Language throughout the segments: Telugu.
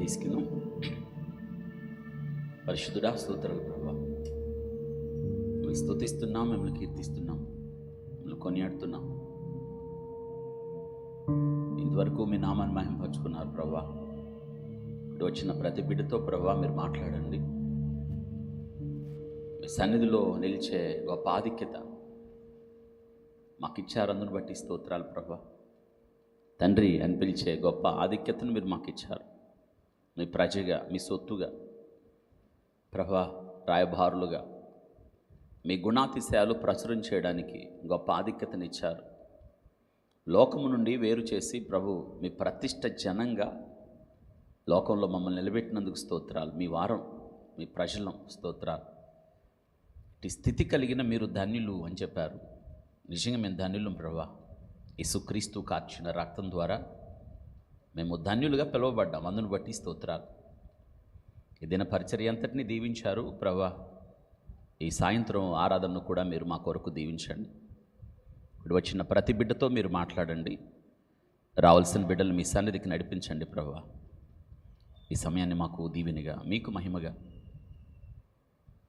తీసుకుందాం. పరిశుద్ధుడా, స్తోత్రాలు ప్రభా. మిమ్మల్ని స్తుతిస్తున్నాం, మిమ్మల్ని కీర్తిస్తున్నాం, మిమ్మల్ని కొనియాడుతున్నాం. ఇంతవరకు మీ నామాన్ని మహింపరుచుకున్నారు ప్రభా. ఇప్పుడు వచ్చిన ప్రతి బిడ్డతో ప్రభా మీరు మాట్లాడండి. మీ సన్నిధిలో నిలిచే గొప్ప ఆధిక్యత మాకు ఇచ్చారు, అందును బట్టి స్తోత్రాలు ప్రభా. తండ్రి అని పిలిచే గొప్ప ఆధిక్యతను మీరు మాకు ఇచ్చారు. మీ ప్రజగా, మీ సొత్తుగా ప్రభా, రాయబారులుగా మీ గుణాతిశయాలు ప్రచురం చేయడానికి గొప్ప ఆధిక్యతను ఇచ్చారు. లోకము నుండి వేరు చేసి ప్రభు మీ ప్రతిష్ట జనంగా లోకంలో మమ్మల్ని నిలబెట్టినందుకు స్తోత్రాలు. మీ వారం, మీ ప్రజలం స్తోత్రాలు. ఇటు స్థితి కలిగిన మీరు ధన్యులు అని చెప్పారు. నిజంగా మేము ధన్యులం ప్రభా. యేసుక్రీస్తు కార్చిన రక్తం ద్వారా మేము ధన్యులుగా పిలువబడ్డాం, అందును బట్టి స్తోత్రాలు. ఈ దిన పరిచర్య అంతటిని దీవించారు ప్రభా. ఈ సాయంత్రం ఆరాధనను కూడా మీరు మా కొరకు దీవించండి. ఇప్పుడు వచ్చిన ప్రతి బిడ్డతో మీరు మాట్లాడండి. రావాల్సిన బిడ్డలు మీ సన్నిధికి నడిపించండి ప్రభా. ఈ సమయాన్ని మాకు దీవెనిగా, మీకు మహిమగా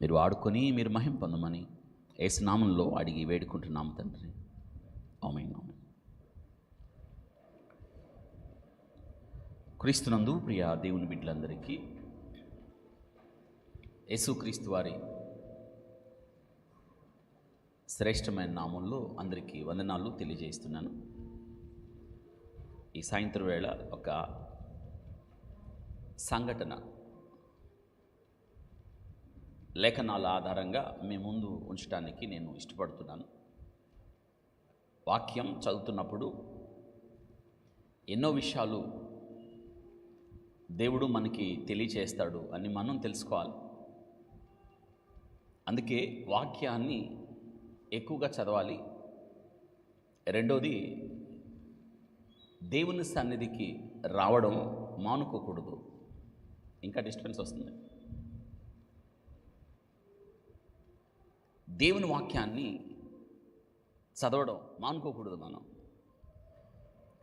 మీరు ఆడుకొని మీరు మహిమ పొందమని యేసు నామంలో అడిగి వేడుకుంటున్నాము తండ్రి. ఆమేన్. ఆమేన్. క్రీస్తునందు ప్రియ దేవుని బిడ్డలందరికీ యేసుక్రీస్తు వారి శ్రేష్టమైన నామంలో అందరికీ వందనాలు తెలియజేస్తున్నాను. ఈ సాయంత్రం వేళ ఒక సంఘటన లేఖనాల ఆధారంగా మీ ముందు ఉంచడానికి నేను ఇష్టపడుతున్నాను. వాక్యం చదువుతున్నప్పుడు ఎన్నో విషయాలు దేవుడు మనకి తెలియచేస్తాడు అని మనం తెలుసుకోవాలి. అందుకే వాక్యాన్ని ఎక్కువగా చదవాలి. రెండోది, దేవుని సన్నిధికి రావడం మానుకోకూడదు. ఇంకా డిస్టర్బెన్స్ వస్తుంది. దేవుని వాక్యాన్ని చదవడం మానుకోకూడదు. మనం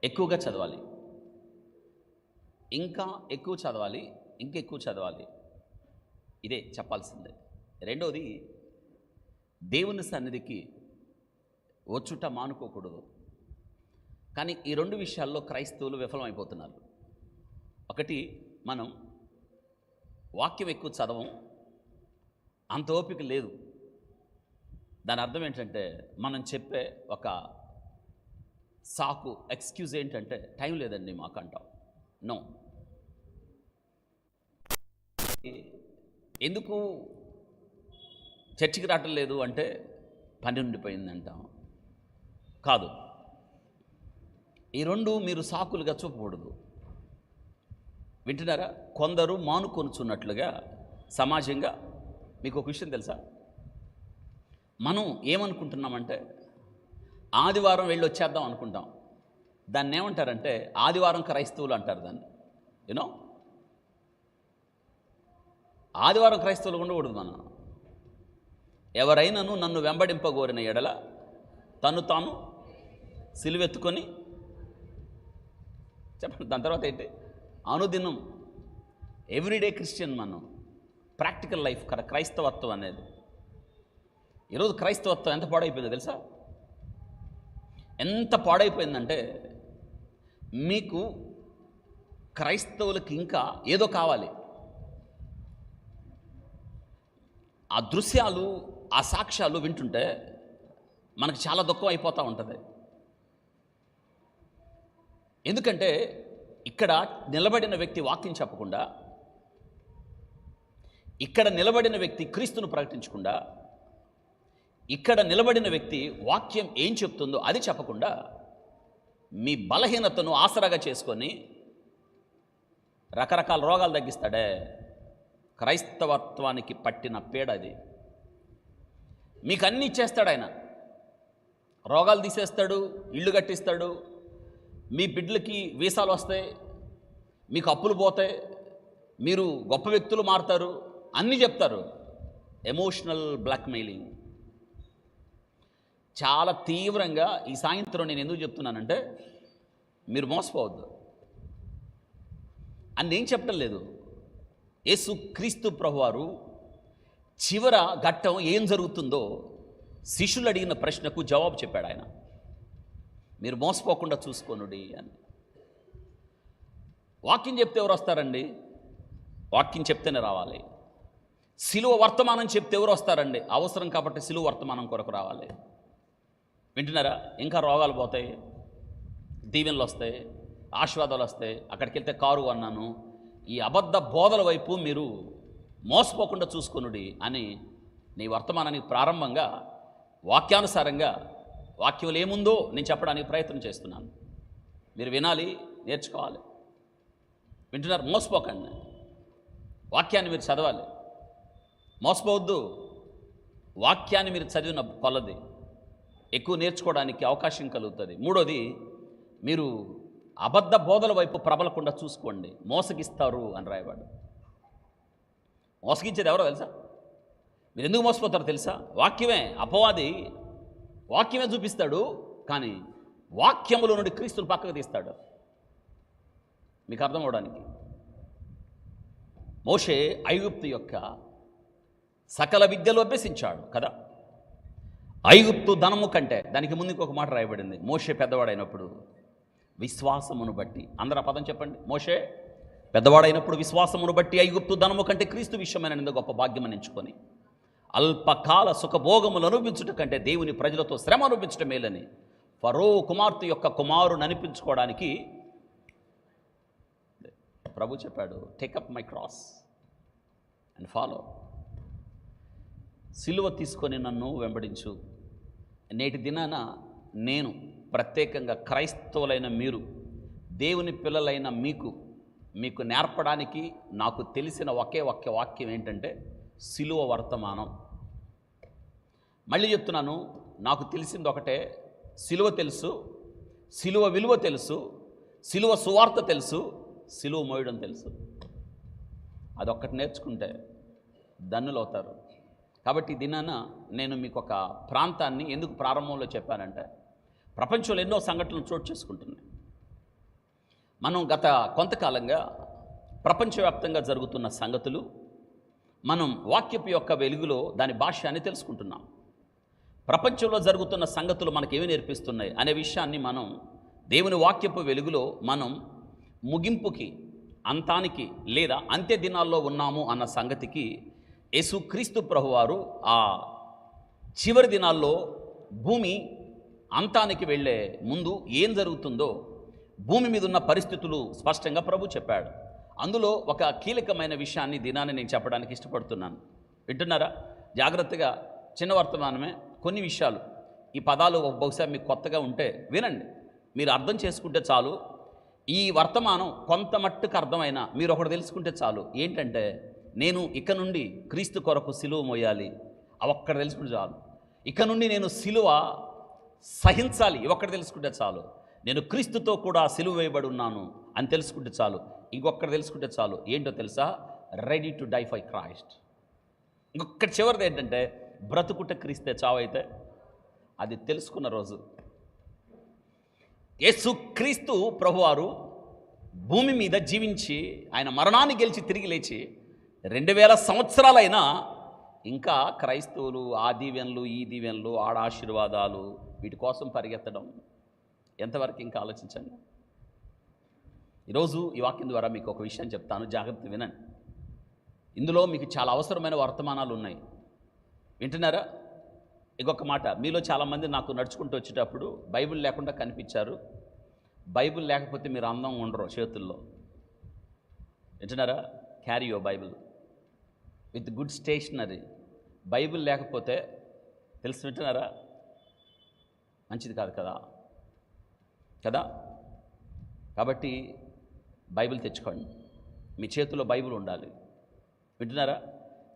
ఎక్కువగా చదవాలి, ఇంకా ఎక్కువ చదవాలి, ఇంకెక్కువ చదవాలి. ఇదే చెప్పాల్సిందే. రెండోది, దేవుని సన్నిధికి వచ్చుట మానుకోకూడదు. కానీ ఈ రెండు విషయాల్లో క్రైస్తవులు విఫలమైపోతున్నారు. ఒకటి, మనం వాక్యం ఎక్కువ చదవం, అంత ఓపిక లేదు. దాని అర్థం ఏంటంటే, మనం చెప్పే ఒక సాకు, ఎక్స్క్యూజ్ ఏంటంటే, టైం లేదండి మాకు అంటాం. నో. ఎందుకు చర్చికి రావటం లేదు అంటే పని ఉండిపోయింది అంటాం. కాదు, ఈ రెండు మీరు సాకులుగా చూపకూడదు. వింటున్నారా? కొందరు మానుకొనుచున్నట్లుగా సమాజంగా మీకు ఒక విషయం తెలుసా? మనం ఏమనుకుంటున్నామంటే ఆదివారం వెళ్ళి వచ్చేద్దాం అనుకుంటాం. దాన్ని ఏమంటారంటే ఆదివారం క్రైస్తవులు అంటారు దాన్ని. యూనో, ఆదివారం క్రైస్తవులు ఉండకూడదు. మనం ఎవరైనాను నన్ను వెంబడింపగోరిన ఎడల తను తాను సిలువెత్తుకొని, చెప్పండి దాని తర్వాత ఏంటి? అనుదినం, ఎవ్రీడే క్రిస్టియన్. మనం ప్రాక్టికల్ లైఫ్ కదా క్రైస్తవత్వం అనేది. ఈరోజు క్రైస్తవత్వం ఎంత పాడైపోయిందో తెలుసా? ఎంత పాడైపోయిందంటే, మీకు క్రైస్తవులకి ఇంకా ఏదో కావాలి. ఆ దృశ్యాలు, ఆ సాక్ష్యాలు వింటుంటే మనకు చాలా దుఃఖం అయిపోతూ ఉంటుంది. ఎందుకంటే ఇక్కడ నిలబడిన వ్యక్తి వాక్యం చెప్పకుండా, ఇక్కడ నిలబడిన వ్యక్తి క్రీస్తును ప్రకటించకుండా, ఇక్కడ నిలబడిన వ్యక్తి వాక్యం ఏం చెప్తుందో అది చెప్పకుండా, మీ బలహీనతను ఆసరాగా చేసుకొని రకరకాల రోగాలు తగ్గిస్తాడే. క్రైస్తవత్వానికి పట్టిన పీడ అది. మీకు అన్నీ ఇచ్చేస్తాడు ఆయన. రోగాలు తీసేస్తాడు, ఇల్లు కట్టిస్తాడు, మీ బిడ్డలకి వీసాలు వస్తాయి, మీకు అప్పులు పోతాయి, మీరు గొప్ప వ్యక్తులు మారుతారు, అన్నీ చెప్తారు. ఎమోషనల్ బ్లాక్మెయిలింగ్ చాలా తీవ్రంగా ఈ సాయంత్రం నేను ఎందుకు చెప్తున్నానంటే, మీరు మోసపోవద్దు. అని నేను చెప్పడం లేదు. యేసు క్రీస్తు ప్రభువారు చివర ఘట్టం ఏం జరుగుతుందో శిష్యులు అడిగిన ప్రశ్నకు జవాబు చెప్పాడు ఆయన. మీరు మోసపోకుండా చూసుకోనుడి అని. వాక్యం చెప్తే ఎవరు వస్తారండి? వాక్యం చెప్తేనే రావాలి. సిలువ వర్తమానం చెప్తే ఎవరు వస్తారండి? అవసరం కాబట్టి సిలువ వర్తమానం కొరకు రావాలి. వింటున్నారా? ఇంకా రోగాలు పోతాయి, దీవెనలు వస్తాయి, ఆశీర్వాదాలు వస్తాయి. అక్కడికి వెళ్తే కారు అన్నాను. ఈ అబద్ధ బోధల వైపు మీరు మోసపోకుండా చూసుకొనుడి అని నీ వర్తమానానికి ప్రారంభంగా వాక్యానుసారంగా వాక్యంలో ఏముందో నేను చెప్పడానికి ప్రయత్నం చేస్తున్నాను. మీరు వినాలి, నేర్చుకోవాలి. వింటున్నారు? మోసపోకండి. వాక్యాన్ని మీరు చదవాలి, మోసపోవద్దు. వాక్యాన్ని మీరు చదివిన కొలది ఎక్కువ నేర్చుకోవడానికి అవకాశం కలుగుతుంది. మూడోది, మీరు అబద్ధ బోధల వైపు ప్రబలకుండా చూసుకోండి. మోసగిస్తారు అని రాయబడ్డ. మోసగించేది ఎవరో తెలుసా? మీరు ఎందుకు మోసపోతారో తెలుసా? వాక్యమే. అపవాది వాక్యమే చూపిస్తాడు, కానీ వాక్యములో నుండి క్రీస్తుని పక్కకు తీస్తాడు. మీకు అర్థం అవడానికి, మోషే ఐగుప్తు యొక్క సకల విద్యలు అభ్యసించాడు కదా. ఐగుప్తు ధనము కంటే, దానికి ముందుకు ఒక మాట రాయబడింది, మోషే పెద్దవాడైనప్పుడు విశ్వాసమును బట్టి. అందరూ పదం చెప్పండి. మోషే పెద్దవాడైనప్పుడు విశ్వాసమును బట్టి ఐగుప్తు ధనము కంటే క్రీస్తు విషయమైన గొప్ప భాగ్యం ఎంచుకొని అల్పకాల సుఖభోగములు అనుభవించుట కంటే దేవుని ప్రజలతో శ్రమ అనుభవించడం మేలని ఫరో కుమార్తె యొక్క కుమారుని అనిపించుకోవడానికి ప్రభు చెప్పాడు, take up my cross and follow. సిలువ తీసుకొని నన్ను వెంబడించు. నేటి దినాన నేను ప్రత్యేకంగా క్రైస్తవులైన మీరు, దేవుని పిల్లలైన మీకు నేర్పడానికి నాకు తెలిసిన ఒకే ఒక్క వాక్యం ఏంటంటే సిలువ వర్తమానం. మళ్ళీ చెప్తున్నాను, నాకు తెలిసింది ఒకటే, సిలువ తెలుసు, సిలువ విలువ తెలుసు, సిలువ సువార్త తెలుసు, సిలువ మోయడం తెలుసు. అదొక్కటి నేర్చుకుంటే ధన్యులు అవుతారు. కాబట్టి దినాన నేను మీకు ఒక ప్రాంతాన్ని ఎందుకు ప్రారంభంలో చెప్పానంటే, ప్రపంచంలో ఎన్నో సంఘటనలు చోటు చేసుకుంటున్నాయి. మనం గత కొంతకాలంగా ప్రపంచవ్యాప్తంగా జరుగుతున్న సంగతులు మనం వాక్యపు యొక్క వెలుగులో దాని భాష్యాన్ని తెలుసుకుంటున్నాం. ప్రపంచంలో జరుగుతున్న సంగతులు మనకేమి నేర్పిస్తున్నాయి అనే విషయాన్ని మనం దేవుని వాక్యపు వెలుగులో మనం ముగింపుకి, అంతానికి లేదా అంత్య దినాల్లో ఉన్నాము అన్న సంగతికి యేసుక్రీస్తు ప్రభువారు ఆ చివరి దినాల్లో భూమి అంతానికి వెళ్ళే ముందు ఏం జరుగుతుందో, భూమి మీద ఉన్న పరిస్థితులు స్పష్టంగా ప్రభు చెప్పాడు. అందులో ఒక కీలకమైన విషయాన్ని దినాన్ని నేను చెప్పడానికి ఇష్టపడుతున్నాను. వింటున్నారా? జాగ్రత్తగా, చిన్న వర్తమానమే, కొన్ని విషయాలు, ఈ పదాలు బహుశా మీకు కొత్తగా ఉంటే వినండి. మీరు అర్థం చేసుకుంటే చాలు. ఈ వర్తమానం కొంత మట్టుకు అర్థమైనా మీరు ఒకటి తెలుసుకుంటే చాలు. ఏంటంటే, నేను ఇక నుండి క్రీస్తు కొరకు సిలువ మోయాలి, అవి ఒక్కటి తెలుసుకుంటే చాలు. ఇక నుండి నేను సిలువ సహించాలి, ఒక్కటి తెలుసుకుంటే చాలు. నేను క్రీస్తుతో కూడా సిలువ వేయబడి ఉన్నాను అని తెలుసుకుంటే చాలు. ఇంకొకటి తెలుసుకుంటే చాలు. ఏంటో తెలుసా? Ready to die for Christ. ఇంకొకటి చివరిది ఏంటంటే, బ్రతుకుట క్రీస్తే చావైతే. అది తెలుసుకున్న రోజు యేసుక్రీస్తు ప్రభువారు భూమి మీద జీవించి ఆయన మరణాన్ని గెలిచి తిరిగి లేచి 2000 సంవత్సరాలైనా ఇంకా క్రైస్తవులు ఆ దీవెనలు, ఈ దీవెనలు, ఆడ ఆశీర్వాదాలు, వీటి కోసం పరిగెత్తడం ఎంతవరకు ఇంకా ఆలోచించండి. ఈరోజు ఈ వాక్యం ద్వారా మీకు ఒక విషయం చెప్తాను, జాగ్రత్త వినండి. ఇందులో మీకు చాలా అవసరమైన వర్తమానాలు ఉన్నాయి. వింటున్నారా? ఇంకొక మాట, మీలో చాలామంది నాకు నడుచుకుంటూ వచ్చేటప్పుడు బైబిల్ లేకుండా కనిపించారు. బైబిల్ లేకపోతే మీరు అందంగా ఉండరు చేతుల్లో. వింటున్నారా? Carry your Bible with good stationery. Bible లేకపోతే తెలుసు, వింటున్నారా, మంచిది కాదు కదా. కాబట్టి బైబిల్ తెచ్చుకోండి. మీ చేతిలో బైబిల్ ఉండాలి. వింటున్నారా?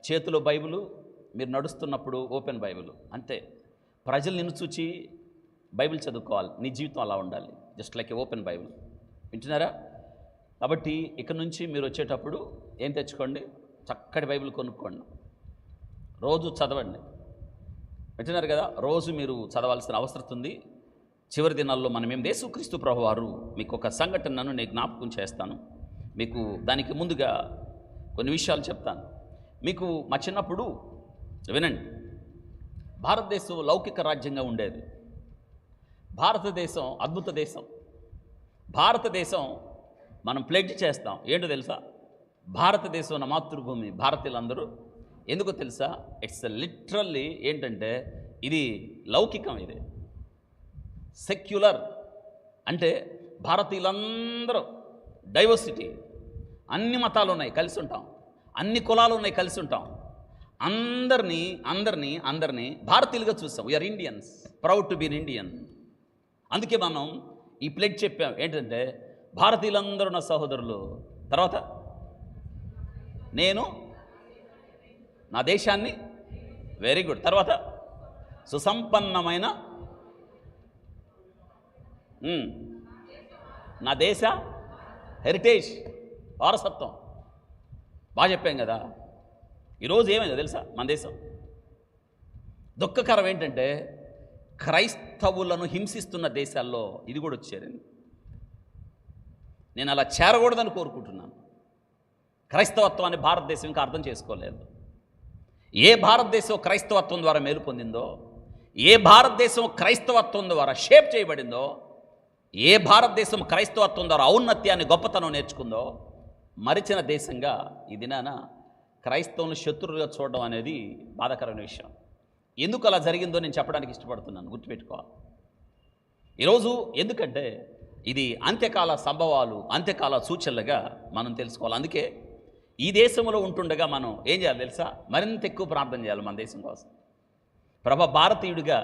చేతిలో బైబిల్, మీరు నడుస్తున్నప్పుడు ఓపెన్ బైబిల్, అంతే. ప్రజలు నిన్ను చూచి బైబిల్ చదువుకోవాలి. నీ జీవితం అలా ఉండాలి, జస్ట్ లైక్ ఏ ఓపెన్ బైబిల్. వింటున్నారా? కాబట్టి ఇక్కడ నుంచి మీరు వచ్చేటప్పుడు ఏం తెచ్చుకోండి? చక్కటి బైబిల్ కొనుక్కోండి, రోజు చదవండి. వింటున్నారు కదా? రోజు మీరు చదవాల్సిన అవసరం ఉంది. చివరి దినాల్లో మనం యేసుక్రీస్తు ప్రభువారు మీకు ఒక సంఘటనను నేను జ్ఞాపకం చేస్తాను. మీకు దానికి ముందుగా కొన్ని విషయాలు చెప్తాను. మీకు మా చిన్నప్పుడు వినండి, భారతదేశం లౌకిక రాజ్యంగా ఉండేది. భారతదేశం అద్భుత దేశం. భారతదేశం మనం ప్లెడ్జ్ చేస్తాం. ఏంటో తెలుసా? భారతదేశం నా మాతృభూమి, భారతీయులందరూ. ఎందుకో తెలుసా? ఇట్స్ లిటరల్లీ ఏంటంటే ఇది లౌకికం, ఇది సెక్యులర్. అంటే భారతీయులందరూ డైవర్సిటీ, అన్ని మతాలు ఉన్నాయి, కలిసి ఉంటాం. అన్ని కులాలు ఉన్నాయి, కలిసి ఉంటాం. అందరినీ భారతీయులుగా చూస్తాం. We are Indians, proud to be Indian. అందుకే మనం ఈ ప్లెడ్జ్ చెప్పాం. ఏంటంటే భారతీయులందరూ నా సహోదరులు. తర్వాత నేను నా దేశాన్ని, వెరీ గుడ్. తర్వాత సుసంపన్నమైన నా దేశ హెరిటేజ్, వారసత్వం. బాగా చెప్పాం కదా. ఈరోజు ఏమైందో తెలుసా? మన దేశం దుఃఖకరం ఏంటంటే క్రైస్తవులను హింసిస్తున్న దేశాల్లో ఇది కూడా వచ్చేరింది. నేను అలా చేరకూడదని కోరుకుంటున్నాను. క్రైస్తవత్వాన్ని భారతదేశం ఇంకా అర్థం చేసుకోలేదు. ఏ భారతదేశం క్రైస్తవత్వం ద్వారా మేలు పొందిందో, ఏ భారతదేశం క్రైస్తవత్వం ద్వారా షేప్ చేయబడిందో, ఏ భారతదేశం క్రైస్తవత్వం ద్వారా ఔన్నత్యాన్ని, గొప్పతనం నేర్చుకుందో, మరిచిన దేశంగా ఈ దినాన క్రైస్తవులను శత్రువులుగా చూడడం అనేది బాధాకరమైన విషయం. ఎందుకు అలా జరిగిందో నేను చెప్పడానికి ఇష్టపడుతున్నాను, గుర్తుపెట్టుకోవాలి ఈరోజు. ఎందుకంటే ఇది అంత్యకాల సంభవాలు, అంత్యకాల సూచనలుగా మనం తెలుసుకోవాలి. అందుకే ఈ దేశంలో ఉంటుండగా మనం ఏం చేయాలి తెలుసా? మరింత ఎక్కువ ప్రార్థన చేయాలి మన దేశం కోసం. ప్రభా, భారతీయుడిగా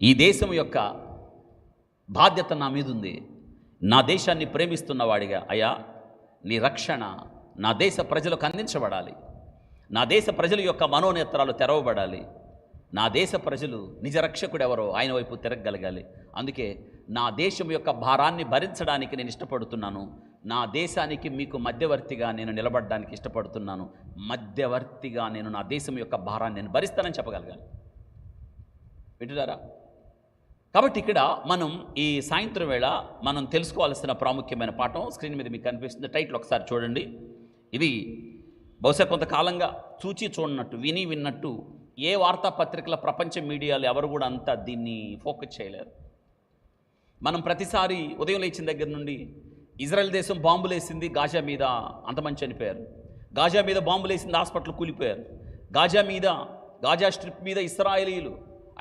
ఈ దేశం యొక్క బాధ్యత నా మీద ఉంది. నా దేశాన్ని ప్రేమిస్తున్నవాడిగా, అయ్యా నీ రక్షణ నా దేశ ప్రజలకు అందించబడాలి. నా దేశ ప్రజల యొక్క మనోనేత్రాలు తెరవబడాలి. నా దేశ ప్రజలు నిజ రక్షకుడు ఎవరో ఆయన వైపు తిరగగలగాలి. అందుకే నా దేశం యొక్క భారాన్ని భరించడానికి నేను ఇష్టపడుతున్నాను. నా దేశానికి మీకు మధ్యవర్తిగా నేను నిలబడడానికి ఇష్టపడుతున్నాను. మధ్యవర్తిగా నేను నా దేశం యొక్క భారాన్ని నేను భరిస్తానని చెప్పగలగాలి. వింటున్నారా? కాబట్టి ఇక్కడ మనం ఈ సాయంత్రం వేళ మనం తెలుసుకోవాల్సిన ప్రాముఖ్యమైన పాఠం స్క్రీన్ మీద మీకు కనిపిస్తుంది. టైటిల్ ఒకసారి చూడండి. ఇది బహుశా కొంతకాలంగా చూచి చూడనట్టు, విని విన్నట్టు ఏ వార్తాపత్రికల, ప్రపంచ మీడియాలు ఎవరు కూడా అంతా దీన్ని ఫోకస్ చేయలేరు. మనం ప్రతిసారి ఉదయం లేచిన దగ్గర నుండి ఇజ్రాయెల్ దేశం బాంబులు వేసింది గాజా మీద, అంతమంది చనిపోయారు. గాజా మీద బాంబులు వేసింది, హాస్పిటల్ కూలిపోయారు. గాజా స్ట్రిప్ మీద ఇస్రాయేలీలు,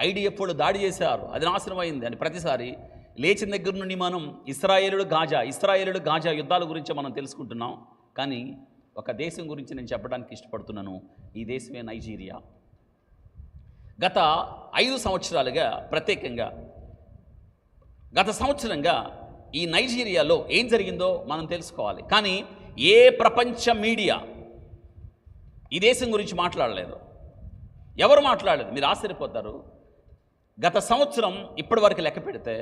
ఐడిఎఫ్ వాళ్ళు దాడి చేశారు, అది నాశనం అయింది అని ప్రతిసారి లేచిన దగ్గర నుండి మనం ఇస్రాయేలుడు గాజా యుద్ధాల గురించి మనం తెలుసుకుంటున్నాం. కానీ ఒక దేశం గురించి నేను చెప్పడానికి ఇష్టపడుతున్నాను. ఈ దేశమే నైజీరియా. గత 5 సంవత్సరాలుగా, ప్రత్యేకంగా గత సంవత్సరంగా ఈ నైజీరియాలో ఏం జరిగిందో మనం తెలుసుకోవాలి. కానీ ఏ ప్రపంచ మీడియా ఈ దేశం గురించి మాట్లాడలేదు. ఎవరు మాట్లాడలేదు. మీరు ఆశ్చర్యపోతారు. గత సంవత్సరం ఇప్పటి వరకు లెక్క పెడితే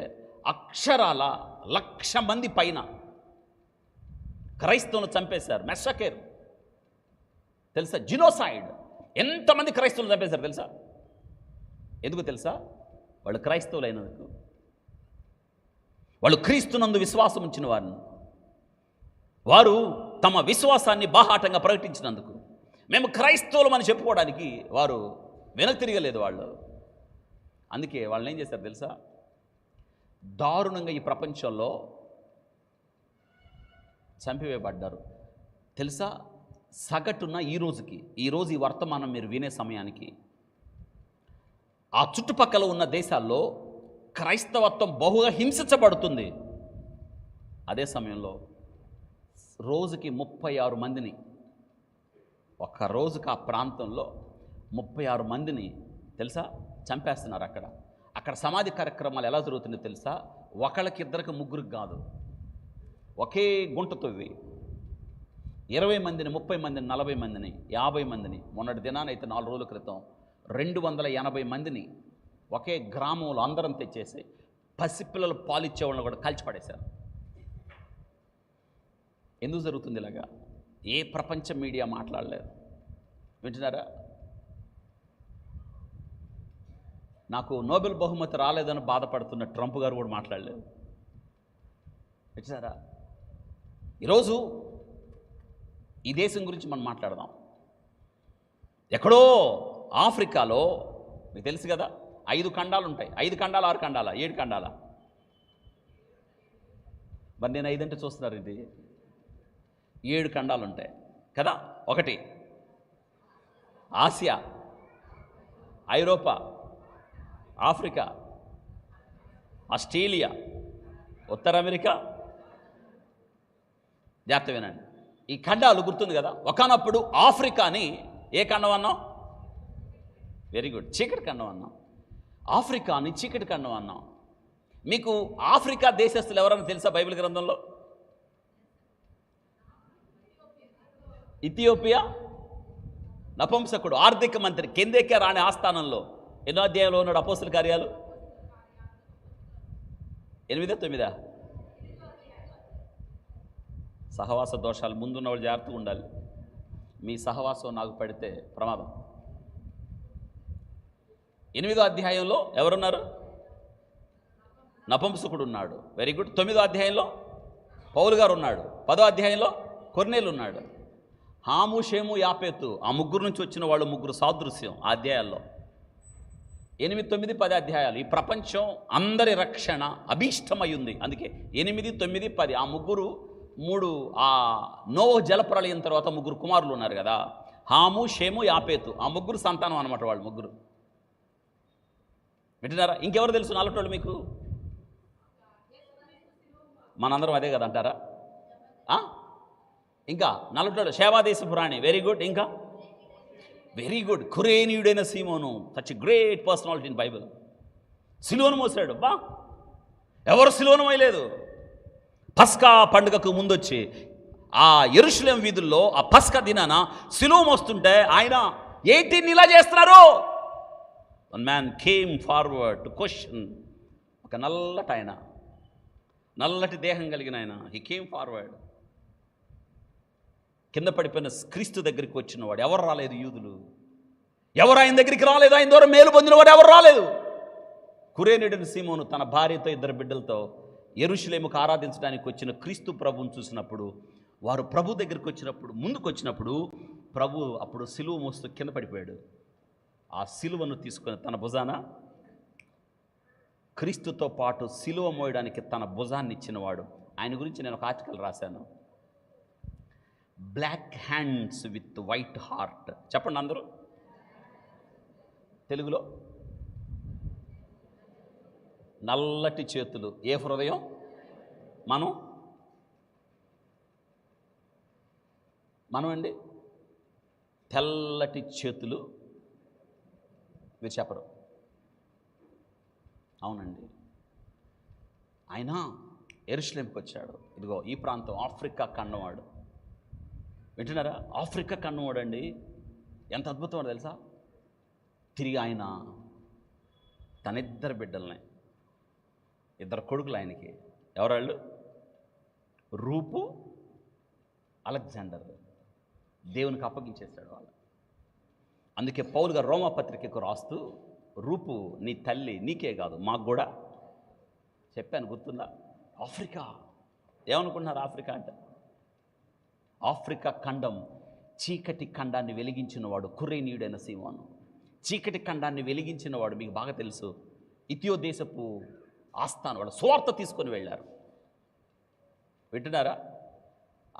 అక్షరాల 1,00,000 మంది పైన క్రైస్తవులను చంపేశారు. మెస్సకేర్ తెలుసా? జినోసైడ్. ఎంతమంది క్రైస్తవులు చంపేశారు తెలుసా? ఎందుకు తెలుసా? వాళ్ళు క్రైస్తవులైనందుకు, వాళ్ళు క్రీస్తునందు విశ్వాసం ఉంచిన వారిని, వారు తమ విశ్వాసాన్ని బాహాటంగా ప్రకటించినందుకు, మేము క్రైస్తవులమని చెప్పుకోవడానికి వారు వెనక్కి తిరగలేదు వాళ్ళు. అందుకే వాళ్ళని ఏం చేశారు తెలుసా? దారుణంగా ఈ ప్రపంచంలో చంపివేయబడ్డారు. తెలుసా? సగటున ఈరోజు ఈ వర్తమానం మీరు వినే సమయానికి ఆ చుట్టుపక్కల ఉన్న దేశాల్లో క్రైస్తవత్వం బహుగా హింసించబడుతుంది. అదే సమయంలో రోజుకి 36 మందిని, ఒక రోజుకి ఆ ప్రాంతంలో 36 మందిని తెలుసా చంపేస్తున్నారు. అక్కడ సమాధి కార్యక్రమాలు ఎలా జరుగుతుందో తెలుసా? ఒకళ్ళకిద్దరికి, ముగ్గురికి కాదు, ఒకే గుంట తవ్వి 20 మందిని, 30 మందిని, 40 మందిని, 50 మందిని, మొన్నటి దినానైతే 4 రోజుల క్రితం 280 మందిని ఒకే గ్రామంలో అందరం తెచ్చేసి పసిపిల్లలు పాలిచ్చే వాళ్ళని కూడా కాల్చిపడేశారు. ఎందుకు జరుగుతుంది ఇలాగా? ఏ ప్రపంచ మీడియా మాట్లాడలేదు. వింటున్నారా? నాకు నోబెల్ బహుమతి రాలేదని బాధపడుతున్న ట్రంప్ గారు కూడా మాట్లాడలేదు. వింటున్నారా? ఈరోజు ఈ దేశం గురించి మనం మాట్లాడదాం. ఎక్కడో ఆఫ్రికాలో మీకు తెలుసు కదా 5 ఖండాలు ఉంటాయి. 5 ఖండాలు 6 ఖండాల 7 ఖండాల? మరి నేను 5 అంటే చూస్తున్నారండి. 7 ఖండాలు ఉంటాయి కదా. 1 ఆసియా, ఐరోపా, ఆఫ్రికా, ఆస్ట్రేలియా, ఉత్తర అమెరికా. జాగ్రత్త వినండి, ఈ ఖండాలు గుర్తుంది కదా. ఒకనప్పుడు ఆఫ్రికాని ఏ ఖండం అన్నాం? వెరీ గుడ్, చీకటి ఖండం అన్నాం. ఆఫ్రికాని చీకటి ఖండం అన్నాం. మీకు ఆఫ్రికా దేశస్తులు ఎవరైనా తెలుసా బైబిల్ గ్రంథంలో? ఇథియోపియా నపుంసకుడు, ఆర్థిక మంత్రి, కెందేకే రాణి ఆస్థానంలో ఎన్నో అధ్యాయంలో ఉన్నాడు? అపోస్తుల కార్యాలు 8, 9. సహవాస దోషాలు ముందున్న వాళ్ళు జాగ్రత్తగా ఉండాలి. మీ సహవాసం నాకు పడితే ప్రమాదం. 8వ అధ్యాయంలో ఎవరున్నారు? నపుంసకుడు ఉన్నాడు. Very good. 9వ అధ్యాయంలో పౌలు గారు ఉన్నాడు. 10వ అధ్యాయంలో కొర్నేలు ఉన్నాడు. హాము, షేము, యాపేతు, ఆ ముగ్గురు నుంచి వచ్చిన వాళ్ళు ముగ్గురు సాదృశ్యం ఆ అధ్యాయాల్లో. 8, 9, 10 అధ్యాయాలు. ఈ ప్రపంచం అందరి రక్షణ అభీష్టమై ఉంది. అందుకే 8, 9, 10 ఆ ముగ్గురు 3 ఆ నోవహు జలప్రళయం తర్వాత 3 కుమారులు ఉన్నారు కదా. హాము, షేము, యాపేతు, ఆ ముగ్గురు సంతానం అనమాట. వాళ్ళు ముగ్గురు వింటున్నారా? ఇంకెవరు తెలుసు నాలుగోళ్ళు మీకు? మనందరం అదే కదా అంటారా? ఇంకా నలుగురు శేవాదేశపు రాణి. Very good. ఇంకా వెరీ గుడ్, కురేనీయుడైన సీమోను, such great personality in Bible. సిలువను మోసాడు. బా, ఎవరు సిలువను మోయలేదు. పస్కా పండుగకు ముందొచ్చి ఆ యెరూషలేం వీధుల్లో ఆ పస్కా దినాన సిలువ మోస్తుంటే ఆయన ఏంటి ఇలా చేస్తున్నారు? One man came forward to question. ఒక నల్లటి దేహం కలిగిన ఆయన, హీ కేమ్ ఫార్వర్డ్. కింద పడిపోయిన క్రీస్తు దగ్గరికి వచ్చిన వాడు ఎవరు రాలేదు? యూదులు. ఎవరు ఆయన దగ్గరికి రాలేదు? ఆయన ద్వారా మేలు పొందిన వాడు ఎవరు రాలేదు? కురేనీయుడైన సీమోను తన భార్యతో 2 బిడ్డలతో యెరూషలేముకు ఆరాధించడానికి వచ్చిన క్రీస్తు ప్రభువును చూసినప్పుడు, వారు ప్రభు దగ్గరికి వచ్చినప్పుడు, ముందుకు వచ్చినప్పుడు, ప్రభు అప్పుడు సిలువ మోస్తూ కింద పడిపోయాడు. ఆ సిలువను తీసుకొని తన భుజాన, క్రీస్తుతో పాటు సిలువ మోయడానికి తన భుజాన్ని ఇచ్చినవాడు. ఆయన గురించి నేను ఒక ఆర్టికల్ రాశాను. Black hands with white heart. చెప్పండి అందరూ తెలుగులో. నల్లటి చేతులు, ఏ హృదయం? మనం అండి. తెల్లటి చేతులు మీరు చెప్పరు. అవునండి, ఆయన యెరూషలేముకి వచ్చాడు. ఇదిగో ఈ ప్రాంతం ఆఫ్రికా ఖండంవాడు. వింటున్నారా? ఆఫ్రికా ఖండంవాడు అండి. ఎంత అద్భుతం తెలుసా? తిరిగి ఆయన తన 2 బిడ్డల్ని, 2 కొడుకులు ఆయనకి. ఎవరాళ్ళు? రూపు, అలెగ్జాండర్. దేవునికి అప్పగించేశాడు వాళ్ళు. అందుకే పౌలు గారు రోమాపత్రికకు రాస్తూ, రూపు నీ తల్లి, నీకే కాదు మాకు కూడా చెప్పాను, గుర్తుందా? ఆఫ్రికా. ఏమనుకుంటున్నారు ఆఫ్రికా అంటే? ఆఫ్రికా ఖండం, చీకటి ఖండాన్ని వెలిగించినవాడు కురేనీయుడైన సీమోను. చీకటి ఖండాన్ని వెలిగించినవాడు మీకు బాగా తెలుసు. ఇథియో దేశపు ఆస్థానం, వాడు సువార్త తీసుకొని వెళ్ళారు. వింటున్నారా?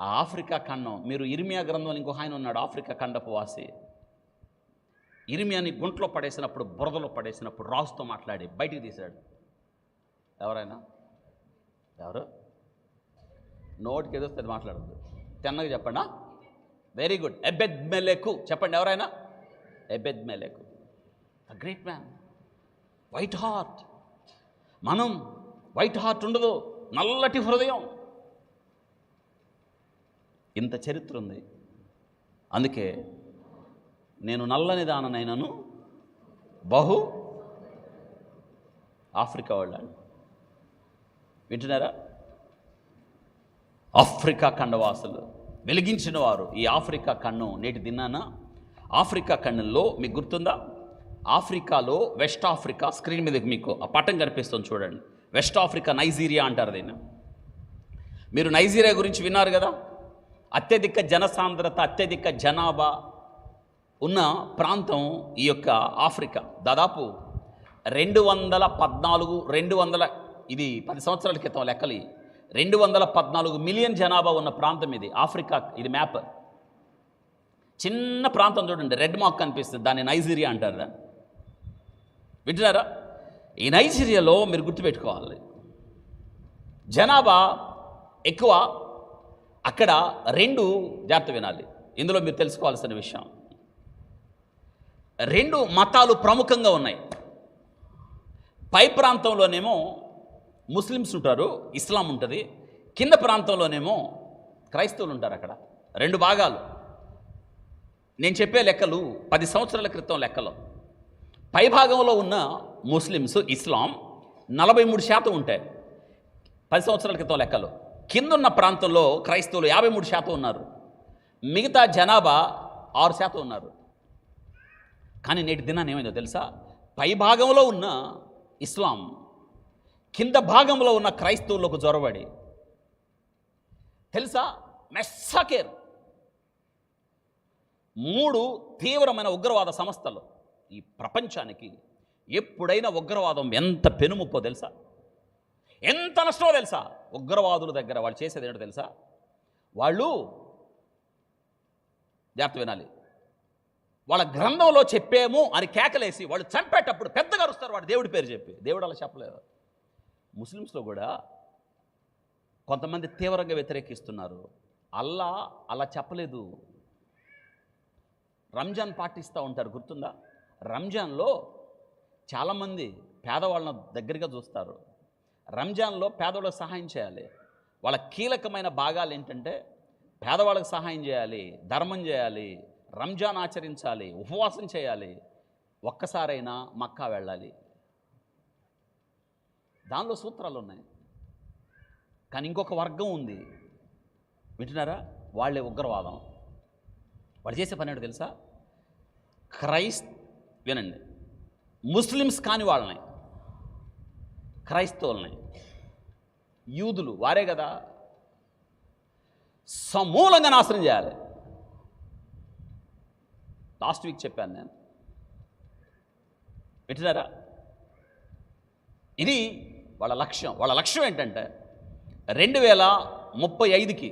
ఆ ఆఫ్రికా ఖండం, మీరు ఇర్మియా గ్రంథంలో ఇంకొక ఆయన ఉన్నాడు, ఆఫ్రికా ఖండపు వాసి. ఇర్మియాని గుంట్లో పడేసినప్పుడు, బురదలో పడేసినప్పుడు రాజుతో మాట్లాడి బయటికి తీశాడు. ఎవరైనా? ఎవరు? నోటికి ఏదో వస్తుంది, మాట్లాడద్దు. తెన్నగా చెప్పండి. Very good. ఎబెద్మెలెకు చెప్పండి. ఎవరైనా? Ebedmelech, the great man. White heart. మనం వైట్ హార్ట్ ఉండదు, నల్లటి హృదయం. ఇంత చరిత్ర ఉంది. అందుకే నేను నల్లని దాననైనను బహు ఆఫ్రికా వాళ్ళాడు. వింటున్నారా? ఆఫ్రికా ఖండవాసులు వెలిగించిన వారు. ఈ ఆఫ్రికా ఖండం నేటి దినాన ఆఫ్రికా ఖండంలో మీకు గుర్తుందా? ఆఫ్రికాలో వెస్ట్ ఆఫ్రికా, స్క్రీన్ మీద మీకు ఆ పటం కనిపిస్తుంది చూడండి. వెస్ట్ ఆఫ్రికా, నైజీరియా అంటారు దీన్ని. మీరు నైజీరియా గురించి విన్నారు కదా? అత్యధిక జనసాంద్రత, అత్యధిక జనాభా ఉన్న ప్రాంతం ఈ యొక్క ఆఫ్రికా. దాదాపు 214 ఇది 10 సంవత్సరాల క్రితం లెక్కలు. 214 మిలియన్ జనాభా ఉన్న ప్రాంతం ఇది ఆఫ్రికా. ఇది మ్యాప్. చిన్న ప్రాంతం చూడండి, రెడ్ మార్క్ కనిపిస్తుంది, దాన్ని నైజీరియా అంటారు. దాన్ని వింటున్నారా? ఈ నైజీరియాలో మీరు గుర్తుపెట్టుకోవాలి, జనాభా ఎక్కువ. అక్కడ 2 జాగ్రత్త వినాలి, ఇందులో మీరు తెలుసుకోవాల్సిన విషయం. 2 మతాలు ప్రముఖంగా ఉన్నాయి. పై ప్రాంతంలోనేమో ముస్లిమ్స్ ఉంటారు, ఇస్లాం ఉంటుంది. కింద ప్రాంతంలోనేమో క్రైస్తవులు ఉంటారు. అక్కడ 2 భాగాలు. నేను చెప్పే లెక్కలు 10 సంవత్సరాల క్రితం లెక్కలు. పై భాగంలో ఉన్న ముస్లిమ్స్, ఇస్లాం 43% ఉంటాయి 10 సంవత్సరాల క్రితం లెక్కలు. కిందున్న ప్రాంతంలో క్రైస్తవులు 53% ఉన్నారు. మిగతా జనాభా 6% ఉన్నారు. కానీ నేటి దినాన్ని ఏమైందో తెలుసా? పై భాగంలో ఉన్న ఇస్లాం కింద భాగంలో ఉన్న క్రైస్తవులకు జొరబడి, తెలుసా, మెస్సాకేర్ 3 తీవ్రమైన ఉగ్రవాద సంస్థలు ఈ ప్రపంచానికి. ఎప్పుడైనా ఉగ్రవాదం ఎంత పెనుముప్పో తెలుసా, ఎంత నష్టమో తెలుసా? ఉగ్రవాదుల దగ్గర వాళ్ళు చేసేది ఏంటో తెలుసా? వాళ్ళు జాగ్రత్త వినాలి, వాళ్ళ గ్రంథంలో చెప్పేము అని కేకలేసి వాళ్ళు చంపేటప్పుడు పెద్దగా అరుస్తారు. వాడు దేవుడి పేరు చెప్పి. దేవుడు అలా చెప్పలేదు. ముస్లిమ్స్లో కూడా కొంతమంది తీవ్రంగా వ్యతిరేకిస్తున్నారు. అల్లా అలా చెప్పలేదు. రంజాన్ పాటిస్తూ ఉంటారు, గుర్తుందా? రంజాన్లో చాలామంది పేదవాళ్ళను దగ్గరగా చూస్తారు. రంజాన్లో పేదవాళ్ళకి సహాయం చేయాలి. వాళ్ళ కీలకమైన భాగాలు ఏంటంటే పేదవాళ్ళకి సహాయం చేయాలి, ధర్మం చేయాలి, రంజాన్ ఆచరించాలి, ఉపవాసం చేయాలి, ఒక్కసారైనా మక్కా వెళ్ళాలి. దానిలో సూత్రాలు ఉన్నాయి. కానీ ఇంకొక వర్గం ఉంది, వింటున్నారా? వాళ్ళే ఉగ్రవాదం. వాళ్ళు చేసే పని ఏంటో తెలుసా? వినండి, ముస్లిమ్స్ కాని వాళ్ళని, క్రైస్తవుల్ని, యూదులు వారే కదా, సమూలంగా నాశనం చేయాలి. లాస్ట్ వీక్ చెప్పాను నేను, వింటున్నారా? ఇది వాళ్ళ లక్ష్యం. వాళ్ళ లక్ష్యం ఏంటంటే 2035కి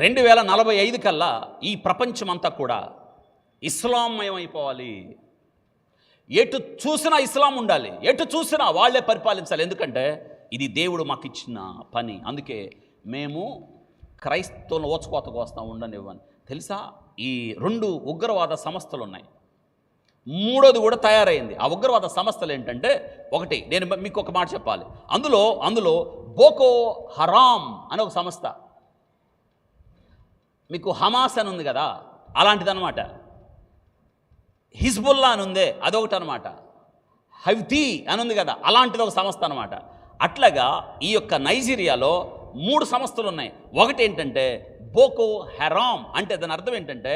2045 కల్లా ఈ ప్రపంచమంతా కూడా ఇస్లాంమయం అయిపోవాలి. ఎటు చూసినా ఇస్లాం ఉండాలి, ఎటు చూసినా వాళ్ళే పరిపాలించాలి. ఎందుకంటే ఇది దేవుడు మాకు ఇచ్చిన పని. అందుకే మేము క్రైస్తవులను ఓచుకోతకు వస్తాం, ఉండనివ్వని. తెలుసా, ఈ 2 ఉగ్రవాద సంస్థలు ఉన్నాయి. 3వది కూడా తయారైంది. ఆ ఉగ్రవాద సంస్థలు ఏంటంటే, ఒకటి నేను మీకు ఒక మాట చెప్పాలి. అందులో బోకో హరామ్ అనే ఒక సంస్థ. మీకు హమాస్ అని ఉంది కదా, అలాంటిదన్నమాట. హిజ్బుల్లా అని ఉందే, అదొకటి అనమాట. హౌతీ అని ఉంది కదా, అలాంటిది ఒక సంస్థ అనమాట. అట్లాగా ఈ యొక్క నైజీరియాలో 3 సంస్థలు ఉన్నాయి. ఒకటి ఏంటంటే బోకో హరామ్. అంటే దాని అర్థం ఏంటంటే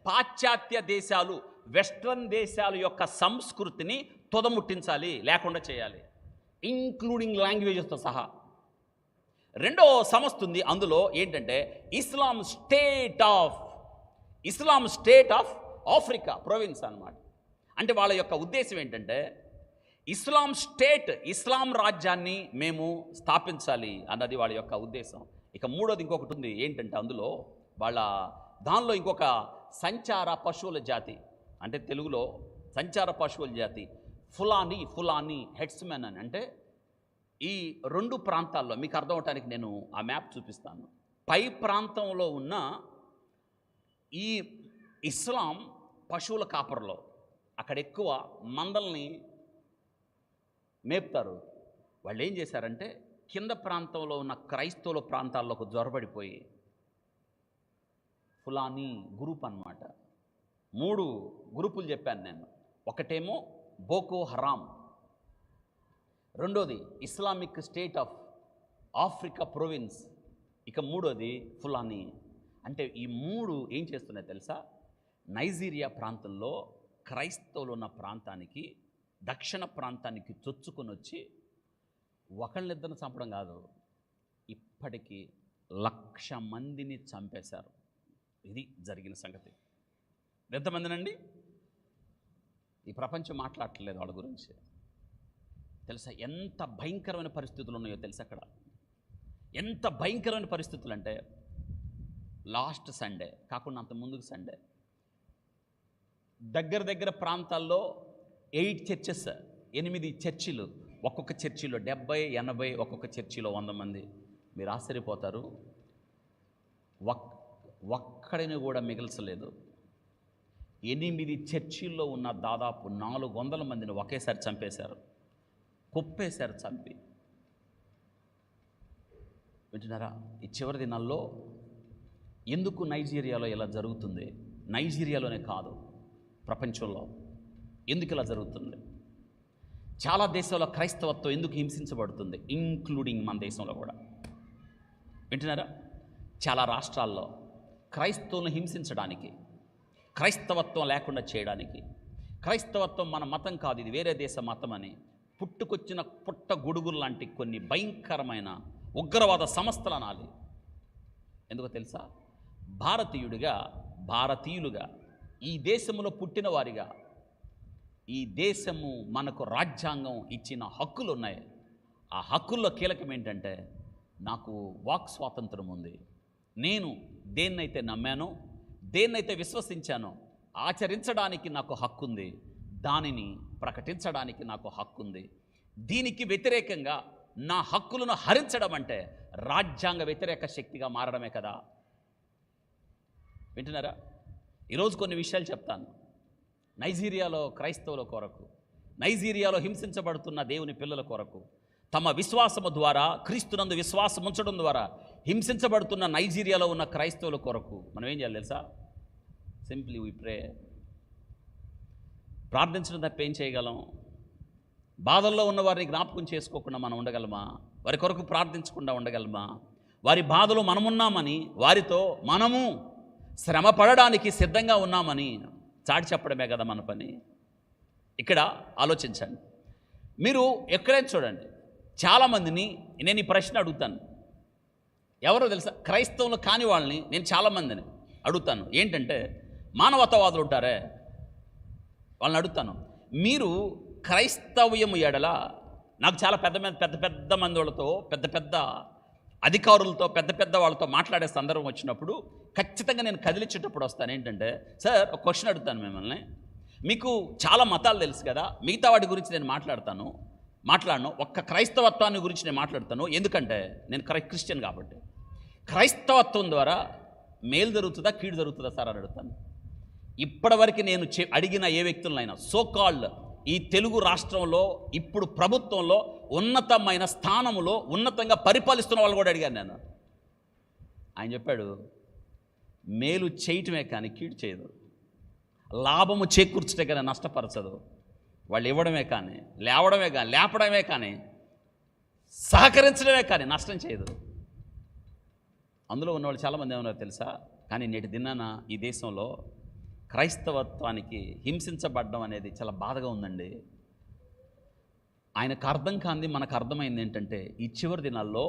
పాశ్చాత్య దేశాలు, వెస్ట్రన్ దేశాల యొక్క సంస్కృతిని తొదముట్టించాలి, లేకుండా చేయాలి, ఇంక్లూడింగ్ లాంగ్వేజెస్తో సహా. 2వ సంస్థ ఉంది, అందులో ఏంటంటే ఇస్లాం స్టేట్ ఆఫ్ ఆఫ్రికా ప్రొవిన్స్ అన్నమాట. అంటే వాళ్ళ యొక్క ఉద్దేశం ఏంటంటే ఇస్లాం రాజ్యాన్ని మేము స్థాపించాలి అన్నది వాళ్ళ యొక్క ఉద్దేశం. ఇక 3వది ఇంకొకటి ఉంది, ఏంటంటే దానిలో ఇంకొక సంచార పశువుల జాతి, అంటే తెలుగులో సంచార పశువుల జాతి, ఫులానీ హెడ్స్మెన్ అని. అంటే ఈ 2 ప్రాంతాల్లో మీకు అర్థం అవటానికి నేను ఆ మ్యాప్ చూపిస్తాను. పై ప్రాంతంలో ఉన్న ఈ ఇస్లాం పశువుల కాపర్లో అక్కడ ఎక్కువ మందల్ని మేపుతారు. వాళ్ళు ఏం చేశారంటే కింద ప్రాంతంలో ఉన్న క్రైస్తవుల ప్రాంతాల్లోకి జొరబడిపోయి ఫులానీ గ్రూప్ అన్నమాట. 3 గ్రూపులు చెప్పాను నేను. ఒకటేమో బోకో హరామ్, 2వది Islamic State of Africa province, ఇక 3వది ఫులానీ. అంటే ఈ 3 ఏం చేస్తున్నాయి తెలుసా? నైజీరియా ప్రాంతంలో క్రైస్తవులు ఉన్న ప్రాంతానికి, దక్షిణ ప్రాంతానికి చొచ్చుకొని వచ్చి ఒకళ్ళిద్దరిని చంపడం కాదు, ఇప్పటికీ 1,00,000 మందిని చంపేశారు. ఇది జరిగిన సంగతి. ఎంతమందినండి? ఈ ప్రపంచం మాట్లాడట్లేదు వాళ్ళ గురించి. తెలుసా ఎంత భయంకరమైన పరిస్థితులు ఉన్నాయో తెలుసా? అక్కడ ఎంత భయంకరమైన పరిస్థితులు అంటే, లాస్ట్ సండే కాకుండా అంత ముందుకు సండే దగ్గర ప్రాంతాల్లో 8 చర్చెస్, 8 చర్చిలు, ఒక్కొక్క చర్చిలో 70, 80, ఒక్కొక్క చర్చిలో 100 మంది. మీరు ఆశ్చర్యపోతారు. ఒక్కడిని కూడా మిగల్చలేదు. 8 చర్చిల్లో ఉన్న దాదాపు 400 మందిని ఒకేసారి చంపేశారు, కుప్పేశారు, చంపి. వింటున్నారా? ఈ చివరి దినాల్లో ఎందుకు నైజీరియాలో ఇలా జరుగుతుంది? నైజీరియాలోనే కాదు, ప్రపంచంలో ఎందుకు ఇలా జరుగుతుంది? చాలా దేశాల్లో క్రైస్తవత్వం ఎందుకు హింసించబడుతుంది, ఇంక్లూడింగ్ మన దేశంలో కూడా. వింటున్నారా? చాలా రాష్ట్రాల్లో క్రైస్తవులను హింసించడానికి, క్రైస్తవత్వం లేకుండా చేయడానికి, క్రైస్తవత్వం మన మతం కాదు, ఇది వేరే దేశ మతం అని పుట్టుకొచ్చిన పుట్టగొడుగులు లాంటి కొన్ని భయంకరమైన ఉగ్రవాద సంస్థలు అనాలి. ఎందుకో తెలుసా? భారతీయులుగా ఈ దేశంలో పుట్టిన వారిగా, ఈ దేశము మనకు రాజ్యాంగం ఇచ్చిన హక్కులు ఉన్నాయి. ఆ హక్కుల్లో కీలకం ఏంటంటే, నాకు వాక్ స్వాతంత్రం ఉంది. నేను దేన్నైతే నమ్మానో, దేన్నైతే విశ్వసించానో ఆచరించడానికి నాకు హక్కు ఉంది, దానిని ప్రకటించడానికి నాకు హక్కు ఉంది. దీనికి వ్యతిరేకంగా నా హక్కులను హరించడం అంటే రాజ్యాంగ వ్యతిరేక శక్తిగా మారడమే కదా. వింటున్నారా? ఈరోజు కొన్ని విషయాలు చెప్తాను. నైజీరియాలో క్రైస్తవుల కొరకు, నైజీరియాలో హింసించబడుతున్న దేవుని పిల్లల కొరకు, తమ విశ్వాసము ద్వారా, క్రీస్తునందు విశ్వాసం ఉంచడం ద్వారా హింసించబడుతున్న నైజీరియాలో ఉన్న క్రైస్తవుల కొరకు మనం ఏం చేయాలి తెలుసా? సింప్లీ వి ప్రే. ప్రార్థించడం తప్ప ఏం చేయగలం? బాధల్లో ఉన్న వారిని జ్ఞాపకం చేసుకోకుండా మనం ఉండగలమా? వారి కొరకు ప్రార్థించకుండా ఉండగలమా? వారి బాధలో మనమున్నామని, వారితో మనము శ్రమ పడడానికి సిద్ధంగా ఉన్నామని చాటి చెప్పడమే కదా మన పని. ఇక్కడ ఆలోచించండి. మీరు ఎక్కడైనా చూడండి, చాలామందిని నేను ఈ ప్రశ్న అడుగుతాను. ఎవరో తెలుసా? క్రైస్తవులు కాని వాళ్ళని నేను చాలామందిని అడుగుతాను. ఏంటంటే, మానవతావాదులు ఉంటారే, వాళ్ళని అడుగుతాను, మీరు క్రైస్తవ్యము ఎడల, నాకు చాలా పెద్ద మంది వాళ్ళతో, పెద్ద అధికారులతో, పెద్ద వాళ్ళతో మాట్లాడే సందర్భం వచ్చినప్పుడు ఖచ్చితంగా నేను కదిలించేటప్పుడు వస్తాను. ఏంటంటే, సార్ ఒక క్వశ్చన్ అడుగుతాను మిమ్మల్ని. మీకు చాలా మతాలు తెలుసు కదా, మిగతా వాటి గురించి నేను మాట్లాడను, ఒక్క క్రైస్తవత్వాన్ని గురించి నేను మాట్లాడతాను. ఎందుకంటే నేను క్రిస్టియన్ కాబట్టి. క్రైస్తవత్వం ద్వారా మేలు జరుగుతుందా, కీడు జరుగుతుందా సార్ అని అడుగుతాను. ఇప్పటివరకు నేను అడిగిన ఏ వ్యక్తులనైనా, సోకాల్డ్ ఈ తెలుగు రాష్ట్రంలో ఇప్పుడు ప్రభుత్వంలో ఉన్నతమైన స్థానంలో ఉన్నతంగా పరిపాలిస్తున్న వాళ్ళు కూడా అడిగాను నేను. ఆయన చెప్పాడు, మేలు చేయటమే కానీ కీడు చేయదు, లాభము చేకూర్చటే కానీ నష్టపరచదు, వాళ్ళు ఇవ్వడమే కానీ, లేపడమే కానీ, సహకరించడమే కానీ నష్టం చేయదు. అందులో ఉన్నవాళ్ళు చాలామంది ఏమన్నారు తెలుసా? కానీ నేటి దినాన ఈ దేశంలో క్రైస్తవత్వానికి హింసించబడడం అనేది చాలా బాధగా ఉందండి. ఆయనకు అర్థం కాంది మనకు అర్థమైంది ఏంటంటే, ఈ చివరి దినాల్లో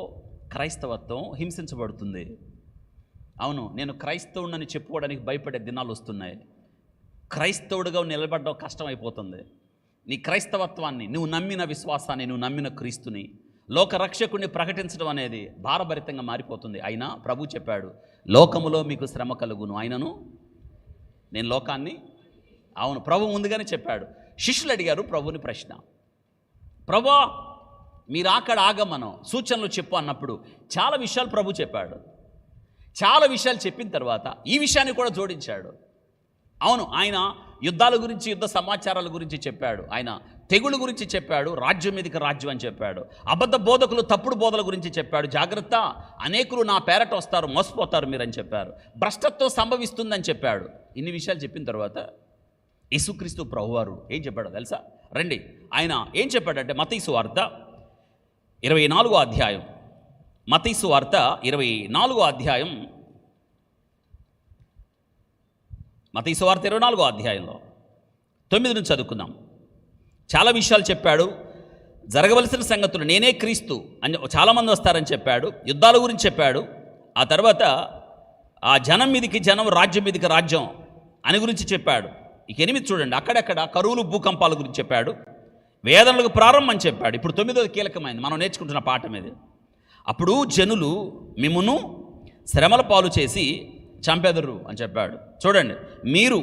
క్రైస్తవత్వం హింసించబడుతుంది. అవును, నేను క్రైస్తవుడిని చెప్పుకోవడానికి భయపడే దినాలు వస్తున్నాయి. క్రైస్తవుడిగా నిలబడడం కష్టమైపోతుంది. నీ క్రైస్తవత్వాన్ని, నువ్వు నమ్మిన విశ్వాసాన్ని, నువ్వు నమ్మిన క్రీస్తుని, లోకరక్షకుడిని ప్రకటించడం అనేది భారభరితంగా మారిపోతుంది. అయినా ప్రభు చెప్పాడు, లోకములో మీకు శ్రమ కలుగును, అయినను నేను లోకాన్ని. అవును, ప్రభు ముందుగానే చెప్పాడు. శిష్యులు అడిగారు ప్రభుని ప్రశ్న, ప్రభా మీరు అక్కడ ఆగమనం సూచనలు చెప్పు అన్నప్పుడు చాలా విషయాలు ప్రభు చెప్పాడు. చాలా విషయాలు చెప్పిన తర్వాత ఈ విషయాన్ని కూడా జోడించాడు. అవును, ఆయన యుద్ధాల గురించి, యుద్ధ సమాచారాల గురించి చెప్పాడు. ఆయన తెగుళ్ళ గురించి చెప్పాడు, రాజ్యం మీదకి రాజ్యం అని చెప్పాడు. అబద్ధ బోధకులు, తప్పుడు బోధల గురించి చెప్పాడు. జాగ్రత్త, అనేకులు నా పేరట వస్తారు, మోసపోతారు మీరని చెప్పారు. భ్రష్టత్వం సంభవిస్తుందని చెప్పాడు. ఇన్ని విషయాలు చెప్పిన తర్వాత యేసుక్రీస్తు ప్రభువారు ఏం చెప్పాడో తెలుసా? రండి, ఆయన ఏం చెప్పాడంటే, మత్తయి సువార్త 24వ అధ్యాయం, మత్తయి సువార్త 24వ అధ్యాయం, మత్తయి సువార్త 24వ అధ్యాయంలో 9 నుంచి చదువుకుందాం. చాలా విషయాలు చెప్పాడు. జరగవలసిన సంగతులు, నేనే క్రీస్తు అని చాలామంది వస్తారని చెప్పాడు. యుద్ధాల గురించి చెప్పాడు. ఆ తర్వాత ఆ జనం మీదికి జనం, రాజ్యం మీదికి రాజ్యం అని గురించి చెప్పాడు. ఇక 8 చూడండి, అక్కడక్కడ కరువులు భూకంపాల గురించి చెప్పాడు, వేదనలకు ప్రారంభం చెప్పాడు. ఇప్పుడు 9వ కీలకమైంది, మనం నేర్చుకుంటున్న పాఠం ఇది. అప్పుడు జనులు మిమ్మును శ్రమల పాలు చేసి చంపెదరు అని చెప్పాడు. చూడండి, మీరు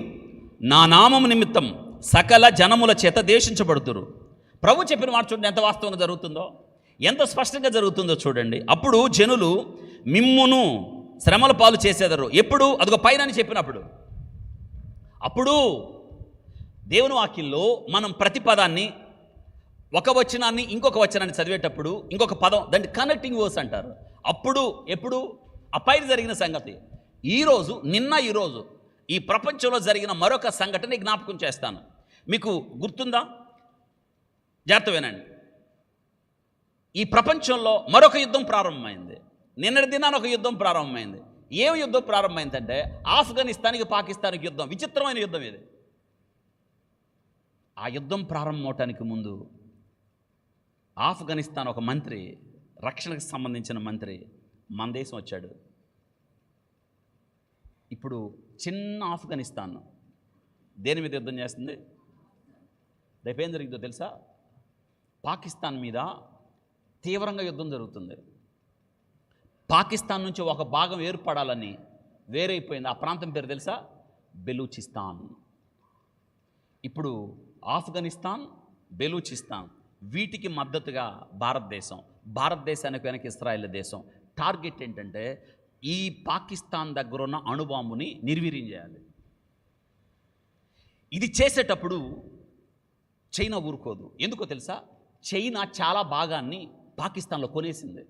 నా నామము నిమిత్తం సకల జనముల చేత దేశించబడుతురు. ప్రభు చెప్పిన మాట చూడండి, ఎంత వాస్తవంగా జరుగుతుందో, ఎంత స్పష్టంగా జరుగుతుందో చూడండి. అప్పుడు జనులు మిమ్మును శ్రమల పాలు చేసేదరు. ఎప్పుడు? అదిగో పైన అని చెప్పినప్పుడు. అప్పుడు దేవుని వాక్యంలో మనం ప్రతి పదాన్ని, ఒక వచనాన్ని ఇంకొక వచనాన్ని చదివేటప్పుడు ఇంకొక పదం, దాన్ని కనెక్టింగ్ వర్స్ అంటారు. అప్పుడు, ఎప్పుడు? ఆ పైన జరిగిన సంగతి. ఈరోజు, ఈరోజు ఈ ప్రపంచంలో జరిగిన మరొక సంఘటన జ్ఞాపకం చేస్తాను. మీకు గుర్తుందా? జాగ్రత్త వినండి. ఈ ప్రపంచంలో మరొక యుద్ధం ప్రారంభమైంది. నిన్నటి దినాన ఒక యుద్ధం ప్రారంభమైంది. ఏం యుద్ధం ప్రారంభమైందంటే ఆఫ్ఘనిస్తాన్కి పాకిస్తాన్కి యుద్ధం. విచిత్రమైన యుద్ధం ఇది. ఆ యుద్ధం ప్రారంభమవటానికి ముందు ఆఫ్ఘనిస్తాన్ ఒక మంత్రి, రక్షణకు సంబంధించిన మంత్రి మన దేశం వచ్చాడు. ఇప్పుడు చిన్న ఆఫ్ఘనిస్తాన్ దేని మీద యుద్ధం చేస్తుంది? రేపు ఏం జరిగిందో తెలుసా? పాకిస్తాన్ మీద తీవ్రంగా యుద్ధం జరుగుతుంది. పాకిస్తాన్ నుంచి ఒక భాగం ఏర్పడాలని వేరైపోయింది. ఆ ప్రాంతం పేరు తెలుసా? బెలూచిస్తాన్. ఇప్పుడు ఆఫ్ఘనిస్తాన్, బెలూచిస్తాన్, వీటికి మద్దతుగా భారతదేశానికి వెనక ఇస్రాయేల్ దేశం. టార్గెట్ ఏంటంటే ఈ పాకిస్తాన్ దగ్గర ఉన్న అణుబాంబుని నిర్వీర్యం చేయాలి. ఇది చేసేటప్పుడు చైనా ఊరుకోదు. ఎందుకో తెలుసా? చైనా చాలా భాగాన్ని పాకిస్తాన్లో కొనేసింది.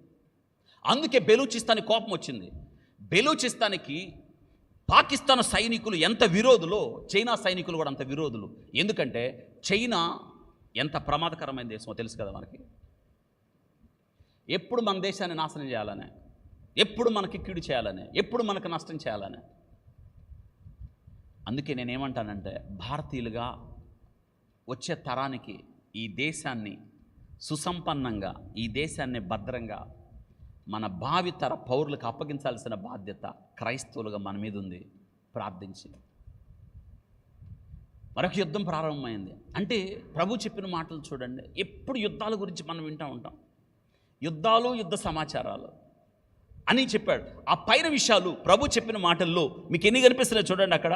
అందుకే బెలూచిస్తాన్కి కోపం వచ్చింది. బెలూచిస్తాన్కి పాకిస్తాన్ సైనికులు ఎంత విరోధులో, చైనా సైనికులు కూడా అంత విరోధులు. ఎందుకంటే చైనా ఎంత ప్రమాదకరమైన దేశమో తెలుసు కదా మనకి. ఎప్పుడు మన దేశాన్ని నాశనం చేయాలనే, ఎప్పుడు మనకి కీడు చేయాలనే, ఎప్పుడు మనకు నష్టం చేయాలనే. అందుకే నేనేమంటానంటే, భారతీయులుగా వచ్చే తరానికి ఈ దేశాన్ని సుసంపన్నంగా, ఈ దేశాన్ని భద్రంగా మన భావితర పౌరులకు అప్పగించాల్సిన బాధ్యత క్రైస్తవులుగా మన మీద ఉంది. ప్రార్థించి మరొక యుద్ధం ప్రారంభమైంది. అంటే ప్రభు చెప్పిన మాటలు చూడండి. ఎప్పుడు యుద్ధాల గురించి మనం వింటూ ఉంటాం, యుద్ధాలు, యుద్ధ సమాచారాలు అని చెప్పాడు. ఆ పైన విషయాలు ప్రభు చెప్పిన మాటల్లో మీకు ఎన్ని కనిపిస్తున్నాయి చూడండి. అక్కడ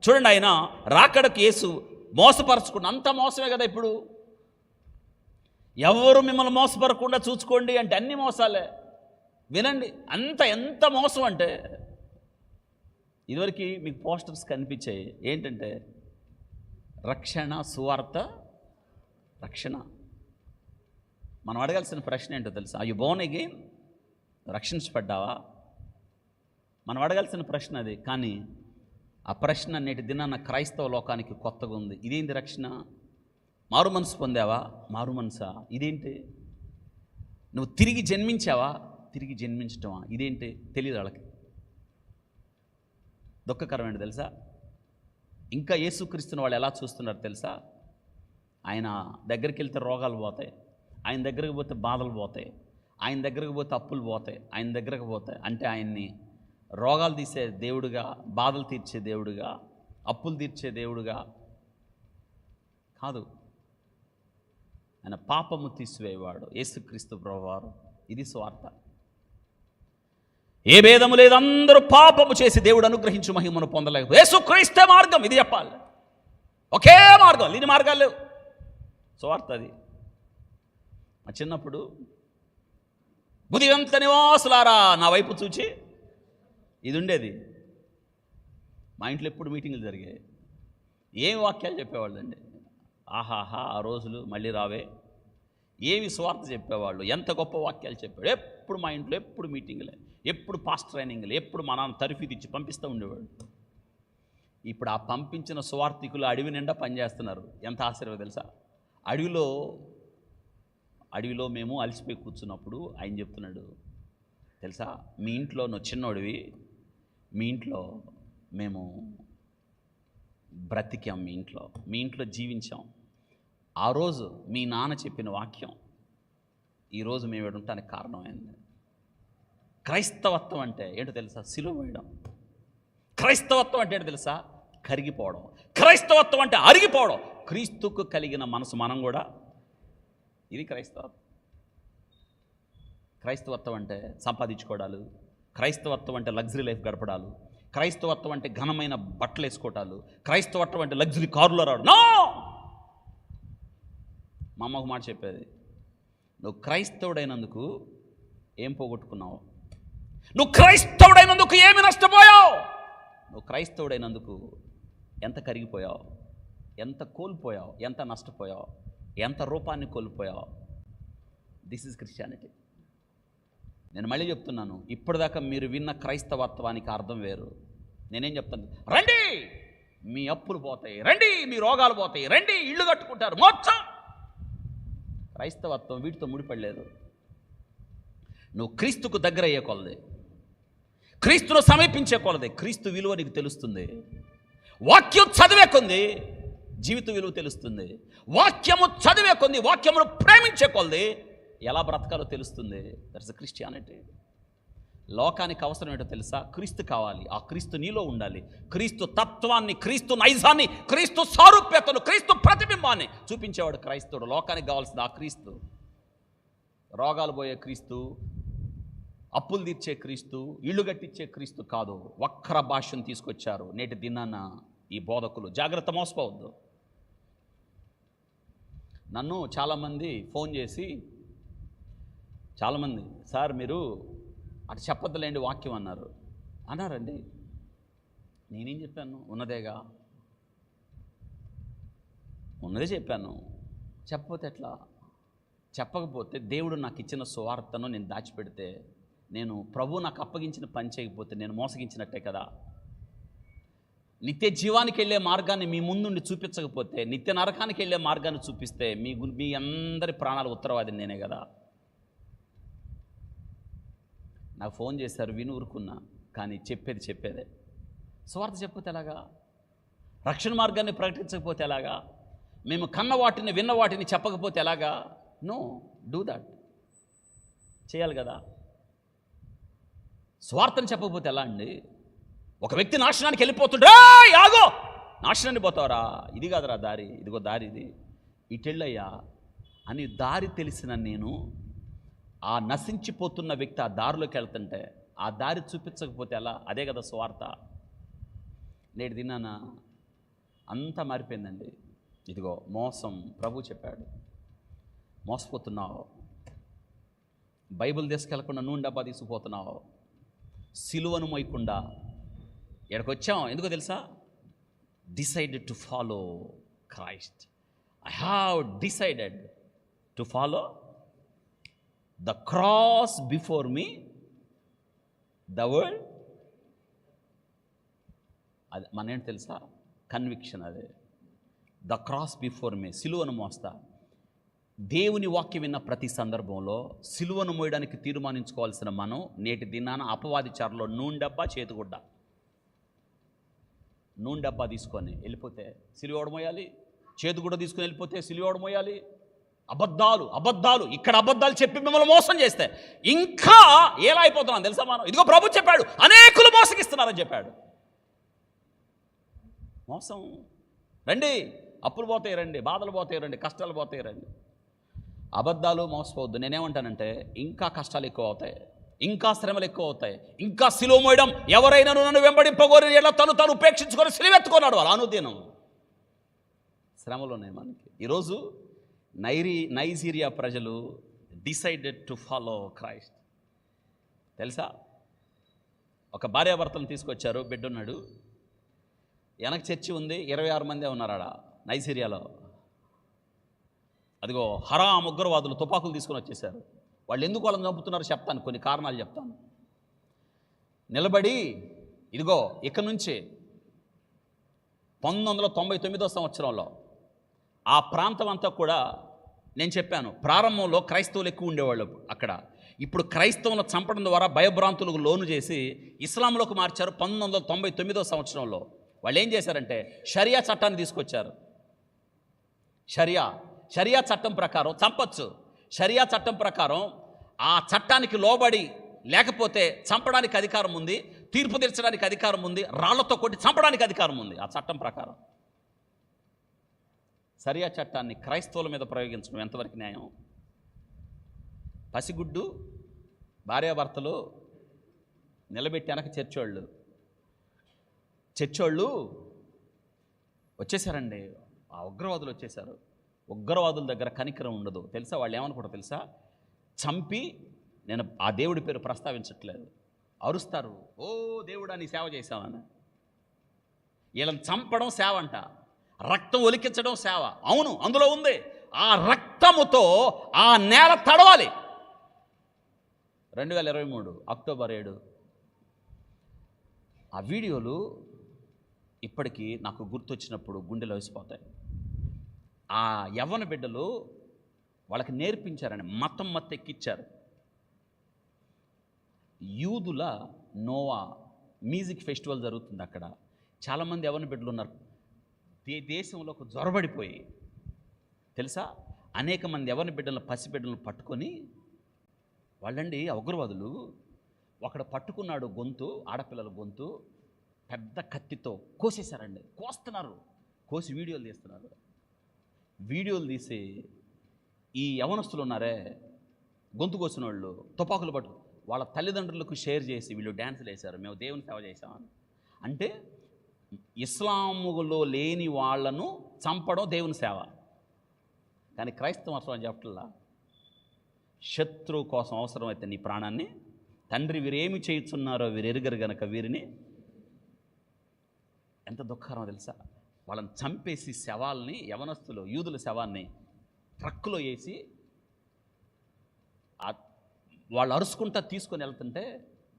చూడండి, ఆయన రాకడకు యేసు మోసపరచుకున్న అంత మోసమే కదా. ఇప్పుడు ఎవరు మిమ్మల్ని మోసపరచకుండా చూసుకోండి అంటే అన్ని మోసాలే. వినండి, ఎంత మోసం అంటే, ఇదివరకు మీకు పోస్టర్స్ కనిపించాయి. ఏంటంటే రక్షణ, సువార్త, రక్షణ. మనం అడగాల్సిన ప్రశ్న ఏంటో తెలుసా? Are you born again? రక్షించబడ్డావా? మనం అడగాల్సిన ప్రశ్న అది. కానీ ఆ ప్రశ్న నేటి దినాన క్రైస్తవ లోకానికి కొత్తగా ఉంది. ఇదేంటి రక్షణ? మారు మనసు పొందావా? మారు మనసా? ఇదేంటి? నువ్వు తిరిగి జన్మించావా? తిరిగి జన్మించటమా? ఇదేంటి? తెలియదు వాళ్ళకి. దుఃఖకరమైనది తెలుసా? ఇంకా యేసుక్రీస్తుని వాళ్ళు ఎలా చూస్తున్నారు తెలుసా? ఆయన దగ్గరికి వెళ్తే రోగాలు పోతాయి, ఆయన దగ్గరికి పోతే బాధలు పోతాయి, ఆయన దగ్గరికి పోతే అప్పులు పోతాయి, ఆయన దగ్గరకు పోతాయి. అంటే ఆయన్ని రోగాలు తీసే దేవుడుగా, బాధలు తీర్చే దేవుడుగా, అప్పులు తీర్చే దేవుడుగా కాదు. ఆయన పాపము తీసివేవాడు యేసుక్రీస్తు ప్రభువారు. ఇది స్వార్థ. ఏ భేదము లేదు, అందరూ పాపము చేసి దేవుడు అనుగ్రహించు మహిమను పొందలేకపోతే యేసుక్రీస్తే మార్గం. ఇది చెప్పాలి. ఒకే మార్గం, లేని మార్గాలు లేవు. స్వార్థ అది. మా చిన్నప్పుడు బుద్ధివంత నివాసులారా నా వైపు చూచి, ఇది ఉండేది. మా ఇంట్లో ఎప్పుడు మీటింగులు జరిగాయి. ఏమి వాక్యాలు చెప్పేవాళ్ళండి. ఆహాహా, ఆ రోజులు మళ్ళీ రావే. ఏమి స్వార్థ చెప్పేవాళ్ళు, ఎంత గొప్ప వాక్యాలు చెప్పాడు. ఎప్పుడు మా ఇంట్లో ఎప్పుడు మీటింగులే, ఎప్పుడు పాస్ట్ ట్రైనింగ్లే, ఎప్పుడు మా నాన్న తరఫీదు ఇచ్చి పంపిస్తూ ఉండేవాడు. ఇప్పుడు ఆ పంపించిన స్వార్థికులు అడవి నిండా పనిచేస్తున్నారు. ఎంత ఆశ్చర్యం తెలుసా? అడవిలో మేము అలసిపోయి కూర్చున్నప్పుడు ఆయన చెప్తున్నాడు తెలుసా, మీ ఇంట్లో నువ్వు చిన్నోడివి, మీ ఇంట్లో మేము బ్రతికాం, మీ ఇంట్లో జీవించాం. ఆ రోజు మీ నాన్న చెప్పిన వాక్యం ఈరోజు మేము ఉండటానికి కారణమైంది. క్రైస్తవత్వం అంటే ఏంటో తెలుసా? సిలువ వేయడం. క్రైస్తవత్వం అంటే ఏంటో తెలుసా? కరిగిపోవడం. క్రైస్తవత్వం అంటే అరిగిపోవడం. క్రీస్తుకు కలిగిన మనసు మనం కూడా, ఇది క్రైస్తవత్వం. క్రైస్తవత్వం అంటే సంపాదించుకోవడాలు, క్రైస్తవత్వం అంటే లగ్జరీ లైఫ్ గడపడాలు, క్రైస్తవత్వం అంటే ఘనమైన బట్టలు వేసుకోవటాలు, క్రైస్తవత్వం అంటే లగ్జరీ కారులో రావడం. నో! మా అమ్మ ఒక మాట చెప్పేది, నువ్వు క్రైస్తవుడైనందుకు ఏం పోగొట్టుకున్నావు? నువ్వు క్రైస్తవుడైనందుకు ఏమి నష్టపోయావు? నువ్వు క్రైస్తవుడైనందుకు ఎంత కరిగిపోయావు, ఎంత కోల్పోయావు, ఎంత నష్టపోయావు, ఎంత రూపాన్ని కోల్పోయావు. This is Christianity. నేను మళ్ళీ చెప్తున్నాను, ఇప్పటిదాకా మీరు విన్న క్రైస్తవత్వానికి అర్థం వేరు. నేనేం చెప్తాను? రండి, మీ అప్పులు పోతాయి, రండి, మీ రోగాలు పోతాయి, రండి, ఇళ్ళు కట్టుకుంటారు, మోక్షం. క్రైస్తవత్వం వీటితో ముడిపడలేదు. నువ్వు క్రీస్తుకు దగ్గర అయ్యే కొలది, క్రీస్తును సమీపించే కొలది క్రీస్తు విలువ నీకు తెలుస్తుంది. వాక్యం చదివే కొంది జీవిత విలువ తెలుస్తుంది. వాక్యము చదివే కొంది, వాక్యమును ప్రేమించే కొలది ఎలా బ్రతకాలో తెలుస్తుంది. That's Christianity. లోకానికి అవసరం ఏంటో తెలుసా? క్రీస్తు కావాలి. ఆ క్రీస్తు నీలో ఉండాలి. క్రీస్తు తత్వాన్ని, క్రీస్తు నైజాన్ని, క్రీస్తు సారూప్యతను, క్రీస్తు ప్రతిబింబాన్ని చూపించేవాడు క్రైస్తవుడు. లోకానికి కావాల్సింది ఆ క్రీస్తు. రోగాలు పోయే క్రీస్తు, అప్పులు తీర్చే క్రీస్తు, ఇళ్ళు కట్టించే క్రీస్తు కాదు. వక్ర భాషను తీసుకొచ్చారు నేటి దినాన ఈ బోధకులు. జాగ్రత్త, మోసపోవద్దు. నన్ను చాలామంది ఫోన్ చేసి, చాలామంది, సార్ మీరు అటు చెప్పొద్దులేండి వాక్యం అన్నారండి. నేనేం చెప్పాను? ఉన్నదేగా, ఉన్నదే చెప్పాను. చెప్పకపోతే ఎట్లా? చెప్పకపోతే దేవుడు నాకు ఇచ్చిన సువార్తను నేను దాచిపెడితే, నేను ప్రభు నాకు అప్పగించిన పని చేయకపోతే నేను మోసగించినట్టే కదా. నిత్య జీవానికి వెళ్ళే మార్గాన్ని మీ ముందుండి చూపించకపోతే, నిత్య నరకానికి వెళ్ళే మార్గాన్ని చూపిస్తే మీ అందరి ప్రాణాలు ఉత్తరవాదిని నేనే కదా. నాకు ఫోన్ చేశారు, విని ఊరుకున్నా. కానీ చెప్పేదే. స్వార్థ చెప్పకపోతే ఎలాగా? రక్షణ మార్గాన్ని ప్రకటించకపోతే ఎలాగా? మేము కన్న వాటిని, విన్న వాటిని చెప్పకపోతే ఎలాగా? No, do that. చేయాలి కదా. స్వార్థని చెప్పకపోతే ఎలా అండి? ఒక వ్యక్తి నాశనానికి వెళ్ళిపోతుంటే, ఆగో, నాశనాన్ని పోతావరా, ఇది కాదురా దారి, ఇదిగో దారి, ఇది ఇటెళ్ళయ్యా అని దారి తెలిసిన నేను, ఆ నశించిపోతున్న వ్యక్తి ఆ దారిలోకి వెళ్తుంటే ఆ దారి చూపించకపోతే ఎలా? అదే కదా స్వార్థ. నేటి దినాన అంతా మారిపోయిందండి. ఇదిగో మోసం. ప్రభు చెప్పాడు, మోసపోతున్నావు, బైబిల్ తీసుకెళ్లకుండా నూనె డబ్బా తీసుకుపోతున్నావు, సిలువను మోయకుండా ఎక్కడికొచ్చాం. ఎందుకో తెలుసా? Decided to follow Christ. I have decided to follow the cross before me, the world. అది మన ఏంటి తెలుసా? కన్విక్షన్. అదే ద క్రాస్ బిఫోర్ మీ. సిలువను మోస్తా. దేవుని వాక్యం విన్న ప్రతి సందర్భంలో సిలువను మోయడానికి తీర్మానించుకోవాల్సిన మనం నేటి దినాన అపవాది చారులో నూనె డబ్బా తీసుకొని వెళ్ళిపోతే సిలువోడు మోయాలి, చేతుగుడ్డ తీసుకొని వెళ్ళిపోతే సిలువోడు మోయాలి. అబద్ధాలు ఇక్కడ అబద్ధాలు చెప్పి మిమ్మల్ని మోసం చేస్తే ఇంకా ఎలా అయిపోతున్నాం తెలుసా మనం? ఇదిగో ప్రభు చెప్పాడు, అనేకులు మోసగిస్తున్నారని చెప్పాడు. మోసం. రండి, అప్పులు పోతాయి, రండి, బాధలు పోతాయి, రండి, కష్టాలు పోతాయి, రండి. అబద్ధాలు మోసపోవద్దు. నేనేమంటానంటే, ఇంకా కష్టాలు ఎక్కువ అవుతాయి, ఇంకా శ్రమలు ఎక్కువ అవుతాయి, ఇంకా సిలువ మోయడం. ఎవరైనా నన్ను వెంబడింపగోరి ఎలా తను ఉపేక్షించుకొని సిలువెత్తుకున్నాడు. వాళ్ళ అనుదినం శ్రమలు ఉన్నాయి మనకి. ఈరోజు నైజీరియా ప్రజలు డిసైడెడ్ టు ఫాలో క్రైస్ట్. తెలుసా? ఒక భార్యాభర్తలను తీసుకొచ్చారు, బిడ్డ ఉన్నాడు, వెనక చర్చి ఉంది, 26 మందే ఉన్నారు ఆడ నైజీరియాలో. అదిగో హరాం ఉగ్రవాదులు తుపాకులు తీసుకొని వచ్చేసారు. వాళ్ళు ఎందుకు వాళ్ళని చంపుతున్నారో చెప్తాను, కొన్ని కారణాలు చెప్తాను. నిలబడి, ఇదిగో ఇక నుంచి 1999 సంవత్సరంలో ఆ ప్రాంతం అంతా కూడా, నేను చెప్పాను ప్రారంభంలో క్రైస్తవులు ఎక్కువ ఉండేవాళ్ళు అక్కడ. ఇప్పుడు క్రైస్తవులను చంపడం ద్వారా భయభ్రాంతులకు లోను చేసి ఇస్లాంలోకి మార్చారు. 1999 సంవత్సరంలో వాళ్ళు ఏం చేశారంటే షరియా చట్టాన్ని తీసుకొచ్చారు. షరియా చట్టం ప్రకారం చంపచ్చు. షరియా చట్టం ప్రకారం ఆ చట్టానికి లోబడి లేకపోతే చంపడానికి అధికారం ఉంది, తీర్పు తీర్చడానికి అధికారం ఉంది, రాళ్లతో కొట్టి చంపడానికి అధికారం ఉంది ఆ చట్టం ప్రకారం. షరియా చట్టాన్ని క్రైస్తవుల మీద ప్రయోగించడం ఎంతవరకు న్యాయం? పసిగుడ్డు భార్యాభర్తలు నిలబెట్టి వెనక చర్చోళ్ళు వచ్చేసారండి. ఆ ఉగ్రవాదులు వచ్చేసారు. ఉగ్రవాదుల దగ్గర కనికరం ఉండదు తెలుసా. వాళ్ళు ఏమనుకుంటారు తెలుసా? చంపి, నేను ఆ దేవుడి పేరు ప్రస్తావించట్లేదు, అరుస్తారు, ఓ దేవుడా నీ సేవ చేశావని. వీళ్ళని చంపడం సేవ అంట, రక్తం ఒలికించడం సేవ. అవును, అందులో ఉంది. ఆ రక్తముతో ఆ నేల తడవాలి. 2023 అక్టోబర్ 7 ఆ వీడియోలు ఇప్పటికీ నాకు గుర్తొచ్చినప్పుడు గుండెలో వేసిపోతాయి. ఆ యవ్వన బిడ్డలు వాళ్ళకి నేర్పించారని మతం మత్తెక్కిచ్చారు. యూదుల నోవా మ్యూజిక్ ఫెస్టివల్ జరుగుతుంది అక్కడ. చాలామంది యవ్వన బిడ్డలు ఉన్నారు. దేశంలోకి జొరబడిపోయి తెలుసా, అనేక మంది యవ్వన బిడ్డలను, పసిబిడ్డలను పట్టుకొని వాళ్ళండి ఉగ్రవాదులు. ఒకడు పట్టుకున్నాడు గొంతు, ఆడపిల్లల గొంతు, పెద్ద కత్తితో కోసేశారండి. కోస్తున్నారు, కోసి వీడియోలు తీస్తున్నారు. వీడియోలు తీసి ఈ యవనస్తులు ఉన్నారే, గొంతు కోసిన వాళ్ళు, తుపాకులు పట్టు వాళ్ళ తల్లిదండ్రులకు షేర్ చేసి వీళ్ళు డ్యాన్సులు వేశారు, మేము దేవుని సేవ చేశామని. అంటే ఇస్లాములో లేని వాళ్లను చంపడం దేవుని సేవ. కానీ క్రైస్తవం అసలు చెప్పట్లా. శత్రువు కోసం అవసరమైతే నీ ప్రాణాన్ని, తండ్రి వీరేమి చేయుచున్నారో వీరు ఎరుగరు గనక వీరిని. ఎంత దుఃఖకరమో తెలుసా. వాళ్ళని చంపేసి శవాల్ని, యవనస్తులు యూదుల శవాన్ని ట్రక్కులో వేసి వాళ్ళు అరుచుకుంటా తీసుకొని వెళ్తుంటే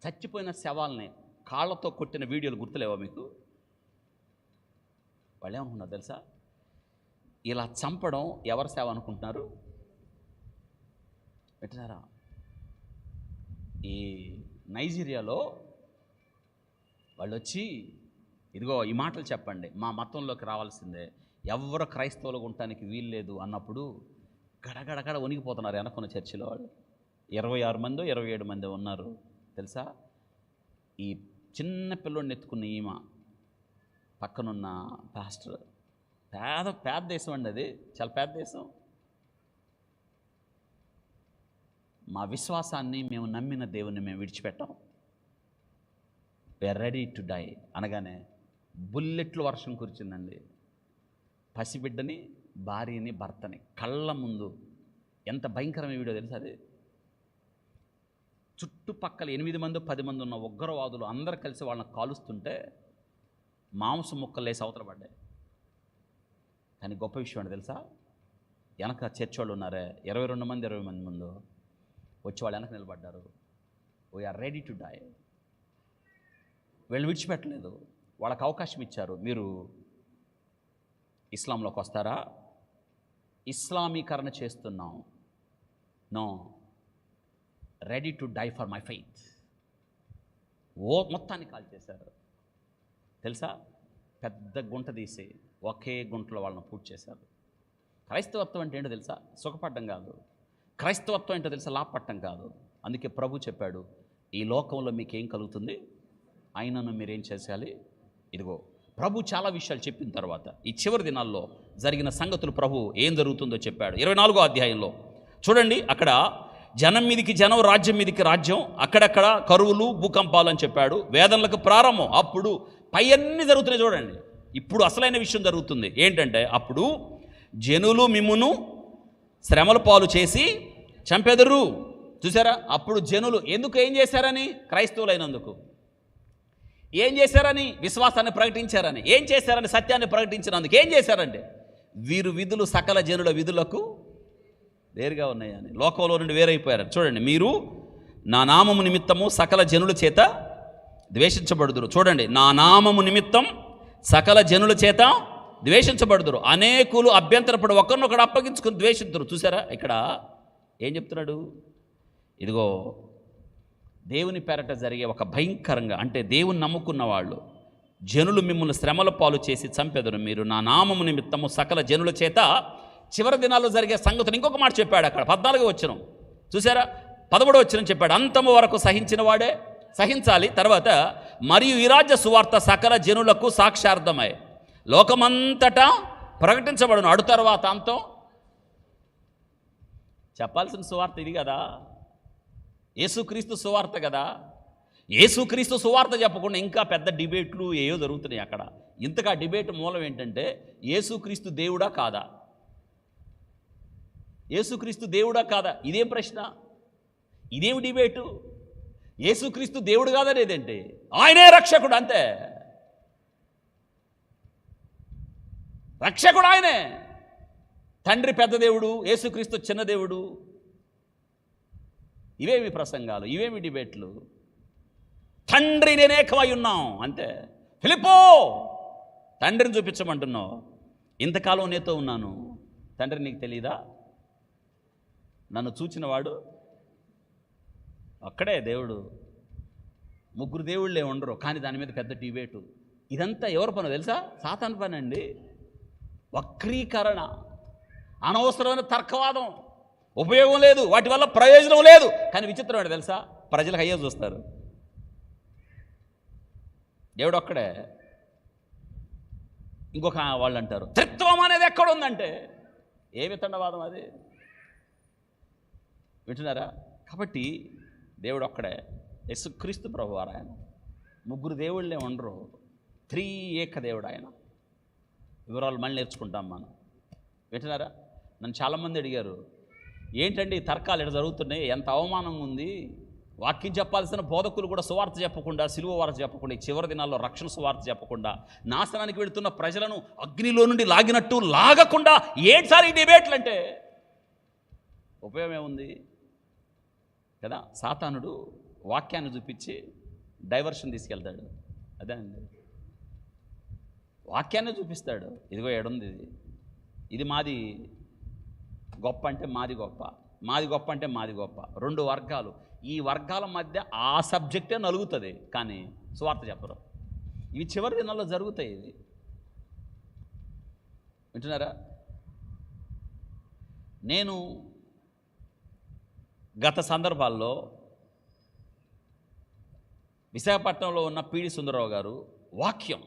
చచ్చిపోయిన శవాల్ని కాళ్ళతో కొట్టిన వీడియోలు గుర్తులేవా మీకు? వాళ్ళు ఏమనుకున్నారు తెలుసా? ఇలా చంపడం ఎవరి సేవ అనుకుంటున్నారు? పెట్టినారా? ఈ నైజీరియాలో వాళ్ళు వచ్చి, ఇదిగో ఈ మాటలు చెప్పండి, మా మతంలోకి రావాల్సిందే, ఎవరు క్రైస్తవులుగా ఉండటానికి వీల్లేదు అన్నప్పుడు గడగడగడ వణిగిపోతున్నారు వెనకున్న చర్చిలో వాళ్ళు. 26 మందో 27 మంది ఉన్నారు తెలుసా. ఈ చిన్న పిల్లోడిని ఎత్తుకున్న ఈమె పక్కనున్న పాస్టర్, పేద దేశం అండి అది, చాలా పేద దేశం. మా విశ్వాసాన్ని, మేము నమ్మిన దేవుని మేము విడిచిపెట్టాం, వీఆర్ రెడీ టు డై అనగానే బుల్లెట్లు వర్షం కురిచిందండి. పసిబిడ్డని, భార్యని, భర్తని కళ్ళ ముందు. ఎంత భయంకరమైన వీడియో తెలుసు అది. చుట్టుపక్కల 8 మంది 10 మంది ఉన్న ఉగ్రవాదులు అందరు కలిసి వాళ్ళని కాలుస్తుంటే మాంసం ముక్కలు వేసి అవతల పడ్డాయి. కానీ గొప్ప విషయం అంటే తెలుసా, వెనక చర్చ్ వాళ్ళు ఉన్నారే, 22 మంది 20 మంది ముందు వచ్చి వాళ్ళు వెనక నిలబడ్డారు. We are ready to die. వీళ్ళని విడిచిపెట్టలేదు, వాళ్ళకి అవకాశం ఇచ్చారు. మీరు ఇస్లాంలోకి వస్తారా? ఇస్లామీకరణ చేస్తున్నాం, no, ready to die for my faith. మొత్తాన్ని కాల్ చేశారు తెలుసా. పెద్ద గుంట తీసి ఒకే గుంటలో వాళ్ళని పూర్తి చేశారు. క్రైస్తవత్వం అంటే ఏంటో తెలుసా? సుఖపడ్డం కాదు. క్రైస్తవత్వం ఏంటో తెలుసా? లాభపట్టం కాదు. అందుకే ప్రభు చెప్పాడు, ఈ లోకంలో మీకేం కలుగుతుంది, అయినను మీరేం చేసేయాలి. ఇదిగో ప్రభు చాలా విషయాలు చెప్పిన తర్వాత ఈ చివరి దినాల్లో జరిగిన సంగతులు ప్రభు ఏం జరుగుతుందో చెప్పాడు. 24వ అధ్యాయంలో చూడండి, అక్కడ జనం మీదికి జనం, రాజ్యం మీదికి రాజ్యం, అక్కడక్కడ కరువులు, భూకంపాలు అని చెప్పాడు. వేదనలకు ప్రారంభం. అప్పుడు పై అన్నీ జరుగుతున్నాయి చూడండి. ఇప్పుడు అసలైన విషయం జరుగుతుంది ఏంటంటే, అప్పుడు జనులు మిమ్మును శ్రమల పాలు చేసి చంపెదరు. చూసారా? అప్పుడు జనులు ఎందుకు, ఏం చేశారని? క్రైస్తవులైనందుకు. ఏం చేశారని? విశ్వాసాన్ని ప్రకటించారని. ఏం చేశారని? సత్యాన్ని ప్రకటించినందుకు. ఏం చేశారంటే, వీరు విధులు సకల జనుల విధులకు వేరుగా ఉన్నాయని, లోకంలో నుండి వేరైపోయారు. చూడండి, మీరు నా నామము నిమిత్తము సకల జనుల చేత ద్వేషించబడుదురు. చూడండి, నా నామము నిమిత్తం సకల జనుల చేత ద్వేషించబడుదురు. అనేకులు అభ్యంతరపడి ఒకరినొకడు అప్పగించుకుని ద్వేషిద్దురు. చూసారా? ఇక్కడ ఏం చెప్తున్నాడు? ఇదిగో దేవుని పేరట జరిగే ఒక భయంకరంగా, అంటే దేవుని నమ్ముకున్న వాళ్ళు, జనులు మిమ్మల్ని శ్రమల పాలు చేసి చంపెదరు. మీరు నా నామము నిమిత్తము సకల జనుల చేత. చివరి దినాల్లో జరిగే సంగతులు ఇంకొక మాట చెప్పాడు అక్కడ 14వ వచనం. చూసారా? 13వ వచనం చెప్పాడు, అంతము వరకు సహించిన వాడే సహించాలి. తర్వాత మరియు ఈ రాజ్య సువార్త సకల జనులకు సాక్షార్థమై లోకమంతటా ప్రకటించబడును. అడు తర్వాత అంతం. చెప్పాల్సిన సువార్త ఇది కదా, యేసుక్రీస్తు సువార్త కదా. యేసుక్రీస్తు సువార్త చెప్పకుండా ఇంకా పెద్ద డిబేట్లు ఏవో జరుగుతున్నాయి అక్కడ. ఇంతగా డిబేట్ మూలం ఏంటంటే యేసుక్రీస్తు దేవుడా కాదా, యేసుక్రీస్తు దేవుడా కాదా. ఇదేం ప్రశ్న, ఇదేమి డిబేటు? యేసుక్రీస్తు దేవుడు కాదనేదేంటి, ఆయనే రక్షకుడు, అంతే. రక్షకుడు ఆయనే. తండ్రి పెద్ద దేవుడు, యేసుక్రీస్తు చిన్న దేవుడు. ఇవేమి ప్రసంగాలు, ఇవేమి డిబేట్లు? తండ్రి నేనేకమై ఉన్నాం అంతే. ఫిలిప్పో, తండ్రిని చూపించమంటున్నావు. ఇంతకాలం నీతో ఉన్నాను, తండ్రి నీకు తెలీదా? నన్ను చూచినవాడు అక్కడే దేవుడు. ముగ్గురు దేవుళ్ళే ఉండరు, కానీ దాని మీద పెద్ద డిబేటు. ఇదంతా ఎవరి పని తెలుసా? సాతాను పని అండి. వక్రీకరణ, అనవసరమైన తర్కవాదం, ఉపయోగం లేదు, వాటి వల్ల ప్రయోజనం లేదు. కానీ విచిత్రం ఏంటో తెలుసా? ప్రజలకు అయ్యే చూస్తారు. దేవుడు ఒక్కడే. ఇంకొక వాళ్ళు అంటారు త్రిత్వం అనేది ఎక్కడ ఉందంటే, ఏ వితండవాదం అది? వింటున్నారా? కాబట్టి దేవుడు ఒక్కడే, యేసుక్రీస్తు ప్రభువారు ఆయన. ముగ్గురు దేవుళ్ళే ఉండరు, ఏక దేవుడు ఆయన. వివరాలు మళ్ళీ నేర్చుకుంటాం మనం. వింటున్నారా? నన్ను చాలామంది అడిగారు, ఏంటండి తర్కాలు ఎక్కడ జరుగుతున్నాయి, ఎంత అవమానంగా ఉంది, వాక్యం చెప్పాల్సిన బోధకులు కూడా సువార్త చెప్పకుండా, సిలువ వార్త చెప్పకుండా, ఈ చివరి దినాల్లో రక్షణ సువార్త చెప్పకుండా, నాశనానికి వెళుతున్న ప్రజలను అగ్నిలో నుండి లాగినట్టు లాగకుండా ఏంటి ఈ డిబేట్లు అంటే? ఉపయోగం ఏముంది కదా? సాతానుడు వాక్యాన్ని చూపించి డైవర్షన్ తీసుకెళ్తాడు. అదే అండి, వాక్యాన్ని చూపిస్తాడు. ఇదిగో ఏడుంది, ఇది మాది గొప్ప అంటే మాది గొప్ప, మాది గొప్ప అంటే మాది గొప్ప. రెండు వర్గాలు. ఈ వర్గాల మధ్య ఆ సబ్జెక్టే నలుగుతుంది, కానీ సువార్త చెప్పరు. ఇవి చివరి దినాల్లో జరుగుతాయి. ఇది వింటున్నారా? నేను గత సందర్భాల్లో విశాఖపట్నంలో ఉన్న పిడి సుందరరావు గారు వాక్యం,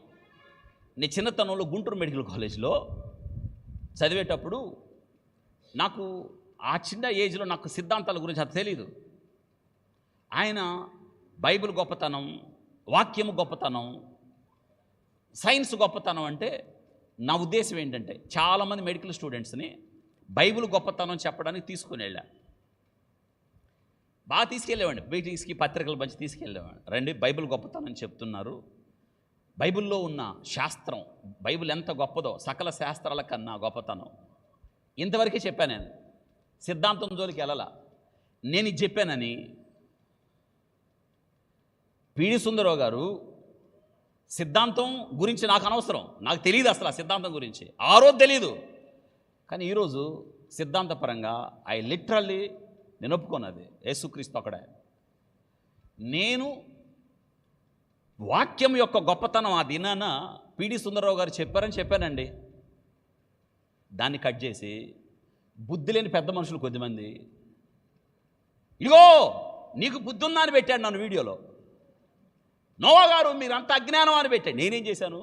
నేను చిన్నతనంలో గుంటూరు మెడికల్ కాలేజ్లో చదివేటప్పుడు నాకు ఆ చిన్న ఏజ్లో నాకు సిద్ధాంతాల గురించి అది తెలీదు. ఆయన బైబిల్ గొప్పతనం, వాక్యము గొప్పతనం, సైన్స్ గొప్పతనం అంటే నా ఉద్దేశం ఏంటంటే, చాలామంది మెడికల్ స్టూడెంట్స్ని బైబిల్ గొప్పతనం చెప్పడానికి తీసుకుని వెళ్ళా. బాగా తీసుకెళ్ళేవాడిని, మీటింగ్స్కి పత్రికలు పంచి తీసుకెళ్ళేవాడిని. రండి, బైబిల్ గొప్పతనం చెప్తున్నారు, బైబిల్లో ఉన్న శాస్త్రం, బైబిల్ ఎంత గొప్పదో, సకల శాస్త్రాల కన్నా గొప్పతనం. ఇంతవరకే చెప్పాను నేను, సిద్ధాంతం జోలికి వెళ్ళాల. నేను ఇది చెప్పానని పిడి సుందరరావు గారు సిద్ధాంతం గురించి నాకు అనవసరం, నాకు తెలియదు అసలు ఆ సిద్ధాంతం గురించి, ఆ రోజు తెలీదు. కానీ ఈరోజు సిద్ధాంతపరంగా నేను ఒప్పుకున్నది యేసుక్రీస్తు అక్కడే. నేను వాక్యం యొక్క గొప్పతనం ఆ దినాన పిడి సుందరరావు గారు చెప్పారని చెప్పానండి. దాన్ని కట్ చేసి బుద్ధి లేని పెద్ద మనుషులు కొద్దిమంది, ఇగో నీకు బుద్ధి ఉందా అని పెట్టాడు నన్ను వీడియోలో. నోవా గారు మీరంతా అజ్ఞానం అని పెట్టాడు. నేనేం చేశాను?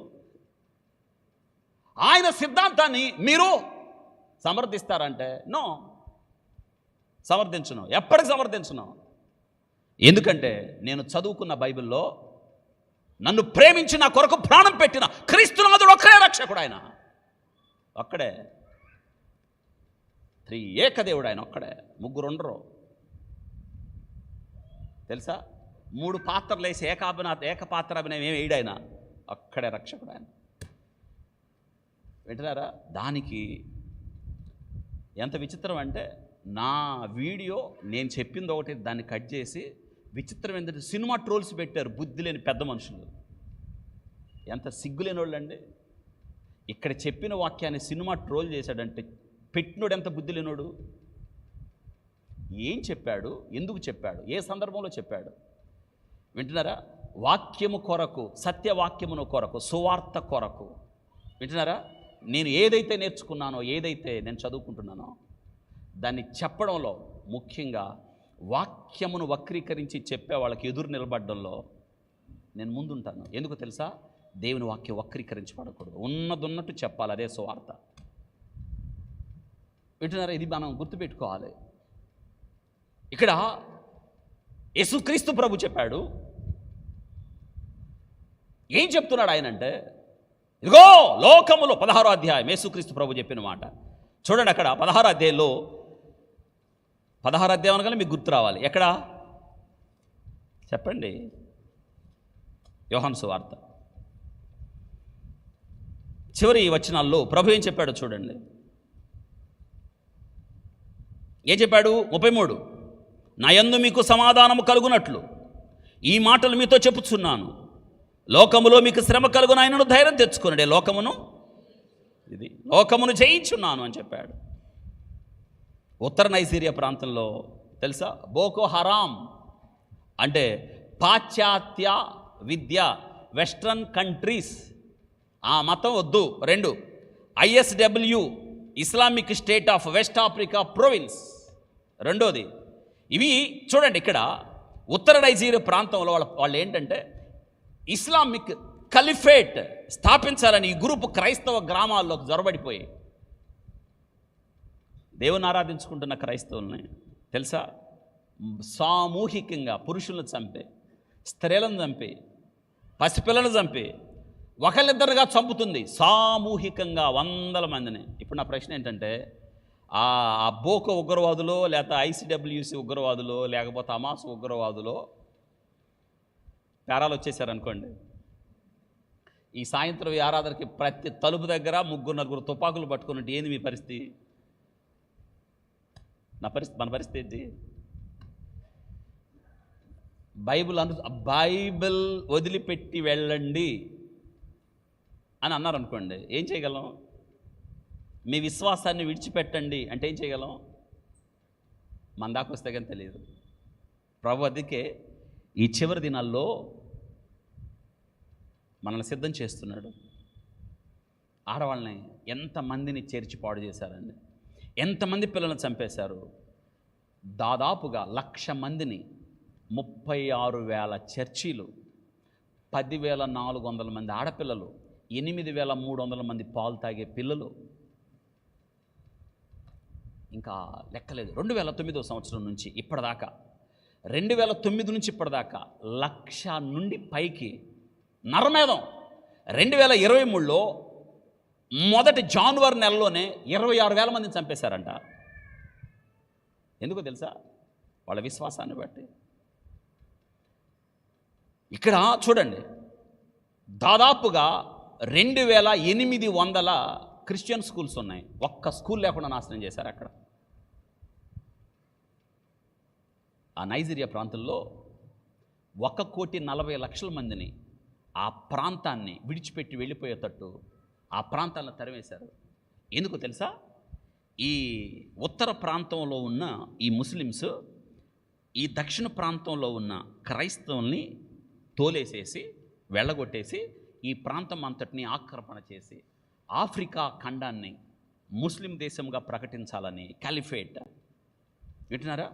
ఆయన సిద్ధాంతాన్ని మీరు సమర్థిస్తారంటే నో, సమర్థించను, ఎప్పటికి సమర్థించను. ఎందుకంటే నేను చదువుకున్న బైబిల్లో నన్ను ప్రేమించి నా కొరకు ప్రాణం పెట్టిన క్రీస్తునాథుడు ఒక్కడే రక్షకుడు. ఆయన ఒక్కడే, ఏకదేవుడు ఆయన ఒక్కడే, ముగ్గురు ఉండరు. తెలుసా? 3 పాత్రలు వేసి ఏకపాత్ర అభినయం ఏమి వేయడాయన, అక్కడే రక్షకుడు ఆయన. వింటున్నారా? దానికి ఎంత విచిత్రం అంటే, నా వీడియో నేను చెప్పింది ఒకటి, దాన్ని కట్ చేసి విచిత్రం ఏంటంటే సినిమా ట్రోల్స్ పెట్టారు బుద్ధి లేని పెద్ద మనుషులు. ఎంత సిగ్గులేని వాళ్ళు అండి. ఇక్కడ చెప్పిన వాక్యాన్ని సినిమా ట్రోల్ చేశాడంటే పెట్టినోడు ఎంత బుద్ధి లేనోడు. ఏం చెప్పాడు, ఎందుకు చెప్పాడు, ఏ సందర్భంలో చెప్పాడు? వింటున్నారా? వాక్యము కొరకు, సత్యవాక్యమును కొరకు, సువార్త కొరకు. వింటున్నారా? నేను ఏదైతే నేర్చుకున్నానో, ఏదైతే నేను చదువుకుంటున్నానో దాన్ని చెప్పడంలో ముఖ్యంగా వాక్యమును వక్రీకరించి చెప్పే వాళ్ళకి ఎదురు నిలబడడంలో నేను ముందుంటాను. ఎందుకు తెలుసా? దేవుని వాక్యం వక్రీకరించబడకూడదు, ఉన్నదున్నట్టు చెప్పాలి, అదే సువార్త. వింటున్నారా? ఇది మనం గుర్తుపెట్టుకోవాలి. ఇక్కడ యేసుక్రీస్తు ప్రభు చెప్పాడు. ఏం చెప్తున్నాడు ఆయన అంటే, ఇదిగో లోకములో 16వ అధ్యాయం యేసుక్రీస్తు ప్రభు చెప్పిన మాట చూడండి. అక్కడ 16వ అధ్యాయంలో 16వ అధ్యాయం అనగానే మీకు గుర్తు రావాలి. ఎక్కడ చెప్పండి? యోహాను సువార్త చివరి వచనాల్లో ప్రభు ఏం చెప్పాడో చూడండి. ఏం చెప్పాడు? 33, నా యందు మీకు సమాధానము కలుగునట్లు ఈ మాటలు మీతో చెప్పుచున్నాను. లోకములో మీకు శ్రమ కలుగును, ఆయనను ధైర్యం తెచ్చుకున్నాడే, లోకమును జయించున్నాను అని చెప్పాడు. ఉత్తర నైజీరియా ప్రాంతంలో తెలుసా, బోకో హరాం అంటే పాశ్చాత్య విద్య, వెస్ట్రన్ కంట్రీస్, ఆ మతం వద్దు. 2 ISW Islamic State of west Africa province. రెండోది ఇవి చూడండి. ఇక్కడ ఉత్తర నైజీరియా ప్రాంతంలో వాళ్ళు ఏంటంటే ఇస్లామిక్ ఖలీఫేట్ స్థాపించాలని ఈ గ్రూపు క్రైస్తవ గ్రామాల్లోకి జొరబడిపోయి దేవుని ఆరాధించుకుంటున్న క్రైస్తవుల్ని తెలుసా, సామూహికంగా పురుషులను చంపి, స్త్రీలను చంపి, పసిపిల్లలను చంపి, ఒకళ్ళిద్దరుగా చంపుతుంది సామూహికంగా 100 మందిని. ఇప్పుడు నా ప్రశ్న ఏంటంటే, ఆ బోకో ఉగ్రవాదులో, లేకపోతే ICWC ఉగ్రవాదులో, లేకపోతే హమాస్ ఉగ్రవాదులో పేరాలు వచ్చేసారనుకోండి, ఈ సాయంత్రం ఈ ఆరాధనకి ప్రతి తలుపు దగ్గర 3-4 తుపాకులు పట్టుకున్నట్టు ఏంది మీ పరిస్థితి? మన పరిస్థితి ఏంటి? బైబిల్ వదిలిపెట్టి వెళ్ళండి అని అన్నారు అనుకోండి, ఏం చేయగలం? మీ విశ్వాసాన్ని విడిచిపెట్టండి అంటే ఏం చేయగలం? మన దాకా వస్తే కానీ తెలియదు. ప్రభు అందుకే ఈ చివరి దినాల్లో మనల్ని సిద్ధం చేస్తున్నాడు. ఆడవాళ్ళని ఎంతమందిని చేర్చి పాడు చేశారండి, ఎంతమంది పిల్లలను చంపేశారు. దాదాపుగా 1,00,000 మందిని, 36,000 చర్చీలు, 10,400 మంది ఆడపిల్లలు, 8,300 మంది పాలు తాగే పిల్లలు, ఇంకా లెక్కలేదు. 2009 సంవత్సరం నుంచి ఇప్పటిదాకా, 2009 నుంచి ఇప్పటిదాకా 1,00,000 నుండి పైకి నరమేధం. 2023లో మొదటి జనవరి నెలలోనే 26,000 మందిని చంపేశారంట. ఎందుకో తెలుసా? వాళ్ళ విశ్వాసాన్ని బట్టి. ఇక్కడ చూడండి, దాదాపుగా 2,800 క్రిస్టియన్ స్కూల్స్ ఉన్నాయి. ఒక్క స్కూల్ లేకుండా నాశనం చేశారు అక్కడ. ఆ నైజీరియా ప్రాంతంలో 1,40,00,000 మందిని ఆ ప్రాంతాన్ని విడిచిపెట్టి వెళ్ళిపోయేటట్టు ఆ ప్రాంతాలను తరివేశారు. ఎందుకు తెలుసా? ఈ ఉత్తర ప్రాంతంలో ఉన్న ఈ ముస్లిమ్స్ ఈ దక్షిణ ప్రాంతంలో ఉన్న క్రైస్తవుల్ని తోలేసేసి, వెళ్ళగొట్టేసి, ఈ ప్రాంతం అంతటిని ఆక్రమణ చేసి ఆఫ్రికా ఖండాన్ని ముస్లిం దేశంగా ప్రకటించాలని ఖలీఫేట్. వింటున్నారా?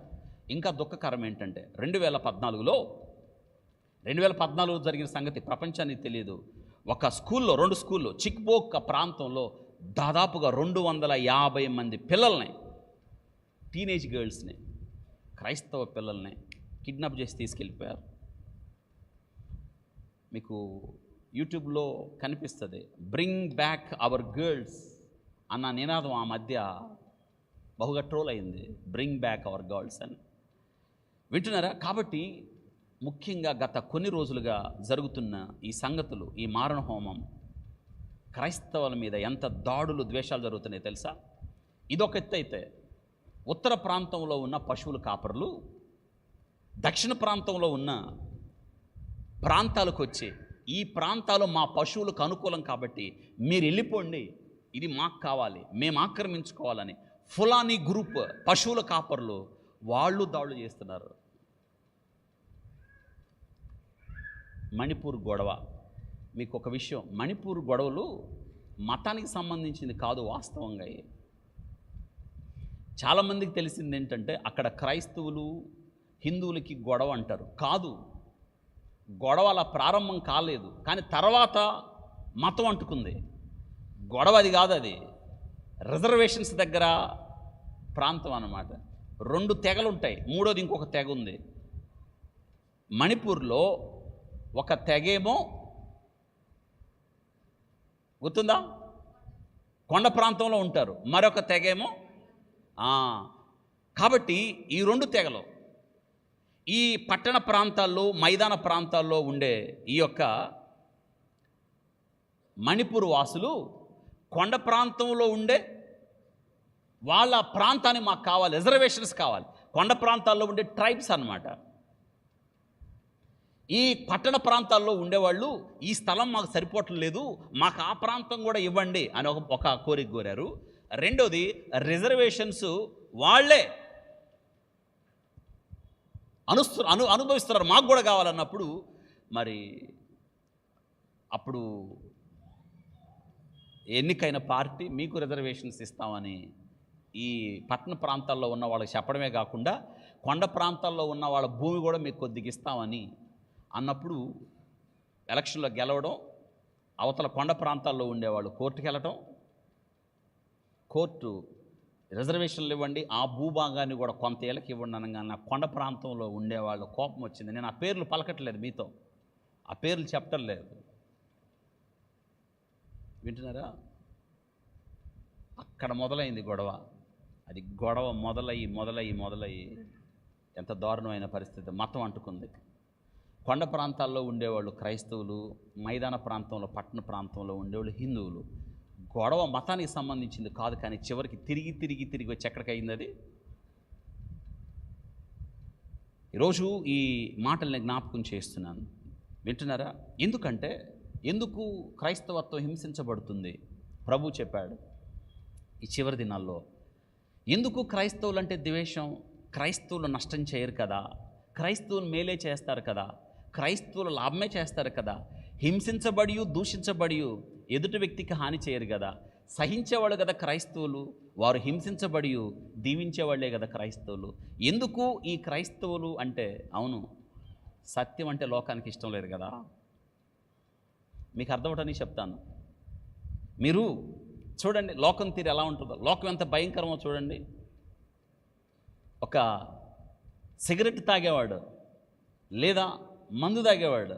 ఇంకా దుఃఖకరం ఏంటంటే 2014లో జరిగిన సంగతి ప్రపంచానికి తెలియదు. ఒక స్కూల్లో, 2 స్కూల్లో, చిక్బోక్ ప్రాంతంలో దాదాపుగా 250 మంది పిల్లల్ని, టీనేజ్ గర్ల్స్ని, క్రైస్తవ పిల్లల్ని కిడ్నాప్ చేసి తీసుకెళ్ళిపోయారు. మీకు యూట్యూబ్లో కనిపిస్తుంది. బ్రింగ్ బ్యాక్ అవర్ గర్ల్స్ అన్న నినాదం ఆ మధ్య బహుగా ట్రోల్ అయింది. బ్రింగ్ బ్యాక్ అవర్ గర్ల్స్ అని. వింటున్నారా? కాబట్టి ముఖ్యంగా గత కొన్ని రోజులుగా జరుగుతున్న ఈ సంగతులు, ఈ మారణ హోమం, క్రైస్తవుల మీద ఎంత దాడులు, ద్వేషాలు జరుగుతున్నాయి తెలుసా? ఇదొక ఎత్తు అయితే, ఉత్తర ప్రాంతంలో ఉన్న పశువుల కాపరులు దక్షిణ ప్రాంతంలో ఉన్న ప్రాంతాలకు వచ్చి, ఈ ప్రాంతాలు మా పశువులకు అనుకూలం కాబట్టి మీరు వెళ్ళిపోండి, ఇది మాకు కావాలి, మేము ఆక్రమించుకోవాలని ఫులానీ గ్రూప్ పశువుల కాపరులు వాళ్ళు దాడులు చేస్తున్నారు. మణిపూర్ గొడవ, మీకు ఒక విషయం, మణిపూర్ గొడవలు మతానికి సంబంధించింది కాదు. వాస్తవంగా చాలామందికి తెలిసింది ఏంటంటే, అక్కడ క్రైస్తవులు హిందువులకి గొడవ అంటారు. కాదు, గొడవ అలా ప్రారంభం కాలేదు, కానీ తర్వాత మతం అంటుకుంది. గొడవ అది కాదు, అది రిజర్వేషన్స్ దగ్గర ప్రాంతం అన్నమాట. 2 తెగలు ఉంటాయి, మూడోది ఇంకొక తెగ ఉంది. మణిపూర్లో ఒక తెగేమో గుర్తుందా, కొండ ప్రాంతంలో ఉంటారు, మరొక తెగేమో కాబట్టి ఈ 2 తెగలు ఈ పట్టణ ప్రాంతాల్లో, మైదాన ప్రాంతాల్లో ఉండే ఈ యొక్క మణిపూర్ వాసులు కొండ ప్రాంతంలో ఉండే వాళ్ళ ప్రాంతాన్ని మాకు కావాలి, రిజర్వేషన్స్ కావాలి. కొండ ప్రాంతాల్లో ఉండే ట్రైబ్స్ అన్నమాట. ఈ పట్టణ ప్రాంతాల్లో ఉండేవాళ్ళు ఈ స్థలం మాకు సరిపోవట్లేదు, మాకు ఆ ప్రాంతం కూడా ఇవ్వండి అని ఒక కోరిక కోరారు. రెండోది, రిజర్వేషన్స్ వాళ్ళే అనుభవిస్తున్నారు, మాకు కూడా కావాలన్నప్పుడు మరి అప్పుడు ఎన్నికైన పార్టీ మీకు రిజర్వేషన్స్ ఇస్తామని ఈ పట్టణ ప్రాంతాల్లో ఉన్న వాళ్ళకి చెప్పడమే కాకుండా కొండ ప్రాంతాల్లో ఉన్న వాళ్ళ భూమి కూడా మీకు కొద్దిగా ఇస్తామని అన్నప్పుడు ఎలక్షన్లో గెలవడం, అవతల కొండ ప్రాంతాల్లో ఉండేవాళ్ళు కోర్టుకు వెళ్ళటం, కోర్టు రిజర్వేషన్లు ఇవ్వండి, ఆ భూభాగాన్ని కూడా కొంత ఏళ్ళకి ఇవ్వండి అనగానే నా కొండ ప్రాంతంలో ఉండేవాళ్ళు కోపం వచ్చింది. నేను ఆ పేర్లు పలకట్లేదు మీతో, ఆ పేర్లు చెప్పటం లేదు, వింటున్నారా? అక్కడ మొదలైంది గొడవ. అది గొడవ మొదలయ్యి ఎంత దారుణమైన పరిస్థితి, మతం అంటుకుంది. కొండ ప్రాంతాల్లో ఉండేవాళ్ళు క్రైస్తవులు, మైదాన ప్రాంతంలో పట్టణ ప్రాంతంలో ఉండేవాళ్ళు హిందువులు. గొడవ మతానికి సంబంధించింది కాదు, కానీ చివరికి తిరిగి వచ్చి ఎక్కడికి అయింది అది. ఈరోజు ఈ మాటల్ని జ్ఞాపకం చేస్తున్నాను, వింటున్నారా? ఎందుకు క్రైస్తవత్వం హింసించబడుతుంది? ప్రభు చెప్పాడు ఈ చివరి దినాల్లో. ఎందుకు క్రైస్తవులు అంటే ద్వేషం? క్రైస్తవులు నష్టం చేయరు కదా, క్రైస్తవులు మేలే చేస్తారు కదా, క్రైస్తవులు లాభమే చేస్తారు కదా, హింసించబడి దూషించబడి ఎదుటి వ్యక్తికి హాని చేయరు కదా, సహించేవాళ్ళు కదా క్రైస్తవులు, వారు హింసించబడి దీవించేవాళ్లే కదా క్రైస్తవులు. ఎందుకు ఈ క్రైస్తవులు అంటే? అవును, సత్యం అంటే లోకానికి ఇష్టం లేదు కదా. మీకు అర్థమవటానికి చెప్తాను. మీరు చూడండి లోకం తీరు ఎలా ఉంటుందో, లోకం ఎంత భయంకరమో చూడండి. ఒక సిగరెట్ తాగేవాడు లేదా మందు తాగేవాడు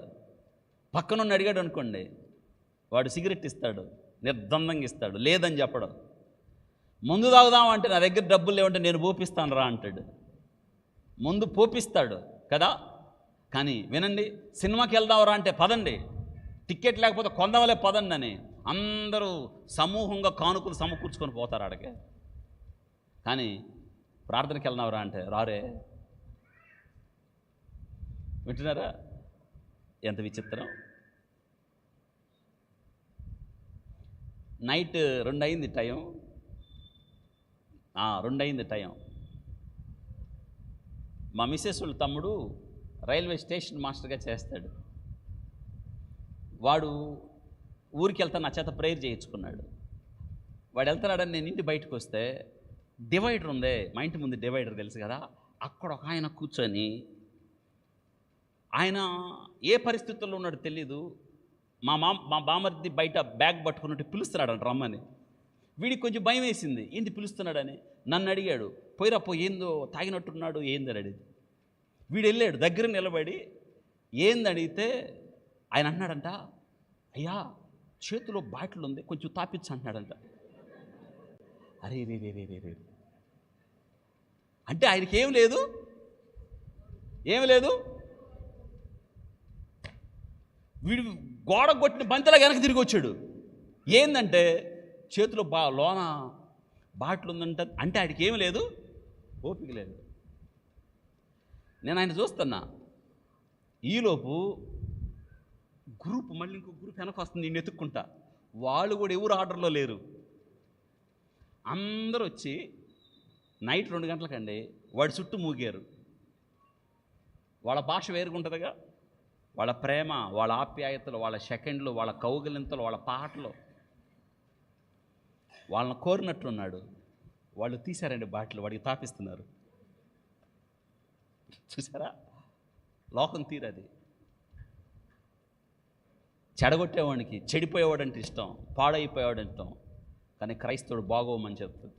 పక్కనున్న అడిగాడు అనుకోండి, వాడు సిగరెట్ ఇస్తాడు, నిర్బంధంగా ఇస్తాడు, లేదని చెప్పడం. మందు తాగుదామంటే నా దగ్గర డబ్బులు లేవంటే నేను పోపిస్తాను రా అంటాడు, ముందు పోపిస్తాడు కదా. కానీ వినండి, సినిమాకి వెళ్దాంరా అంటే పదండి, టికెట్ లేకపోతే కొందామలే పదండి అని అందరూ సమూహంగా కానుకలు సమకూర్చుకొని పోతారు ఆడకే. కానీ ప్రార్థనకి వెళ్దాంరా అంటే రారే. వింటున్నారా? ఎంత విచిత్రం. నైట్ 2 అయింది టైం, 2 అయింది టైం. మా మిస్సెస్ వాళ్ళ తమ్ముడు రైల్వే స్టేషన్ మాస్టర్గా చేస్తాడు. వాడు ఊరికి వెళ్తా నా చేత ప్రేయర్ చేయించుకున్నాడు. వాడు వెళ్తున్నాడని నేను ఇంటి బయటకు వస్తే డివైడర్ ఉంది, మా ఇంటి ముందు డివైడర్ తెలుసు కదా, అక్కడ ఒక ఆయన కూర్చొని, ఆయన ఏ పరిస్థితుల్లో ఉన్నాడో తెలీదు, మా బామర్ది బయట బ్యాగ్ పట్టుకున్నట్టు పిలుస్తున్నాడు రమ్మని. వీడికి కొంచెం భయం వేసింది, ఏంటి పిలుస్తున్నాడని. నన్ను అడిగాడు, పోయిరా ఏందో తాగినట్టున్నాడు ఏందని అడిగి. వీడు వెళ్ళాడు, దగ్గర నిలబడి ఏంది అడిగితే ఆయన అన్నాడంట, అయ్యా చేతిలో బాటిల్ ఉంది కొంచెం తాపించు అంటున్నాడంట. అరే రే రే రే రే అంటే ఆయనకి ఏం లేదు. వీడు గోడ కొట్టిన బంతిలా వెనక్కి తిరిగి వచ్చాడు. ఏందంటే చేతిలో లోన బాటిల్ ఉందంట, అంటే ఆయనకి ఏమి లేదు, ఓపిక లేదు. నేను ఆయన చూస్తున్నా. ఈలోపు గ్రూప్ మళ్ళీ ఇంకో గ్రూప్ వెనక వస్తుంది, నేను ఎత్తుక్కుంటా. వాళ్ళు కూడా ఎవరు ఆర్డర్లో లేరు. అందరూ వచ్చి నైట్ 2 గంటలకండి వాడి చుట్టూ మూగారు. వాళ్ళ భాష వేరుగుంటుందిగా, వాళ్ళ ప్రేమ, వాళ్ళ ఆప్యాయతలు, వాళ్ళ సెకండ్లు, వాళ్ళ కౌగిలింతలు, వాళ్ళ పాటలు. వాళ్ళని కోరినట్టున్నాడు. వాళ్ళు తీశారండి బాటిల్, వాడికి తాపిస్తున్నారు. చూసారా, లోకం తీరది. చెడగొట్టేవాడికి చెడిపోయేవాడంటే ఇష్టం, పాడైపోయేవాడంటే ఇష్టం. కానీ క్రైస్తవుడు బాగోమని చెప్తుంది,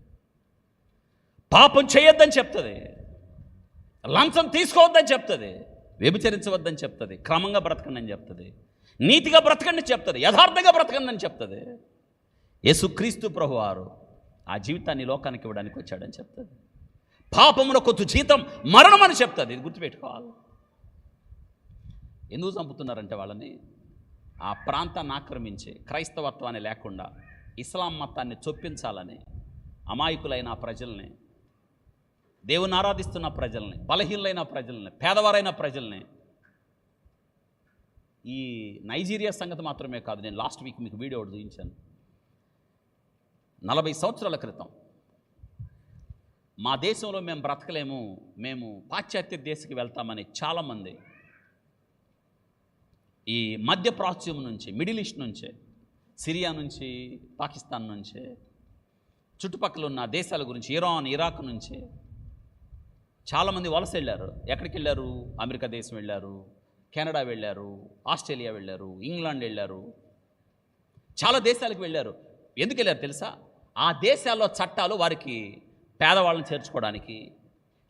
పాపం చేయొద్దని చెప్తుంది, లంచం తీసుకోవద్దని చెప్తుంది, వ్యభిచరించవద్దని చెప్తుంది, క్రమంగా బ్రతకండి అని చెప్తుంది, నీతిగా బ్రతకండి చెప్తుంది, యథార్థంగా బ్రతకండి అని చెప్తుంది. యేసుక్రీస్తు ప్రభువారు ఆ జీవితాన్ని లోకానికి ఇవ్వడానికి వచ్చాడని చెప్తుంది. పాపమున కొద్ది జీతం మరణం అని చెప్తుంది. ఇది గుర్తుపెట్టుకోవాలి. ఎందుకు చంపుతున్నారంటే వాళ్ళని ఆ ప్రాంతాన్ని ఆక్రమించి క్రైస్తవత్వాన్ని లేకుండా ఇస్లాం మతాన్ని చొప్పించాలని అమాయకులైన ప్రజల్ని, దేవుని ఆరాధిస్తున్న ప్రజల్ని, బలహీనులైన ప్రజల్ని, పేదవారైన ప్రజల్ని. ఈ నైజీరియా సంగతి మాత్రమే కాదు, నేను లాస్ట్ వీక్ మీకు వీడియో ఒకటి చూపించాను. 40 సంవత్సరాల క్రితం మా దేశంలో మేము బ్రతకలేము, మేము పాశ్చాత్య దేశకి వెళ్తామని చాలామంది ఈ మధ్యప్రాచ్యం నుంచి, మిడిల్ ఈస్ట్ నుంచే, సిరియా నుంచి, పాకిస్తాన్ నుంచి, చుట్టుపక్కల ఉన్న దేశాల గురించి, ఇరాన్, ఇరాక్ నుంచి చాలామంది వలస వెళ్ళారు. ఎక్కడికి వెళ్ళారు? అమెరికా దేశం వెళ్ళారు, కెనడా వెళ్ళారు, ఆస్ట్రేలియా వెళ్ళారు, ఇంగ్లాండ్ వెళ్ళారు, చాలా దేశాలకు వెళ్ళారు. ఎందుకు వెళ్ళారు తెలుసా? ఆ దేశాల్లో చట్టాలు వారికి పేదవాళ్ళని చేర్చుకోవడానికి.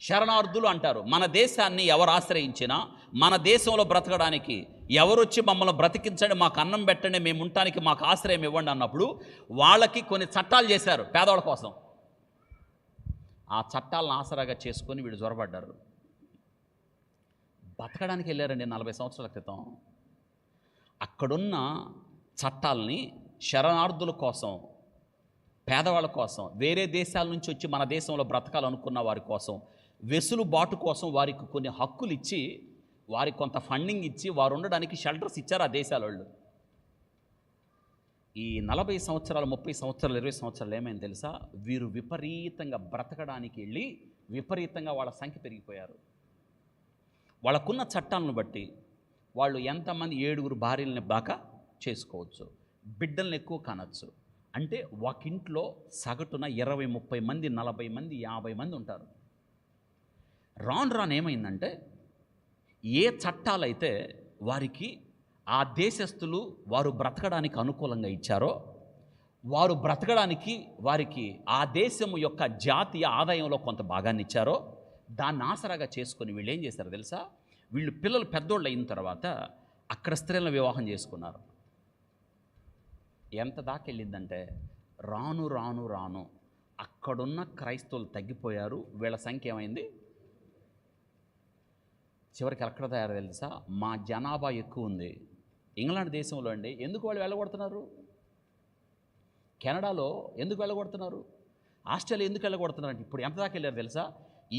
శరణార్థులు అంటారు. మన దేశాన్ని ఎవరు ఆశ్రయించినా, మన దేశంలో బ్రతకడానికి ఎవరు వచ్చి మమ్మల్ని బ్రతికించండి, మాకు అన్నం పెట్టండి, మేము ఉండటానికి మాకు ఆశ్రయం ఇవ్వండి అన్నప్పుడు వాళ్ళకి కొన్ని చట్టాలు చేశారు పేదవాళ్ళ కోసం. ఆ చట్టాలను ఆసరాగా చేసుకొని వీళ్ళు జ్వరపడ్డారు. బతకడానికి వెళ్ళారండి 40 సంవత్సరాల క్రితం. అక్కడున్న చట్టాలని శరణార్థుల కోసం, పేదవాళ్ళ కోసం, వేరే దేశాల నుంచి వచ్చి మన దేశంలో బ్రతకాలనుకున్న వారి కోసం, వెసులుబాటు కోసం వారికి కొన్ని హక్కులు ఇచ్చి, వారికి కొంత ఫండింగ్ ఇచ్చి, వారు ఉండడానికి షెల్టర్స్ ఇచ్చారు ఆ దేశాల వాళ్ళు. ఈ 40 సంవత్సరాలు, 30 సంవత్సరాలు, 20 సంవత్సరాలు ఏమైంది తెలుసా? వీరు విపరీతంగా బ్రతకడానికి వెళ్ళి విపరీతంగా వాళ్ళ సంఖ్య పెరిగిపోయారు. వాళ్ళకున్న చట్టాలను బట్టి వాళ్ళు ఎంతమంది 7 భార్యలని దాకా చేసుకోవచ్చు, బిడ్డల్ని ఎక్కువ కనచ్చు. అంటే ఒక ఇంట్లో సగటున 20, 30 మంది, 40 మంది, 50 మంది ఉంటారు. రాను ఏమైందంటే, ఏ చట్టాలైతే వారికి ఆ దేశస్తులు వారు బ్రతకడానికి అనుకూలంగా ఇచ్చారో, వారు బ్రతకడానికి వారికి ఆ దేశం యొక్క జాతీయ ఆదాయంలో కొంత భాగాన్ని ఇచ్చారో, దాన్ని ఆసరాగా చేసుకొని వీళ్ళు ఏం చేశారు తెలుసా? వీళ్ళు పిల్లలు పెద్దోళ్ళు అయిన తర్వాత అక్కడ స్త్రీలను వివాహం చేసుకున్నారు. ఎంత దాకా వెళ్ళిందంటే, రాను అక్కడున్న క్రైస్తవులు తగ్గిపోయారు. వీళ్ళ సంఖ్య ఏమైంది? చివరికి ఎక్కడ తయారు తెలుసా? మా జనాభా ఎక్కువ ఉంది. ఇంగ్లాండ్ దేశంలో అండి ఎందుకు వాళ్ళు వెళ్ళగొడుతున్నారు? కెనడాలో ఎందుకు వెళ్ళగొడుతున్నారు? ఆస్ట్రేలియా ఎందుకు వెళ్ళగొడుతున్నారు అంటే, ఇప్పుడు ఎంత దాకా వెళ్ళారు తెలుసా?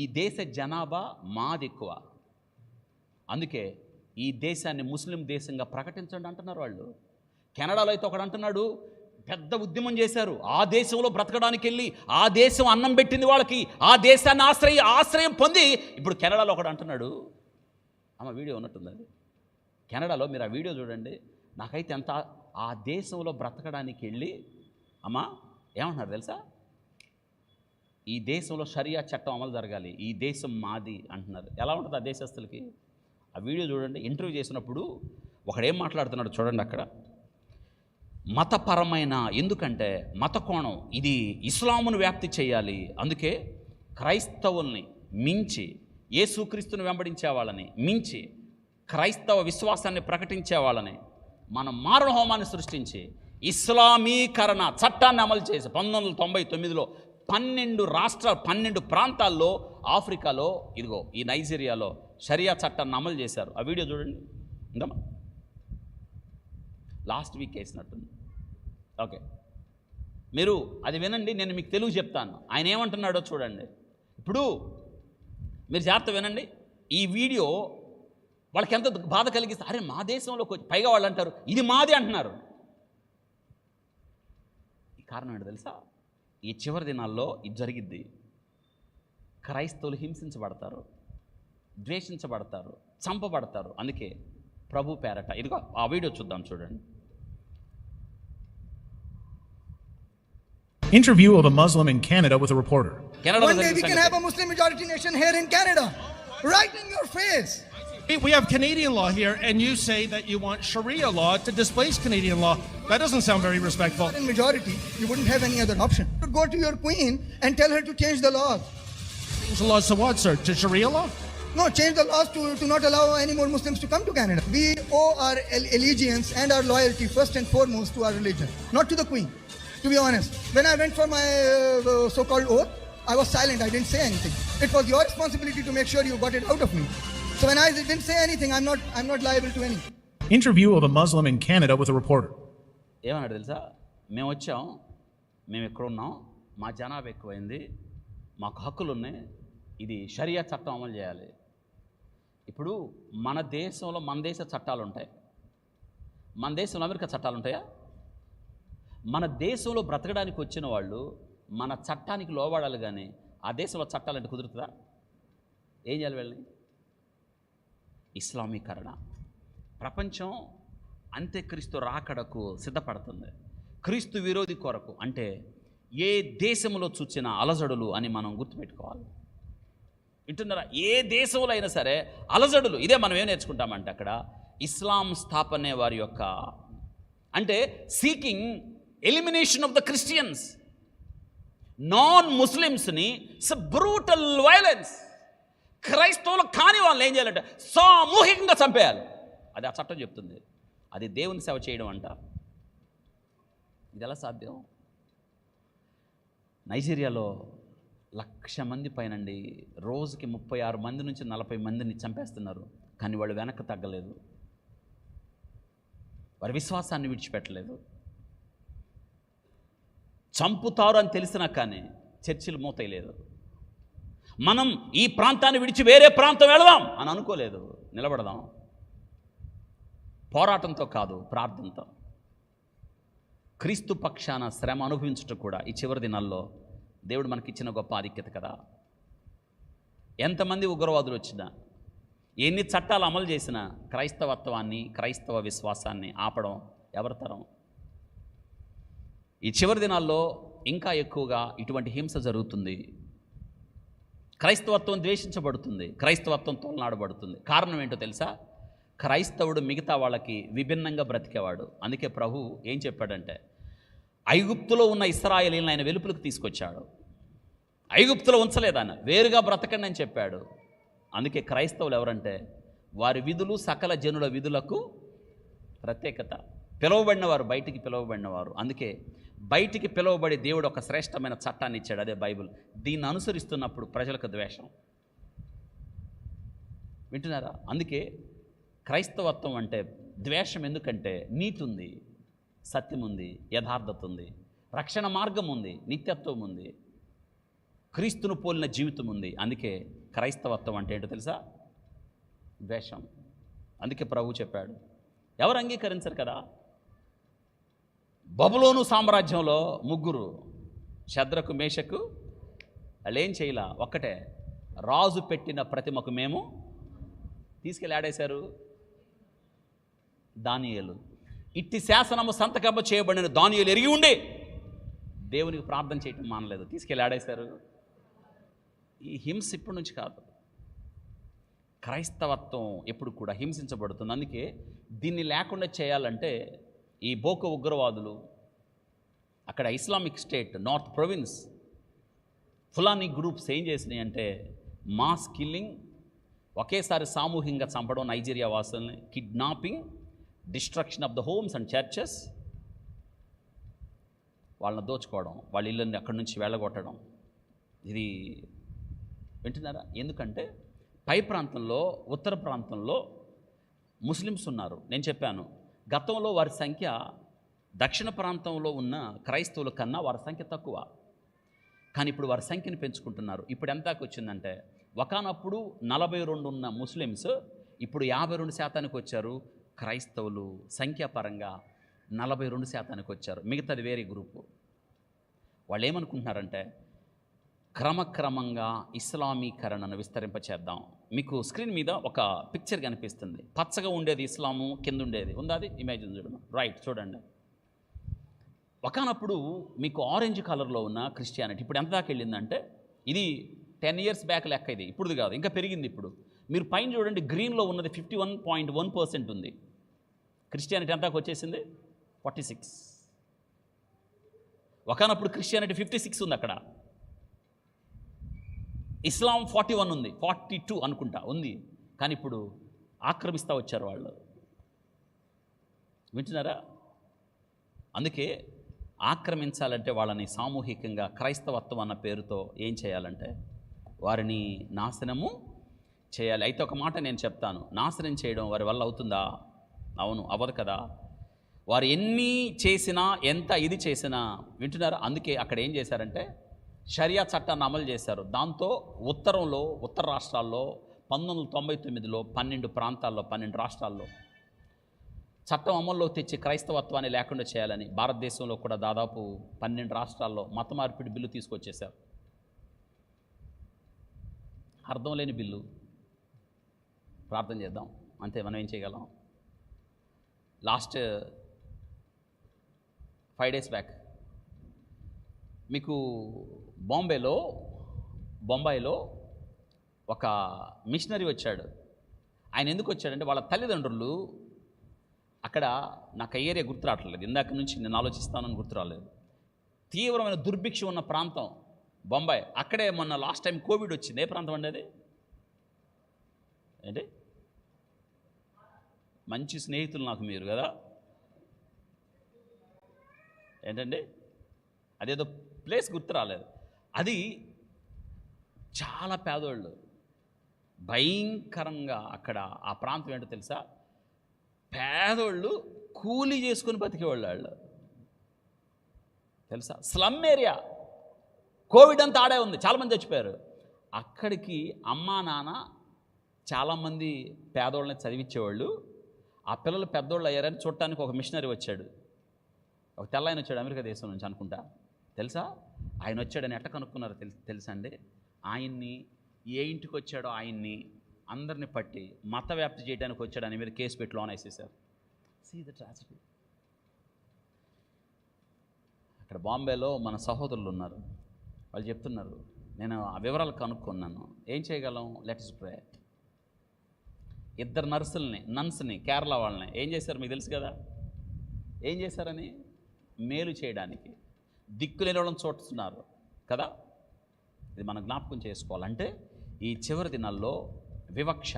ఈ దేశ జనాభా మాది ఎక్కువ, అందుకే ఈ దేశాన్ని ముస్లిం దేశంగా ప్రకటించండి అంటున్నారు వాళ్ళు. కెనడాలో అయితే ఒకడు అంటున్నాడు, పెద్ద ఉద్యమం చేశారు, ఆ దేశంలో బ్రతకడానికి వెళ్ళి ఆ దేశం అన్నం పెట్టింది వాళ్ళకి, ఆ దేశాన్ని ఆశ్రయం పొంది. ఇప్పుడు కెనడాలో ఒకడు అంటున్నాడు, అమ్మ వీడియో ఉన్నట్టుంది అది, కెనడాలో మీరు ఆ వీడియో చూడండి. నాకైతే ఎంత ఆ దేశంలో బ్రతకడానికి వెళ్ళి అమ్మా ఏమంటున్నారు తెలుసా? ఈ దేశంలో షరియా చట్టం అమలు జరగాలి, ఈ దేశం మాది అంటున్నారు. ఎలా ఉంటుంది ఆ దేశస్తులకి? ఆ వీడియో చూడండి. ఇంటర్వ్యూ చేసినప్పుడు ఒకడేం మాట్లాడుతున్నాడు చూడండి. అక్కడ మతపరమైన, ఎందుకంటే మత కోణం ఇది ఇస్లామును వ్యాప్తి చేయాలి, అందుకే క్రైస్తవుల్ని మించి, యేసుక్రీస్తుని వెంబడించే వాళ్ళని మించి, క్రైస్తవ విశ్వాసాన్ని ప్రకటించే వాళ్ళని మనం మారణ హోమాన్ని సృష్టించి ఇస్లామీకరణ చట్టాన్ని అమలు చేసి 1999లో 12 రాష్ట్రాలు, 12 ప్రాంతాల్లో, ఆఫ్రికాలో, ఇదిగో ఈ నైజీరియాలో షరియా చట్టాన్ని అమలు చేశారు. ఆ వీడియో చూడండి. ఇందమ్మా లాస్ట్ వీక్ వేసినట్టుంది. ఓకే, మీరు అది వినండి, నేను మీకు తెలుగు చెప్తాను. ఆయన ఏమంటున్నాడో చూడండి. ఇప్పుడు మీరు జాగ్రత్త వినండి. ఈ వీడియో వాళ్ళకి ఎంత బాధ కలిగిస్తే, అరే మా దేశంలో పైగా వాళ్ళు అంటారు ఇది మాది అంటున్నారు. ఈ కారణం ఏంటో తెలుసా? ఈ చివరి దినాల్లో ఇది జరిగిద్ది. క్రైస్తవులు హింసించబడతారు, ద్వేషించబడతారు, చంపబడతారు. అందుకే ప్రభు పేరట ఇదిగో ఆ వీడియో చూద్దాం, చూడండి. Interview of a Muslim in Canada with a reporter. One day we can have a Muslim majority nation here in Canada. Right in your face. We have Canadian law here, and you say that you want Sharia law to displace Canadian law. That doesn't sound very respectful. In majority, you wouldn't have any other option. You would go to your queen and tell her to change the laws. Change the laws to what, sir? To Sharia law? No, change the laws to not allow any more Muslims to come to Canada. We owe our allegiance and our loyalty first and foremost to our religion, not to the queen, to be honest. When I went for my so-called oath, I was silent. I didn't say anything. It was your responsibility to make sure you got it out of me. So when I didn't say anything, I'm not liable to any. Interview of a Muslim in Canada with a reporter. ఏమన్నాడు తెలుసా? మేము వచ్చాం, మేము ఎక్కడ ఉన్నాం, మా జనాభా ఎక్కువైంది, మాకు హక్కులు ఉన్నాయి, ఇది షరియా చట్టం అమలు చేయాలి. ఇప్పుడు మన దేశంలో మన దేశ చట్టాలు ఉంటాయి, మన దేశంలో అమెరికా చట్టాలు ఉంటాయా? మన దేశంలో బ్రతకడానికి వచ్చిన వాళ్ళు మన చట్టానికి లోబడాలి, కానీ ఆ దేశంలో చట్టాలంటే కుదురుతుందా? ఏం చేయాలి వెళ్ళి? ఇస్లామీకరణ. ప్రపంచం అంత్యక్రీస్తు రాకడకు సిద్ధపడుతుంది, క్రీస్తు విరోధి కొరకు. అంటే ఏ దేశంలో చూచిన అలజడులు అని మనం గుర్తుపెట్టుకోవాలి. వింటున్నారా? ఏ దేశంలో అయినా సరే అలజడులు. ఇదే మనం ఏం నేర్చుకుంటామంటే అక్కడ ఇస్లాం స్థాపనే వారి యొక్క, అంటే seeking elimination of the Christians, non ముస్లిమ్స్ని. It's brutal violence. క్రైస్తవులు కాని వాళ్ళని ఏం చేయాలంటే సామూహికంగా చంపేయాలి. అది ఆ చట్టం చెప్తుంది. అది దేవుని సేవ చేయడం అంట. ఇది ఎలా సాధ్యం? నైజీరియాలో 1,00,000 మంది పైనండి రోజుకి 36 మంది నుంచి 40 మందిని చంపేస్తున్నారు, కానీ వాళ్ళు వెనక్కి తగ్గలేదు, వారి విశ్వాసాన్ని విడిచిపెట్టలేదు. చంపుతారు అని తెలిసినా కానీ చర్చిలు మూతయలేదు. మనం ఈ ప్రాంతాన్ని విడిచి వేరే ప్రాంతం వెళదాం అని అనుకోలేదు, నిలబడదాం. పోరాటంతో కాదు, ప్రార్థనతో. క్రీస్తు పక్షాన శ్రమ అనుభవించటం కూడా ఈ చివరి దినాల్లో దేవుడు మనకిచ్చిన గొప్ప ఆధిక్యత కదా. ఎంతమంది ఉగ్రవాదులు వచ్చినా, ఎన్ని చట్టాలు అమలు చేసినా క్రైస్తవత్వాన్ని, క్రైస్తవ విశ్వాసాన్ని ఆపడం ఎవరి తరం? ఈ చివరి దినాల్లో ఇంకా ఎక్కువగా ఇటువంటి హింస జరుగుతుంది. క్రైస్తవత్వం ద్వేషించబడుతుంది, క్రైస్తవత్వం తోలనాడబడుతుంది. కారణం ఏంటో తెలుసా? క్రైస్తవుడు మిగతా వాళ్ళకి విభిన్నంగా బ్రతికేవాడు. అందుకే ప్రభు ఏం చెప్పాడంటే, ఐగుప్తులో ఉన్న ఇశ్రాయేలీయులను ఆయన వెలుపలకు తీసుకొచ్చాడు. ఐగుప్తులో ఉంచలేదాన్ని, వేరుగా బ్రతకండి అని చెప్పాడు. అందుకే క్రైస్తవులు ఎవరంటే వారి విధులు సకల జనుల విధులకు ప్రత్యేకత. పిలువబడినవారు, బయటికి పిలువబడినవారు. అందుకే బయటికి పిలువబడి దేవుడు ఒక శ్రేష్టమైన చట్టాన్ని ఇచ్చాడు, అదే బైబిల్. దీన్ని అనుసరిస్తున్నప్పుడు ప్రజలకు ద్వేషం. వింటున్నారా? అందుకే క్రైస్తవత్వం అంటే ద్వేషం. ఎందుకంటే నీతి ఉంది, సత్యం ఉంది, యథార్థత ఉంది, రక్షణ మార్గం ఉంది, నిత్యత్వం ఉంది, క్రీస్తును పోలిన జీవితం ఉంది. అందుకే క్రైస్తవత్వం అంటే ఏంటో తెలుసా? ద్వేషం. అందుకే ప్రభు చెప్పాడు, ఎవరు అంగీకరించరు కదా. బబులోను సామ్రాజ్యంలో 3 శద్రకు, మేషకు, వాళ్ళు ఏం చేయలా, ఒక్కటే రాజు పెట్టిన ప్రతిమకు మేము తీసుకెళ్ళి ఆడేశారు. దానియేలు, ఇట్టి శాసనము సంతకము చేయబడిన దానియేలు ఎరిగి ఉండి దేవునికి ప్రార్థన చేయటం మానలేదు, తీసుకెళ్ళి ఆడేశారు. ఈ హింస ఇప్పటి నుంచి కాదు, క్రైస్తవత్వం ఎప్పుడు కూడా హింసించబడుతుంది. అందుకే దీన్ని లేకుండా చేయాలంటే ఈ బోకో ఉగ్రవాదులు, అక్కడ Islamic State north province Fulani groups ఏం చేసినాయి అంటే మాస్ కిల్లింగ్, ఒకేసారి సామూహికంగా చంపడం నైజీరియా వాసుల్ని, kidnapping, destruction of the homes and churches, వాళ్ళని దోచుకోవడం, వాళ్ళ ఇళ్ళని అక్కడి నుంచి వెళ్ళగొట్టడం. ఇది వింటున్నారా? ఎందుకంటే పై ప్రాంతంలో, ఉత్తర ప్రాంతంలో ముస్లిమ్స్ ఉన్నారు. నేను చెప్పాను, గతంలో వారి సంఖ్య దక్షిణ ప్రాంతంలో ఉన్న క్రైస్తవుల కన్నా వారి సంఖ్య తక్కువ, కానీ ఇప్పుడు వారి సంఖ్యను పెంచుకుంటున్నారు. ఇప్పుడు ఎంతకు వచ్చిందంటే, ఒకనప్పుడు 42 ఉన్న ముస్లిమ్స్ ఇప్పుడు 52% వచ్చారు. క్రైస్తవులు సంఖ్యాపరంగా 42% వచ్చారు. మిగతాది వేరే గ్రూపు. వాళ్ళు ఏమనుకుంటున్నారంటే, క్రమక్రమంగా ఇస్లామీకరణను విస్తరింపచేద్దాం. మీకు స్క్రీన్ మీద ఒక పిక్చర్ కనిపిస్తుంది. పచ్చగా ఉండేది ఇస్లాము, కింద ఉండేది ఉందా? అది ఇమేజిన్ చూడండి. రైట్, చూడండి. ఒకనప్పుడు మీకు ఆరెంజ్ కలర్లో ఉన్న క్రిస్టియానిటీ ఇప్పుడు ఎంత దాకా వెళ్ళిందంటే, ఇది 10 years బ్యాక్ లెక్క, ఇది ఇప్పుడుది కాదు, ఇంకా పెరిగింది. ఇప్పుడు మీరు పైన చూడండి, గ్రీన్లో ఉన్నది 51.1% ఉంది. క్రిస్టియానిటీ ఎంతకు వచ్చేసింది? 46. ఒకనప్పుడు క్రిస్టియానిటీ 56 ఉంది అక్కడ. ఇస్లాం 41 ఉంది, 42 అనుకుంటా ఉంది. కానీ ఇప్పుడు ఆక్రమిస్తూ వచ్చారు వాళ్ళు. వింటున్నారా? అందుకే ఆక్రమించాలంటే వాళ్ళని సామూహికంగా క్రైస్తవత్వం అన్న పేరుతో ఏం చేయాలంటే వారిని నాశనము చేయాలి. అయితే ఒక మాట నేను చెప్తాను, నాశనం చేయడం వారి వల్ల అవుతుందా? అవును, అవ్వదు కదా. వారు ఎన్ని చేసినా, ఎంత ఇది చేసినా, వింటున్నారా? అందుకే అక్కడ ఏం చేశారంటే షరియా చట్టాన్ని అమలు చేశారు. దాంతో ఉత్తర రాష్ట్రాల్లో 1999లో 12 ప్రాంతాల్లో 12 రాష్ట్రాల్లో చట్టం అమల్లో తెచ్చి క్రైస్తవత్వాన్ని లేకుండా చేయాలని భారతదేశంలో కూడా దాదాపు 12 రాష్ట్రాల్లో మత మార్పిడి బిల్లు తీసుకొచ్చేశారు. అర్థం లేని బిల్లు. ప్రార్థన చేద్దాం అంతే, మనం ఏం చేయగలం? లాస్ట్ 5 days బ్యాక్ మీకు బొంబాయిలో ఒక మిషనరీ వచ్చాడు. ఆయన ఎందుకు వచ్చాడంటే వాళ్ళ తల్లిదండ్రులు అక్కడ, నాకు ఆ ఏరియా గుర్తు రావట్లేదు, ఇందాక నుంచి నేను ఆలోచిస్తానని గుర్తు రాలేదు. తీవ్రమైన దుర్భిక్షం ఉన్న ప్రాంతం బొంబాయి. అక్కడే మొన్న లాస్ట్ టైం కోవిడ్ వచ్చింది. ఏ ప్రాంతం అండి అది? ఏంటి? మంచి స్నేహితులు నాకు మీరు కదా. ఏంటండి? అదేదో ప్లేస్ గుర్తు రాలేదు. అది చాలా పేదోళ్ళు, భయంకరంగా. అక్కడ ఆ ప్రాంతం ఏంటో తెలుసా? పేదోళ్ళు కూలీ చేసుకుని బతికేవాళ్ళు వాళ్ళు, తెలుసా? Slum area. కోవిడ్ అంతా ఆడే ఉంది, చాలామంది చచ్చిపోయారు. అక్కడికి అమ్మా నాన్న చాలామంది పేదోళ్ళని చదివించేవాళ్ళు. ఆ పిల్లలు పెద్దోళ్ళు అయ్యారని చూడటానికి ఒక మిషనరీ వచ్చాడు. ఒక తెల్ల ఆయన వచ్చాడు, అమెరికా దేశం నుంచి అనుకుంటా, తెలుసా? ఆయన వచ్చాడని ఎట్ట కనుక్కున్నారు తెలుసా అండి? ఆయన్ని ఏ ఇంటికి వచ్చాడో ఆయన్ని అందరిని పట్టి మత వ్యాప్తి చేయడానికి వచ్చాడని మీరు కేసు పెట్టి లోన్ వేసేసారు. See the tragedy. అక్కడ బాంబేలో మన సహోదరులు ఉన్నారు, వాళ్ళు చెప్తున్నారు, నేను ఆ వివరాలు కనుక్కున్నాను. ఏం చేయగలం? Let's pray. 2 నన్స్ని కేరళ వాళ్ళని ఏం చేశారు మీకు తెలుసు కదా? ఏం చేశారని? మేలు చేయడానికి దిక్కులేని వాళ్ళని చూస్తున్నారు కదా. ఇది మనం జ్ఞాపకం చేసుకోవాలంటే ఈ చివరి దినాల్లో వివక్ష.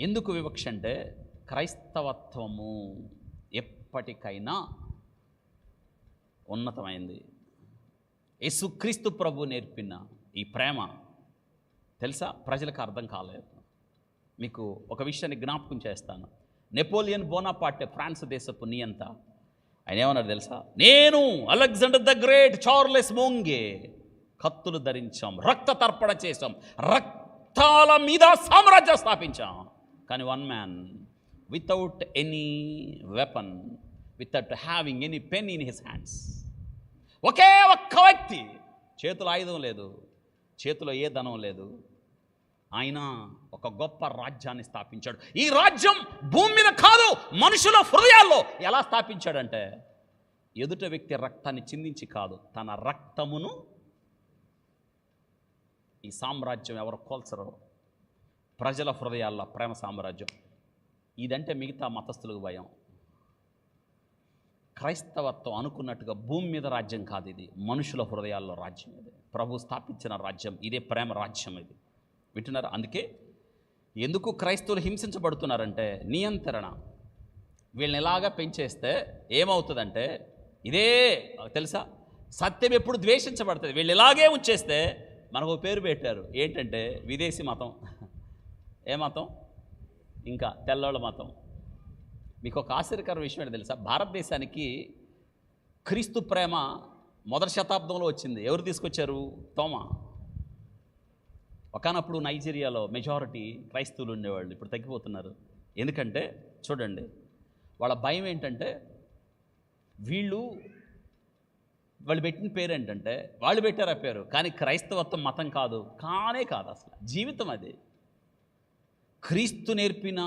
ఎందుకు వివక్ష అంటే క్రైస్తవత్వము ఎప్పటికైనా ఉన్నతమైంది. యేసుక్రీస్తు ప్రభు నేర్పిన ఈ ప్రేమ తెలుసా, ప్రజలకు అర్థం కాలేదు. మీకు ఒక విషయాన్ని జ్ఞాపకం చేస్తాను. నెపోలియన్ బోనాపార్టే, ఫ్రాన్స్ దేశపు నియంత, ఆయన ఏమన్నారు తెలుసా? నేను అలెగ్జాండర్ ద గ్రేట్, చార్లెస్ మోంగే కత్తులు ధరించాం, రక్త తర్పణ చేశాం, రక్తాల మీద సామ్రాజ్యం స్థాపించాం. కానీ one man without any weapon, without having any pen in his hands, ఒకే ఒక్క వ్యక్తి, చేతిలో ఆయుధం లేదు, చేతిలో ఏ ధనం లేదు, ఆయన ఒక గొప్ప రాజ్యాన్ని స్థాపించాడు. ఈ రాజ్యం భూమి మీద కాదు, మనుషుల హృదయాల్లో ఎలా స్థాపించాడంటే ఎదుట వ్యక్తి రక్తాన్ని చిందించి కాదు, తన రక్తమును. ఈ సామ్రాజ్యం ఎవరు కోల్చరో, ప్రజల హృదయాల్లో ప్రేమ సామ్రాజ్యం. ఇదంటే మిగతా మతస్థులకు భయం. క్రైస్తవత్వం అనుకున్నట్టుగా భూమి మీద రాజ్యం కాదు, ఇది మనుషుల హృదయాల్లో రాజ్యం. ఇది ప్రభు స్థాపించిన రాజ్యం, ఇదే ప్రేమ రాజ్యం. ఇది వింటున్నారు? అందుకే ఎందుకు క్రైస్తవులు హింసించబడుతున్నారంటే నియంత్రణ. వీళ్ళని ఇలాగా పెంచేస్తే ఏమవుతుందంటే, ఇదే తెలుసా, సత్యం ఎప్పుడు ద్వేషించబడుతుంది. వీళ్ళు ఇలాగే ఉంచేస్తే మనకు పేరు పెట్టారు, ఏంటంటే విదేశీ మతం. ఏ మతం? ఇంకా తెల్లోళ్ళ మతం. మీకు ఒక ఆశ్చర్యకర విషయం ఏంటో తెలుసా? భారతదేశానికి క్రీస్తు ప్రేమ 1వ శతాబ్దంలో వచ్చింది. ఎవరు తీసుకొచ్చారు? తోమా. ఒకనప్పుడు నైజీరియాలో మెజారిటీ క్రైస్తవులు ఉండేవాళ్ళు, ఇప్పుడు తగ్గిపోతున్నారు. ఎందుకంటే చూడండి, వాళ్ళ భయం ఏంటంటే వాళ్ళు పెట్టిన పేరు ఏంటంటే, వాళ్ళు పెట్టారు ఆ పేరు, కానీ క్రైస్తవత్వం మతం కాదు, కానే కాదు అసలు. జీవితం అది, క్రీస్తు నేర్పిన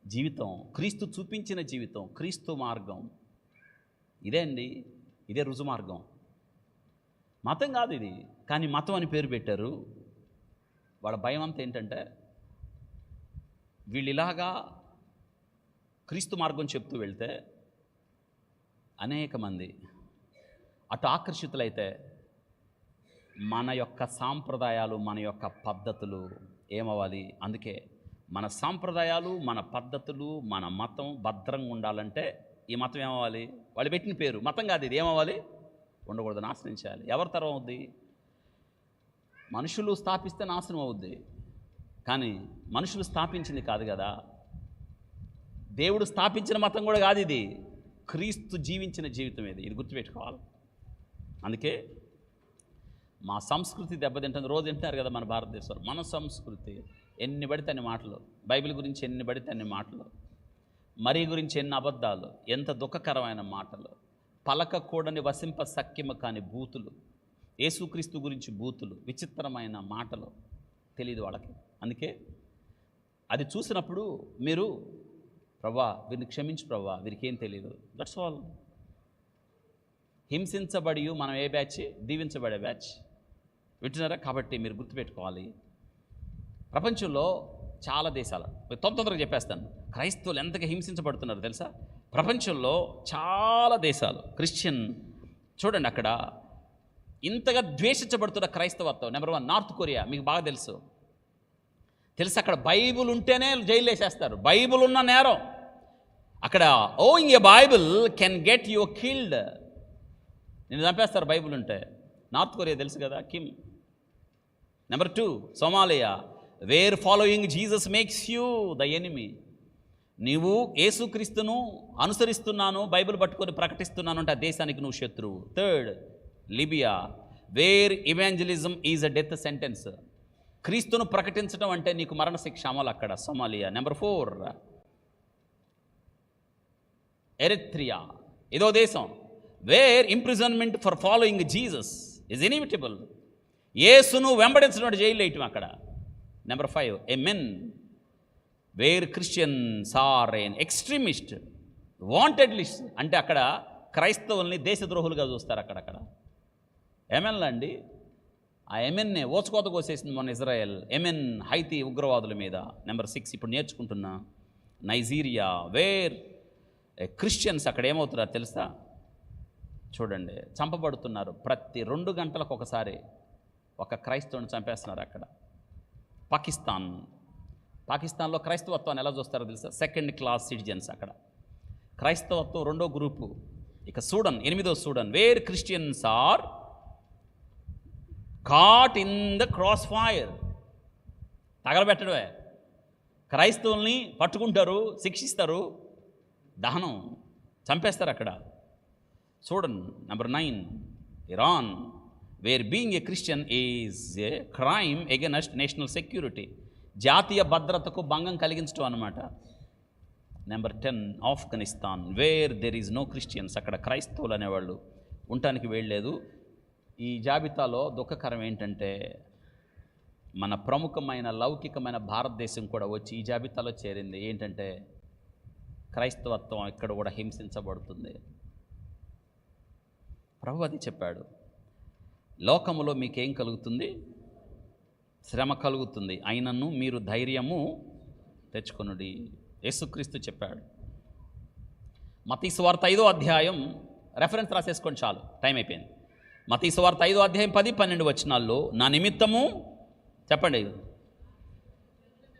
జీవితం, క్రీస్తు చూపించిన జీవితం, క్రీస్తు మార్గం. ఇదే అండి, ఇదే రుజు మార్గం. మతం కాదు ఇది, కానీ మతం అని పేరు పెట్టారు. వాళ్ళ భయం అంతా ఏంటంటే వీళ్ళు ఇలాగా క్రీస్తు మార్గం చెప్తూ వెళ్తే అనేక మంది అటు ఆకర్షితులైతే మన యొక్క సాంప్రదాయాలు, మన యొక్క పద్ధతులు ఏమవ్వాలి? అందుకే మన సాంప్రదాయాలు, మన పద్ధతులు, మన మతం భద్రంగా ఉండాలంటే ఈ మతం ఏమవ్వాలి? వాళ్ళు పెట్టిన పేరు మతం కాదు, ఇది ఏమవ్వాలి? ఉండకూడదు, నాశనం చేయాలి. ఎవరి తరం అవుద్ది? మనుషులు స్థాపిస్తే నాశనం అవుద్ది, కానీ మనుషులు స్థాపించింది కాదు కదా. దేవుడు స్థాపించిన మతం కూడా కాదు ఇది, క్రీస్తు జీవించిన జీవితం ఇది గుర్తుపెట్టుకోవాలి. అందుకే మా సంస్కృతి దెబ్బతింటుంది. రోజు వింటున్నారు కదా మన భారతదేశంలో. మన సంస్కృతి ఎన్ని పడితే అన్ని మాటలు, బైబిల్ గురించి ఎన్ని పడితే అన్ని మాటలు, మరి గురించి ఎన్ని అబద్ధాలు, ఎంత దుఃఖకరమైన మాటలు, పలకకూడని వసింప సఖ్యము కాని బూతులు, యేసుక్రీస్తు గురించి బూతులు, విచిత్రమైన మాటలు తెలియదు వాళ్ళకి. అందుకే అది చూసినప్పుడు మీరు ప్రభా వీరిని క్షమించు ప్రభా, వీరికి ఏం తెలియదు, దట్స్ ఆల్. హింసించబడి మనం ఏ బ్యాచ్? దీవించబడే బ్యాచ్. వింటున్నారా? కాబట్టి మీరు గుర్తుపెట్టుకోవాలి, ప్రపంచంలో చాలా దేశాలు, తొందరగా చెప్పేస్తాను, క్రైస్తవులు ఎంతగా హింసించబడుతున్నారు తెలుసా? ప్రపంచంలో చాలా దేశాలు క్రిస్టియన్, చూడండి అక్కడ ఇంతగా ద్వేషించబడుతున్న క్రైస్తవత్వం. నెంబర్ 1 నార్త్ కొరియా, మీకు బాగా తెలుసు. అక్కడ బైబుల్ ఉంటేనే జైలు వేసేస్తారు. బైబుల్ ఉన్న నేరం అక్కడ. Owning a Bible can get you killed. నేను చంపేస్తారు బైబుల్ ఉంటే. నార్త్ కొరియా తెలుసు కదా, Kim. Number 2 Somalia, where following Jesus makes you the enemy. నీవు యేసుక్రీస్తును అనుసరిస్తున్నాను, బైబిల్ పట్టుకొని ప్రకటిస్తున్నాను అంటే ఆ దేశానికి నువ్వు శత్రువు. 3 Libya, where evangelism is a death sentence. క్రీస్తును ప్రకటించడం అంటే నీకు మరణశిక్ష అమలు అక్కడ, సోమాలియా. నెంబర్ 4 ఎరిత్రియా, ఇదో దేశం, where imprisonment for following Jesus is inevitable. యేసును వెంబడించడం జైలు వేయటం అక్కడ. Number 5 Yemen, where Christians are in extremist wanted list. అంటే అక్కడ క్రైస్తవుల్ని దేశద్రోహులుగా చూస్తారు అక్కడక్కడ. ఎమెన్లు అండి, ఆ ఎమెన్నే ఓచుకోత కోసేసింది మన ఇజ్రాయెల్. ఎమెన్ హైతీ ఉగ్రవాదుల మీద. నెంబర్ 6 ఇప్పుడు నేర్చుకుంటున్నా, నైజీరియా, వేర్ క్రిస్టియన్స్ అక్కడ ఏమవుతున్నారో తెలుసా? చూడండి, చంపబడుతున్నారు. ప్రతి 2 గంటలకు ఒకసారి ఒక క్రైస్తవుని చంపేస్తున్నారు అక్కడ. పాకిస్తాన్లో క్రైస్తవత్వాన్ని ఎలా చూస్తారో తెలుసా? 2nd క్లాస్ సిటిజన్స్ అక్కడ. క్రైస్తవత్వం 2వ గ్రూపు. ఇక సూడన్, 8వ Sudan, where Christians are caught in the cross fire. తగలబెట్టడమే. క్రైస్తవుల్ని పట్టుకుంటారు, శిక్షిస్తారు, దహనం, చంపేస్తారు అక్కడ. Sudan. Number 9 Iran, where being a Christian is a crime against national security. జాతీయ భద్రతకు భంగం కలిగించడం అన్నమాట. Number 10 Afghanistan, where there is no Christians. అక్కడ క్రైస్తవులు అనేవాళ్ళు ఉండటానికి వెళ్ళలేదు. ఈ జాబితాలో దుఃఖకరం ఏంటంటే మన ప్రముఖమైన లౌకికమైన భారతదేశం కూడా వచ్చి ఈ జాబితాలో చేరింది. ఏంటంటే క్రైస్తవత్వం ఇక్కడ కూడా హింసించబడుతుంది. ప్రభు అది చెప్పాడు, లోకములో మీకేం కలుగుతుంది? శ్రమ కలుగుతుంది, అయినను మీరు ధైర్యము తెచ్చుకొనుడి. యేసుక్రీస్తు చెప్పాడు. మత్తయి సువార్త 5వ అధ్యాయం, రెఫరెన్స్ రాసేసుకోండి చాలు, టైం అయిపోయింది. మత్తయి సువార్త 5వ అధ్యాయం 10-12 వచనాల్లో, నా నిమిత్తము చెప్పండి,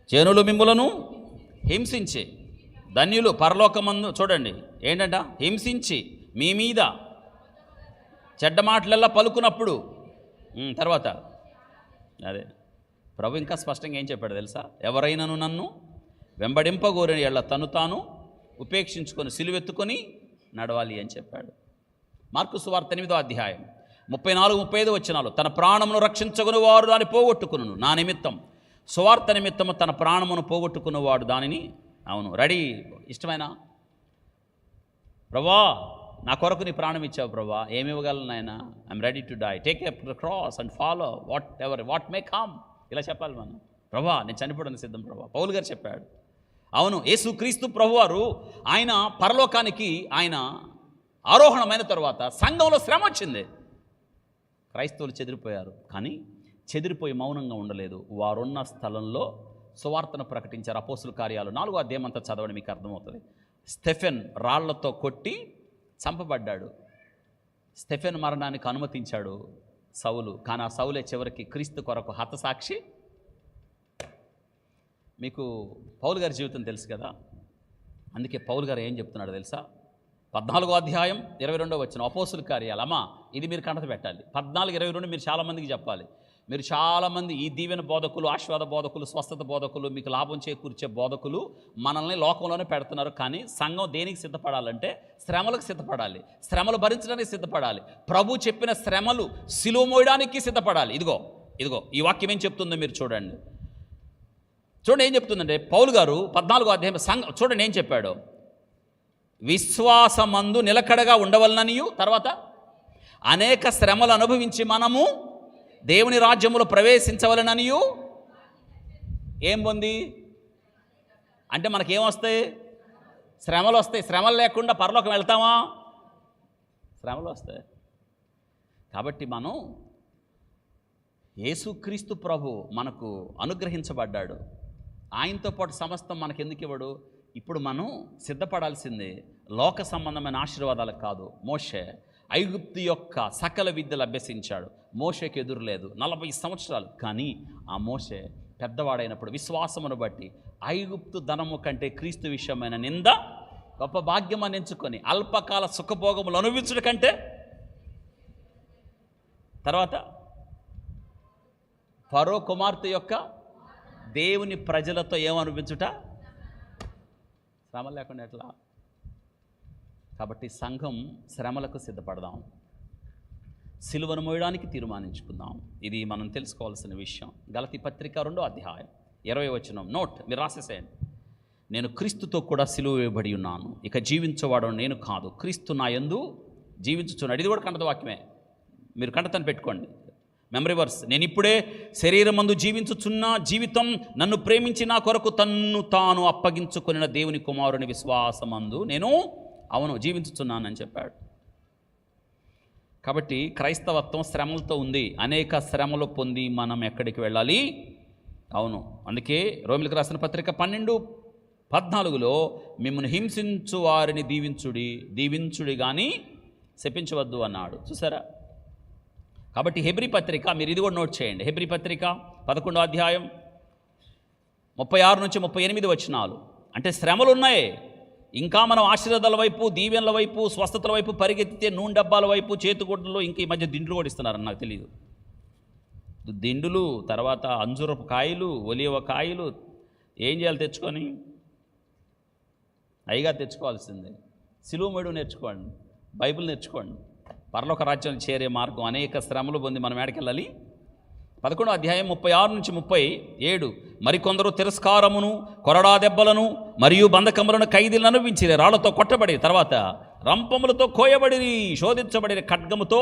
జనులు మిమ్ములను హింసించి ధన్యులు పరలోకమందు. చూడండి ఏంటంట, హింసించి మీ మీద చెడ్డ మాటలల్లా పలుకున్నప్పుడు. తర్వాత అదే ప్రభు ఇంకా స్పష్టంగా ఏం చెప్పాడు తెలుసా? ఎవరైనాను నన్ను వెంబడింపగోరిన ఎళ్ళ తను తాను ఉపేక్షించుకొని సిలువెత్తుకొని నడవాలి అని చెప్పాడు. మార్కు సువార్త 8వ అధ్యాయం 34-35 వచనాలు, తన ప్రాణమును రక్షించకుని వారు దాన్ని పోగొట్టుకును, నా నిమిత్తం సువార్త నిమిత్తము తన ప్రాణమును పోగొట్టుకున్నవాడు దానిని. అవును, రెడీ. ఇష్టమైన ప్రభా, నా కొరకు నీ ప్రాణం ఇచ్చావు ప్రభా, ఏమి ఇవ్వగలను నాయన? I'm ready to die, take a cross and follow what may come. ఇలా చెప్పాలి మనం. ప్రభా, నేను చనిపోవడానికి సిద్ధం ప్రభా. పౌలు గారు చెప్పాడు. అవును, యేసుక్రీస్తు ప్రభువారు ఆయన పరలోకానికి ఆయన ఆరోహణమైన తర్వాత సంఘంలో శ్రమ వచ్చింది. క్రైస్తవులు చెదిరిపోయారు, కానీ చెదిరిపోయి మౌనంగా ఉండలేదు. వారున్న స్థలంలో సువార్తను ప్రకటించారు. అపోస్తుల కార్యాలు 4వ అధ్యాయం అంతా చదవండి, మీకు అర్థమవుతుంది. స్టెఫెన్ రాళ్లతో కొట్టి చంపబడ్డాడు. స్టెఫెన్ మరణానికి అనుమతించాడు సౌలు. కానీ ఆ సౌలే చివరికి క్రీస్తు కొరకు హతసాక్షి. మీకు పౌలు గారి జీవితం తెలుసు కదా, అందుకే పౌలు గారు ఏం చెప్తున్నాడు తెలుసా? 14వ అధ్యాయం 22వ వచనం అపోస్తుల కార్యాలు. అమ్మా ఇది మీరు కంటత పెట్టాలి. 14:22 మీరు చాలామందికి చెప్పాలి. మీరు చాలామంది ఈ దీవెన బోధకులు, ఆశీర్వాద బోధకులు, స్వస్థత బోధకులు, మీకు లాభం చేకూర్చే బోధకులు మనల్ని లోకంలోనే పెడుతున్నారు. కానీ సంఘం దేనికి సిద్ధపడాలంటే శ్రమలకు సిద్ధపడాలి, శ్రమలు భరించడానికి సిద్ధపడాలి, ప్రభు చెప్పిన శ్రమలు సిలువ మోయడానికి సిద్ధపడాలి. ఇదిగో ఈ వాక్యం ఏం చెప్తుందో మీరు చూడండి. చూడండి ఏం చెప్తుందంటే పౌలు గారు 14వ అధ్యాయం సంఘం చూడండి ఏం చెప్పాడు. విశ్వాసమందు నిలకడగా ఉండవలననియు, తర్వాత అనేక శ్రమలు అనుభవించి మనము దేవుని రాజ్యములో ప్రవేశించవలననియు. ఏం పొంది అంటే మనకేమొస్తాయి? శ్రమలు వస్తాయి. శ్రమలు లేకుండా పరలోకం వెళ్తామా? శ్రమలు వస్తాయి. కాబట్టి మనం యేసుక్రీస్తు ప్రభు మనకు అనుగ్రహించబడ్డాడు. ఆయనతో పాటు సమస్తం మనకెందుకు ఇవ్వడు? ఇప్పుడు మనం సిద్ధపడాల్సిందే లోక సంబంధమైన ఆశీర్వాదాలకు కాదు. మోషే ఐగుప్తు యొక్క సకల విద్యలు అభ్యసించాడు. మోషేకి ఎదురులేదు 40 సంవత్సరాలు. కానీ ఆ మోషే పెద్దవాడైనప్పుడు విశ్వాసమును బట్టి ఐగుప్తు ధనము కంటే క్రీస్తు విషయమైన నింద గొప్ప భాగ్యం అని ఎంచుకొని అల్పకాల సుఖభోగములు అనుభవించుట కంటే, తర్వాత ఫరో కుమార్తె యొక్క దేవుని ప్రజలతో ఏమనిపించుట, శ్రమ లేకుండా ఎట్లా? కాబట్టి సంఘం శ్రమలకు సిద్ధపడదాం, సిలువను మోయడానికి తీర్మానించుకుందాం. ఇది మనం తెలుసుకోవాల్సిన విషయం. గలతీ పత్రిక 2వ అధ్యాయం 20వ వచనం నోట్ మీరు రాసేసేయండి. నేను క్రీస్తుతో కూడా సిలువ వేయబడి ఉన్నాను, ఇక జీవించేవాడు నేను కాదు, క్రీస్తు నా యందు జీవించుచున్నాడు. ఇది కూడా కంటత వాక్యమే, మీరు కంటతని పెట్టుకోండి. Memory verse. నేను ఇప్పుడే శరీరమందు జీవించుచున్న జీవితం నన్ను ప్రేమించి నా కొరకు తన్ను తాను అప్పగించుకొనిన దేవుని కుమారుని విశ్వాసమందు నేను జీవించుచున్నానని చెప్పాడు. కాబట్టి క్రైస్తవత్వం శ్రమలతో ఉంది. అనేక శ్రమలు పొంది మనం ఎక్కడికి వెళ్ళాలి? అందుకే రోమిలకు రాసిన పత్రిక 12:14లో మిమ్మల్ని హింసించు వారిని దీవించుడి కానీ శపించవద్దు అన్నాడు. చూసారా? కాబట్టి హెబ్రీ పత్రిక మీరు ఇది కూడా నోట్ చేయండి. హెబ్రీ పత్రిక 11వ అధ్యాయం 36 నుంచి 38 వచనాలు. అంటే శ్రమలు ఉన్నాయి, ఇంకా మనం ఆశీర్వాదాల వైపు, దీవెనల వైపు, స్వస్థతల వైపు పరిగెత్తితే నూనె డబ్బాల వైపు, చేతుగుడ్డలు, ఇంకా ఈ మధ్య దిండులు కూడా ఇస్తున్నారని నాకు తెలియదు. దిండులు, తర్వాత అంజూరపు కాయలు, ఒలివ కాయలు ఏం చేయాలి? తెచ్చుకొని అయ్యగా తెచ్చుకోవాల్సిందే. సిలువ మోయడం నేర్చుకోండి, బైబిల్ నేర్చుకోండి. పరలోక రాజ్యాన్ని చేరే మార్గం. అనేక శ్రమలు పొంది మనం ఎక్కడికెళ్ళాలి? 11వ అధ్యాయం 36 నుంచి 37. మరికొందరు తిరస్కారమును, కొరడా దెబ్బలను మరియు బంధకములను ఖైదీలను అనుభవించిరి, రాళ్లతో కొట్టబడి, తర్వాత రంపములతో కోయబడి, శోధించబడిన ఖడ్గముతో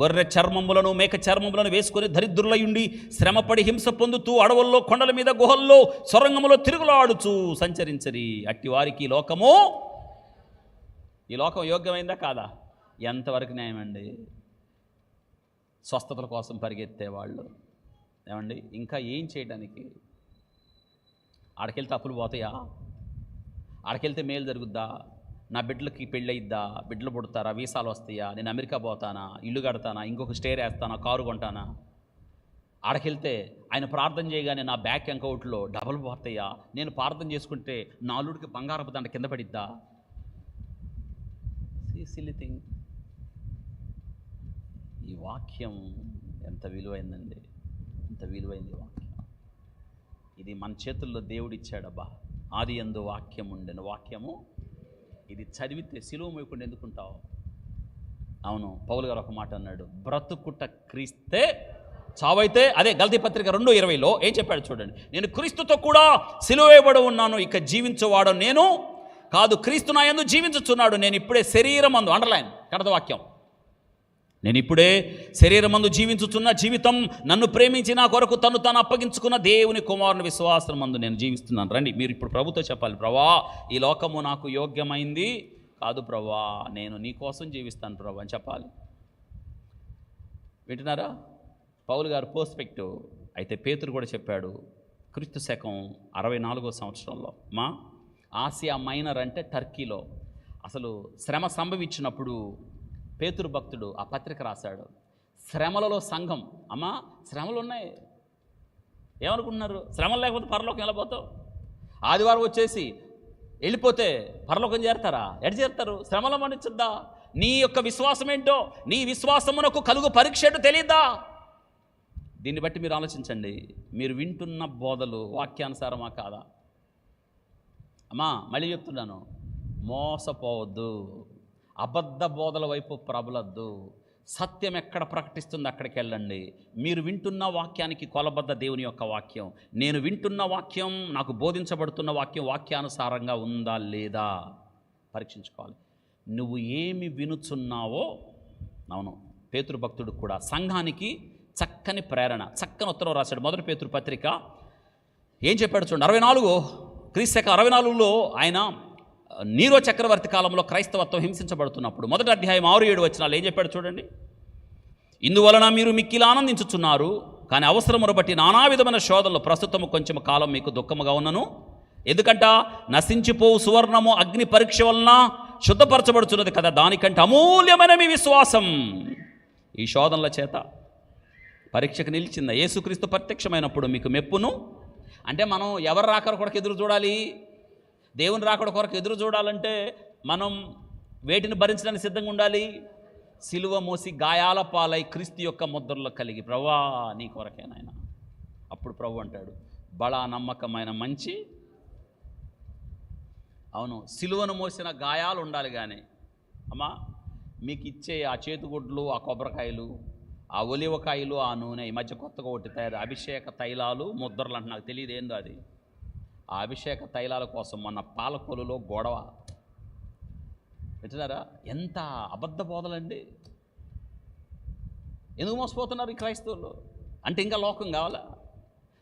గొర్రె చర్మములను, మేక చర్మములను వేసుకొని దరిద్రులయుండి శ్రమపడి హింస పొందుతూ అడవుల్లో, కొండల మీద, గుహల్లో, సొరంగములో తిరుగులాడుచూ సంచరించరి. అట్టి వారికి ఈ లోకం యోగ్యమైందా కాదా? ఎంతవరకు న్యాయమండి? స్వస్థతల కోసం పరిగెత్తేవాళ్ళు ఏమండి, ఇంకా ఏం చేయడానికి? ఆడకెళ్తే అప్పులు పోతాయా? ఆడకెళ్తే మేలు జరుగుద్దా? నా బిడ్డలకి పెళ్ళి అయిద్దా? బిడ్డలు పుడతారా? వీసాలు వస్తాయా? నేను అమెరికా పోతానా? ఇల్లు కడతానా? ఇంకొక స్టేర్ వేస్తానా? కారు కొంటానా? ఆడకెళ్తే ఆయన ప్రార్థన చేయగానే నా బ్యాంక్ అకౌంట్లో డబుల్ పోతాయా? నేను ప్రార్థన చేసుకుంటే నా అల్లుడికి బంగారపు దండ కింద పడిద్దా? Silly thing. ఈ వాక్యం ఎంత విలువైందండి, ఎంత విలువైంది వాక్యం. ఇది మన చేతుల్లో దేవుడిచ్చాడబ్బా. ఆది యందు వాక్యం ఉండెను, వాక్యము. ఇది చదివితే సిలువ మోయకుండా ఎందుకుంటావు? పౌలు గారు ఒక మాట అన్నాడు, బ్రతుకుట క్రీస్తే, చావైతే. అదే గలతీ పత్రిక 2:20లో ఏం చెప్పాడు చూడండి. నేను క్రీస్తుతో కూడా సిలువ వేయబడి ఉన్నాను, ఇక జీవించేవాడు నేను కాదు, క్రీస్తు నా యందు జీవించుచున్నాడు. నేను ఇప్పుడే శరీరమందు, అండర్లైన్ కడత వాక్యం, నేను ఇప్పుడే శరీరమందు జీవించుచున్న జీవితం నన్ను ప్రేమించి నా కొరకు తను తాను అప్పగించుకున్న దేవుని కుమారుని విశ్వాసం మందు నేను జీవిస్తున్నాను. రండి, మీరు ఇప్పుడు ప్రభుతో చెప్పాలి, ప్రభా ఈ లోకము నాకు యోగ్యమైంది కాదు ప్రభా, నేను నీ కోసం జీవిస్తాను ప్రభా అని చెప్పాలి. వింటున్నారా? పౌలు గారు పర్స్పెక్టివ్. అయితే పేతురు కూడా చెప్పాడు, క్రీస్తు శకం 64వ సంవత్సరంలో ఆసియా మైనర్ అంటే టర్కీలో అసలు శ్రమ సంభవించినప్పుడు పేతురు భక్తుడు ఆ పత్రిక రాశాడు. శ్రమలలో సంఘం, అమ్మా శ్రమలు ఉన్నాయి, ఏమనుకుంటున్నారు? శ్రమలు లేకపోతే పరలోకం వెళ్ళిపోతావు. ఆదివారం వచ్చేసి వెళ్ళిపోతే పరలోకం చేరతారా? ఎటు చేరుతారు? శ్రమలో మన్నించుద్దా? నీ యొక్క విశ్వాసం ఏంటో, నీ విశ్వాసమునకు కలుగు పరీక్ష ఏంటో తెలియదా? దీన్ని బట్టి మీరు ఆలోచించండి. మీరు వింటున్న బోధలు వాక్యానుసారమా కాదా? అమ్మా మళ్ళీ చెప్తున్నాను, మోసపోవద్దు, అబద్ధ బోధల వైపు ప్రబలద్దు. సత్యం ఎక్కడ ప్రకటిస్తుంది అక్కడికి వెళ్ళండి. మీరు వింటున్న వాక్యానికి కొలబద్ద దేవుని యొక్క వాక్యం, నేను వింటున్న వాక్యం, నాకు బోధించబడుతున్న వాక్యం వాక్యానుసారంగా ఉందా లేదా పరీక్షించుకోవాలి. నువ్వు ఏమి వినుచున్నావో. అవును, పేతురు భక్తుడు కూడా సంఘానికి చక్కని ప్రేరణ, చక్కని ఉత్తరం రాశాడు. మొదటి పేతురు పత్రిక ఏం చెప్పాడు చూడండి. 64 క్రీస్తు శకం 64లో ఆయన నీరో చక్రవర్తి కాలంలో క్రైస్తవత్వం హింసించబడుతున్నప్పుడు మొదటి అధ్యాయం 6-7 వచనాలు ఏం చెప్పాడు చూడండి. ఇందువలన మీరు మిక్కిలి ఆనందించుచున్నారు, కానీ అవసరమును బట్టి నానా విధమైన శోధనలు ప్రస్తుతము కొంచెం కాలం మీకు దుఃఖముగా ఉన్నను. ఎందుకంట నశించిపోవు సువర్ణము అగ్ని పరీక్ష వలన శుద్ధపరచబడుచున్నది కదా, దానికంటే అమూల్యమైన మీ విశ్వాసం ఈ శోధనల చేత పరీక్షకు నిలిచిందా. యేసుక్రీస్తు ప్రత్యక్షమైనప్పుడు మీకు మెప్పును. అంటే మనం ఎవరు రాకడ కొరకు ఎదురు చూడాలి? దేవుని రాకడ కొరకు ఎదురు చూడాలంటే మనం వేటిని భరించడానికి సిద్ధంగా ఉండాలి? సిలువ మోసి గాయాల పాలై క్రీస్తు యొక్క ముద్రలో కలిగి, ప్రభువా నీ కొరకే నాయన. అప్పుడు ప్రభు అంటాడు, బడా నమ్మకమైన మంచి. అవును, సిలువను మోసిన గాయాలు ఉండాలి. కానీ అమ్మా మీకు ఇచ్చే ఆ చేతుగుడ్లు, ఆ కొబ్బరికాయలు, ఆ ఒలివకాయలు, ఆ నూనె, ఈ మధ్య కొత్తగా ఒకటి తయారు అభిషేక తైలాలు ముద్రలు అంటే నాకు తెలియదు ఏందో అది. ఆ అభిషేక తైలాల కోసం మొన్న పాలకొలులో గొడవ వింటున్నారా? ఎంత అబద్ధ బోధలండి! ఎందుకు మోసపోతున్నారు ఈ క్రైస్తవులు? అంటే ఇంకా లోకం కావాలా?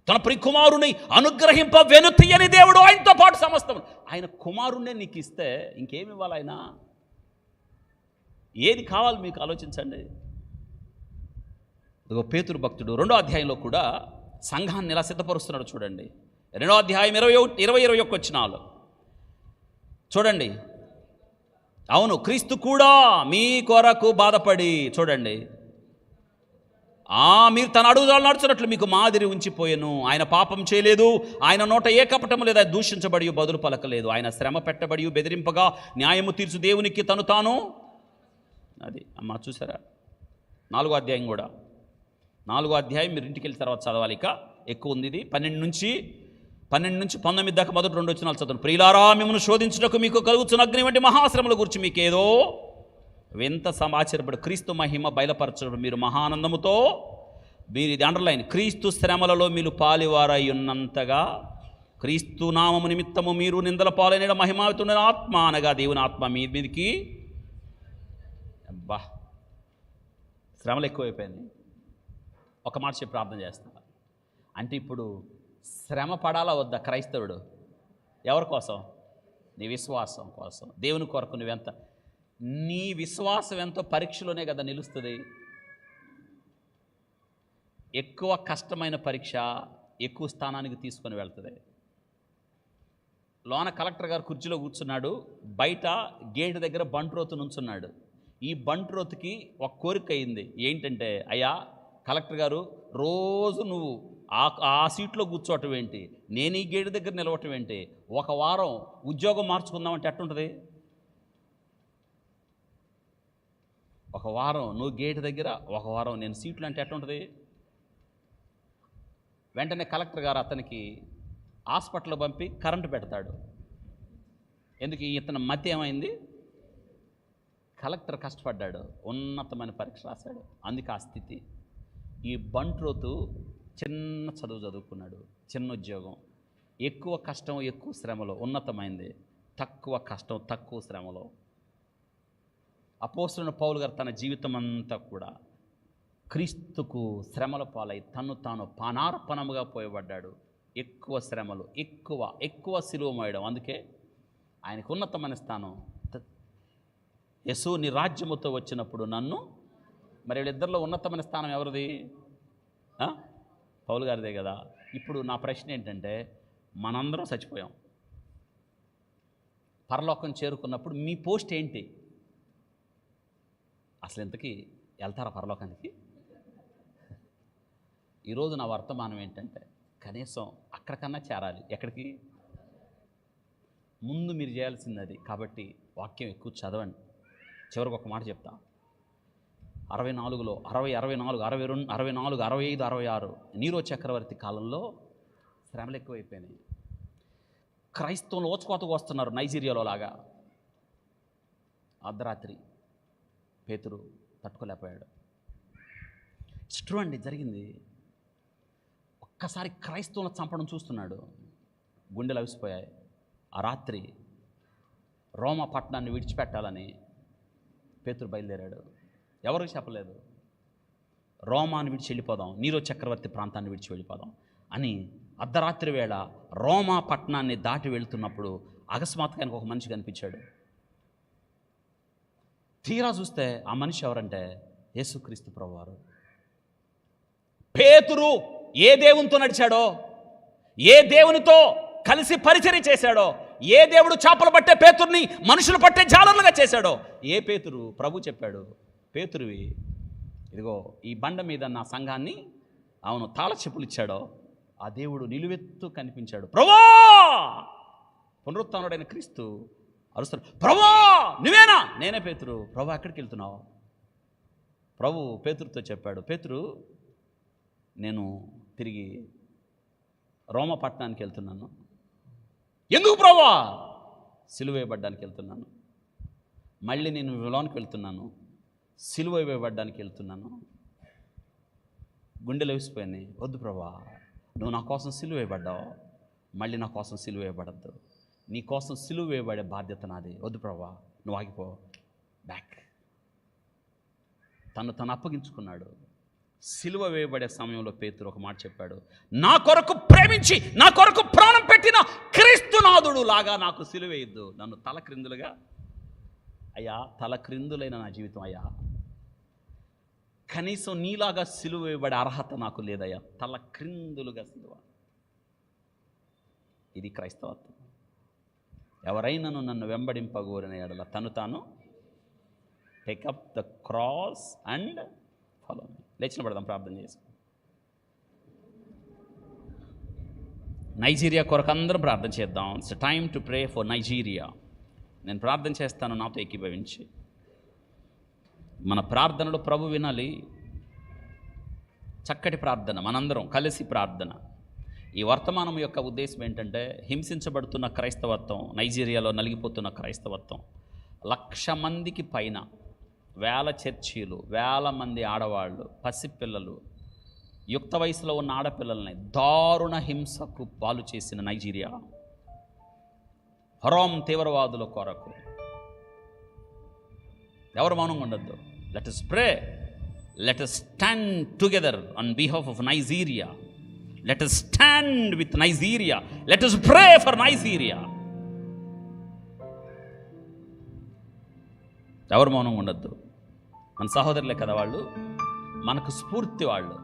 తన ప్రియకుమారుని అనుగ్రహింప వెనుతీయని దేవుడు ఆయనతో పాటు సమస్తం. ఆయన కుమారుణ్ణే నీకు ఇస్తే ఇంకేమి ఇవ్వాలి ఆయన? ఏది కావాలి మీకు ఆలోచించండి. ఇదిగో పేతురు భక్తుడు 2వ అధ్యాయంలో కూడా సంఘాన్ని ఎలా సిద్ధపరుస్తున్నాడు చూడండి. 2వ అధ్యాయం 20-21 వచనాలు చూడండి. అవును, క్రీస్తు కూడా మీ కొరకు బాధపడి, చూడండి, మీరు తన అడుగుజాడలు నడుచున్నట్లు మీకు మాదిరి ఉంచిపోయెను. ఆయన పాపం చేయలేదు, ఆయన నోట ఏ కపటము లేదా దూషించబడి బదులు పలకలేదు. ఆయన శ్రమ పెట్టబడి బెదిరింపగా న్యాయము తీర్చు దేవునికి తను తాను. అది అమ్మా చూసారా? 4వ అధ్యాయం కూడా, 4వ అధ్యాయం మీరు ఇంటికి వెళ్ళిన తర్వాత చదవాలి, ఇక ఎక్కువ ఉంది ఇది. 12 నుంచి 19 దాకా మొదటి 2 వచనాలు చదవండి. ప్రియులారా, మిమ్మల్ని శోధించుటకు మీకు కలుగుతున్న అగ్ని వంటి మహాశ్రమల గురించి మీకేదో వింత సమాచారపడు క్రీస్తు మహిమ బయలుపరచడం మీరు మహానందముతో, మీరు ఇది అండర్లైన్, క్రీస్తు శ్రమలలో మీరు పాలివారై ఉన్నంతగా క్రీస్తు నామము నిమిత్తము మీరు నిందల పాలైన మహిమావితున్న ఆత్మ అనగా దేవుని ఆత్మ మీ మీదికి. అబ్బా శ్రమలు ఎక్కువైపోయింది. ఒక మాట చెప్పి ప్రార్థన చేస్తున్నా. అంటే ఇప్పుడు శ్రమ పడాలా వద్దా క్రైస్తవుడు? ఎవరి కోసం? నీ విశ్వాసం కోసం, దేవుని కొరకు. నువ్వెంత, నీ విశ్వాసం ఎంతో పరీక్షలోనే కదా నిలుస్తుంది. ఎక్కువ కష్టమైన పరీక్ష ఎక్కువ స్థానానికి తీసుకొని వెళ్తుంది. లోన కలెక్టర్ గారు కుర్చీలో కూర్చున్నాడు, బయట గేటు దగ్గర బంట్రోతు నుంచున్నాడు. ఈ బంట్రోతుకి ఒక కోరిక అయింది. ఏంటంటే, అయ్యా కలెక్టర్ గారు, రోజు నువ్వు ఆ సీట్లో కూర్చోవటం ఏంటి, నేను ఈ గేటు దగ్గర నిలవటం ఏంటి, ఒక వారం ఉద్యోగం మార్చుకుందామంటే ఎట్టుంటుంది? ఒక వారం నువ్వు గేటు దగ్గర, ఒక వారం నేను సీట్లు అంటే ఎట్టుంటుంది? వెంటనే కలెక్టర్ గారు అతనికి హాస్పిటల్ పంపి కరెంటు పెడతాడు. ఎందుకు? ఇతను మతి ఏమైంది? కలెక్టర్ కష్టపడ్డాడు, ఉన్నతమైన పరీక్ష రాశాడు, అందుకే ఆ స్థితి. ఈ బంట్రోతు చిన్న చదువు చదువుకున్నాడు, చిన్న ఉద్యోగం, ఎక్కువ కష్టం ఎక్కువ శ్రమలో, ఉన్నతమైంది తక్కువ కష్టం తక్కువ శ్రమలో. అపోస్తలుడైన పౌలు గారు తన జీవితం అంతా కూడా క్రీస్తుకు శ్రమల పాలై తను తాను పానార్పణముగా పోయబడ్డాడు. ఎక్కువ శ్రమలు, ఎక్కువ సిలువ మోయడం. అందుకే ఆయనకు ఉన్నతమైన స్థానం. యేసు నీ రాజ్యముతో వచ్చినప్పుడు నన్ను, మరి వీళ్ళిద్దరిలో ఉన్నతమైన స్థానం ఎవరిది? పౌలు గారిదే కదా. ఇప్పుడు నా ప్రశ్న ఏంటంటే, మనందరం చచ్చిపోయాం, పరలోకం చేరుకున్నప్పుడు మీ పోస్ట్ ఏంటి? అసలు ఇంతకీ వెళ్తారా పరలోకానికి? ఈరోజు నా వర్తమానం ఏంటంటే, కనీసం అక్కడికన్నా చేరాలి. ఎక్కడికి? ముందు మీరు చేయాల్సింది అది. కాబట్టి వాక్యం ఎక్కువ చదవండి. చివరికి ఒక మాట చెప్తా. 64లో 60, 64, 62, 64, 65, 66 నీరో చక్రవర్తి కాలంలో శ్రమలు ఎక్కువైపోయినాయి. క్రైస్తవులు ఓచుకోతకు వస్తున్నారు నైజీరియాలో లాగా. అర్ధరాత్రి పేతురు తట్టుకోలేకపోయాడు. ఇష్టం అండి జరిగింది. ఒక్కసారి క్రైస్తవులను చంపడం చూస్తున్నాడు, గుండెలు అవిసిపోయాయి. ఆ రాత్రి రోమా పట్టణాన్ని విడిచిపెట్టాలని పేతురు బయలుదేరాడు. ఎవరికి చెప్పలేదు. రోమాని విడిచి వెళ్ళిపోదాం, నీరో చక్రవర్తి ప్రాంతాన్ని విడిచి వెళ్ళిపోదాం అని అర్ధరాత్రి వేళ రోమా పట్టణాన్ని దాటి వెళ్తున్నప్పుడు అకస్మాత్తుగా ఒక మనిషి కనిపించాడు. తీరా చూస్తే ఆ మనిషి ఎవరంటే యేసుక్రీస్తు ప్రభువారు. పేతురు ఏ దేవునితో నడిచాడో, ఏ దేవునితో కలిసి పరిచర్య చేశాడో, ఏ దేవుడు చేపలు పట్టే పేతుర్ని మనుషులు పట్టే జాలర్లుగా చేశాడో, ఏ పేతురు ప్రభు చెప్పాడు, పేతురువి ఇదిగో ఈ బండ మీద నా సంఘాన్ని అవును తాళ చెప్పులు ఇచ్చాడో ఆ దేవుడు నిలువెత్తు కనిపించాడు. ప్రభువా! పునరుత్థానుడైన క్రీస్తు అరుస్తాడు, ప్రభువా నువ్వేనా? నేనే పేతురు. ప్రభు ఎక్కడికి వెళ్తున్నావు? ప్రభు పేతురుతో చెప్పాడు, పేతురు నేను తిరిగి రోమా పట్టణానికి వెళ్తున్నాను. ఎందుకు ప్రభువా? సిలువ వేయబడ్డానికి వెళ్తున్నాను. మళ్ళీ నేను లోనికి వెళ్తున్నాను, సిలువ వేయబడ్డానికి వెళ్తున్నాను. గుండెలు వేసిపోయాయి. వద్దు ప్రభువా, నువ్వు నా కోసం సిలువ వేయబడ్డావు, మళ్ళీ నా కోసం సిలువ వేయబడద్దు. నీ కోసం సిలువ వేయబడే బాధ్యత నాది. వద్దు ప్రభువా, నువ్వు ఆగిపో. బ్యాక్. తను అప్పగించుకున్నాడు. సిలువ వేయబడే సమయంలో పేతురు ఒక మాట చెప్పాడు, నా కొరకు ప్రేమించి నా కొరకు ప్రాణం పెట్టిన క్రీస్తునాథుడు లాగా నాకు సిలువ వేయద్దు. నన్ను తలక్రిందులుగా అయ్యా, తలక్రిందులైన నా జీవితం అయ్యా, కనీసం నీలాగా సిలువ వేయబడే అర్హత నాకు లేదయ్యా, తలక్రిందులుగా సిలువ. ఇది క్రైస్తవత్వం. ఎవరైనాను నన్ను వెంబడింపగోరిన ఎడల తను తాను take up the cross and follow me. లేచిన పడదాం, ప్రార్థన చేసి. నైజీరియా కొరకు అందరం ప్రార్థన చేద్దాం. It's time to pray for Nigeria. నేను ప్రార్థన చేస్తాను, నాతో ఏకీభవించి. మన ప్రార్థనలు ప్రభు వినాలి. చక్కటి ప్రార్థన, మనందరం కలిసి ప్రార్థన. ఈ వర్తమానం యొక్క ఉద్దేశం ఏంటంటే, హింసించబడుతున్న క్రైస్తవత్వం, నైజీరియాలో నలిగిపోతున్న క్రైస్తవత్వం, 1,00,000 మందికి పైన, వేల చర్చీలు, వేల మంది ఆడవాళ్ళు, పసిపిల్లలు, యుక్త వయసులో ఉన్న ఆడపిల్లల్ని దారుణ హింసకు పాలు చేసిన నైజీరియా, హరాం తీవ్రవాదుల కొరకు ఎవరు మౌనంగా ఉండొద్దు. Let us pray, let us stand together on behalf of Nigeria. Let us stand with Nigeria. Let us pray for Nigeria. ఎవరు మౌనంగా ఉండొద్దు. మన సహోదరులే కదా వాళ్ళు, మనకు స్ఫూర్తి. వాళ్ళు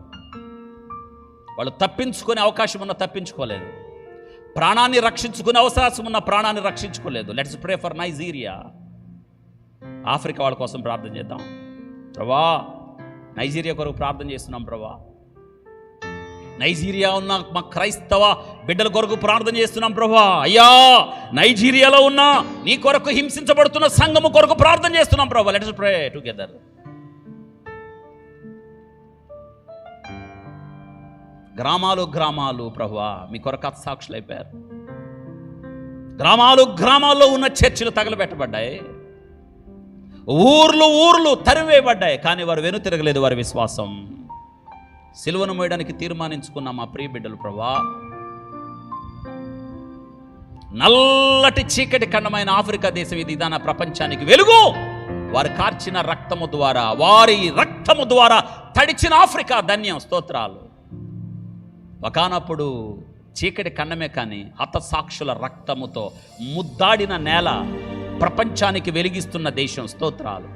తప్పించుకునే అవకాశం ఉన్నా తప్పించుకోలేదు, ప్రాణాన్ని రక్షించుకునే అవకాశం ఉన్న ప్రాణాన్ని రక్షించుకోలేదు. Let's pray for Nigeria. Africa వాళ్ళ కోసం ప్రార్థన చేద్దాం. ప్రభా, నైజీరియా కొరకు ప్రార్థన చేస్తున్నాం ప్రభా. నైజీరియా ఉన్న మా క్రైస్తవ బిడ్డల కొరకు ప్రార్థన చేస్తున్నాం ప్రభా. అయ్యా, నైజీరియాలో ఉన్న నీ కొరకు హింసించబడుతున్న సంఘము కొరకు ప్రార్థన చేస్తున్నాం ప్రభా. Let's pray together. గ్రామాలు గ్రామాలు ప్రభువా మీ కొరకు హతసాక్షులైపోయారు. గ్రామాల్లో ఉన్న చర్చిలు తగలబెట్టబడ్డాయి, ఊర్లు తరివేయబడ్డాయి. కానీ వారు వెనుతిరగలేదు. వారి విశ్వాసం సిలువను మోయడానికి తీర్మానించుకున్న మా ప్రియ బిడ్డలు ప్రభువా, నల్లటి చీకటి ఖండమైన ఆఫ్రికా దేశం ఇది ఇదాన ప్రపంచానికి వెలుగు. వారు కార్చిన రక్తము ద్వారా, వారి రక్తము ద్వారా తడిచిన ఆఫ్రికా ధన్యం. స్తోత్రాలు. ఒకనప్పుడు చీకటి కన్నమే కానీ హతసాక్షుల రక్తముతో ముద్దాడిన నేల, ప్రపంచానికి వెలిగిస్తున్న దేశం. స్తోత్రాలు.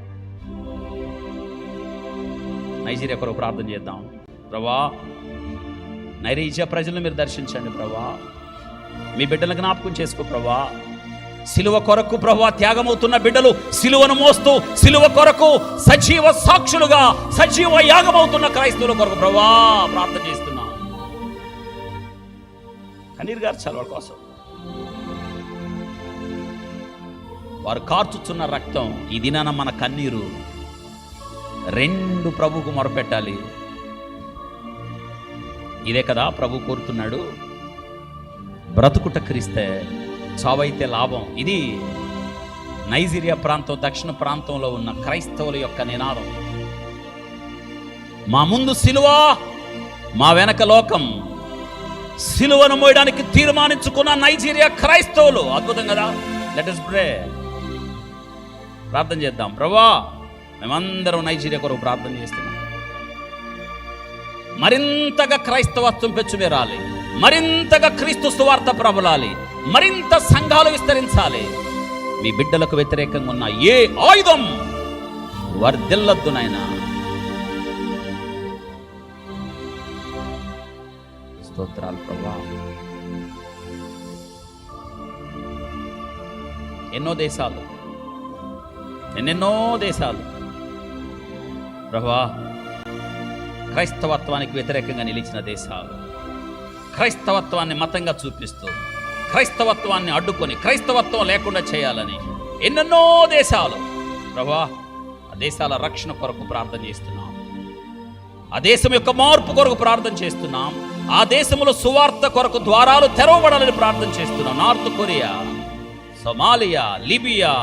నైజీరియా కొరకు ప్రార్థన చేద్దాం. ప్రభా. నైరీజ ప్రజలను మీరు దర్శించండి ప్రభా. మీ బిడ్డలను జ్ఞాపకం చేసుకో ప్రభా. సిలువ కొరకు ప్రభా త్యాగమవుతున్న బిడ్డలు సిలువను మోస్తూ సిలువ కొరకు సజీవ సాక్షులుగా సజీవ యాగమవుతున్న క్రైస్తవుల కొరకు ప్రభా ప్రార్థన చేస్తున్నాం. కన్నీరు గార్చాలి వాళ్ళ కోసం. వారు కార్చుచున్న రక్తం ఈ దినాన మన కన్నీరు రెండు ప్రభువుకు మొరపెట్టాలి. ఇదే కదా ప్రభు కోరుతున్నాడు. బ్రతుకుట క్రీస్తే, చావైతే లాభం. ఇది నైజీరియా ప్రాంతం, దక్షిణ ప్రాంతంలో ఉన్న క్రైస్తవుల యొక్క నినాదం. మా ముందు సిలువ, మా వెనక లోకం. సిలువను మోయడానికి తీర్మానించుకున్న నైజీరియా క్రైస్తవులు. అద్భుతం కదా. Let us pray. ప్రార్థన చేద్దాం. ప్రభువా, మేమందరం నైజీరియా కొరకు ప్రార్థన చేస్తున్నాం. మరింతగా క్రైస్తవత్వం పెచ్చుమేరాలి, మరింతగా క్రీస్తు సువార్త ప్రబలాలి, మరింత సంఘాలు విస్తరించాలి. మీ బిడ్డలకు వ్యతిరేకంగా ఉన్న ఏ ఆయుధం వర్ధిల్లొద్దు నాయనా. స్తోత్రాలు ప్రభువా. ఎన్నో దేశాలు, ఎన్నెన్నో దేశాలు ప్రభువా క్రైస్తవత్వానికి వ్యతిరేకంగా నిలిచిన దేశాలు, క్రైస్తవత్వాన్ని మతంగా చూపిస్తూ క్రైస్తవత్వాన్ని అడ్డుకొని క్రైస్తవత్వం లేకుండా చేయాలని ఎన్నెన్నో దేశాలు ప్రభువా, ఆ దేశాల రక్షణ కొరకు ప్రార్థన చేస్తున్నాం. ఆ దేశం యొక్క మార్పు కొరకు ప్రార్థన చేస్తున్నాం. ఆ దేశంలో సువార్త కొరకు ద్వారాలు తెరవబడాలని ప్రార్థన చేస్తున్నాం. North Korea, Somalia, Libya,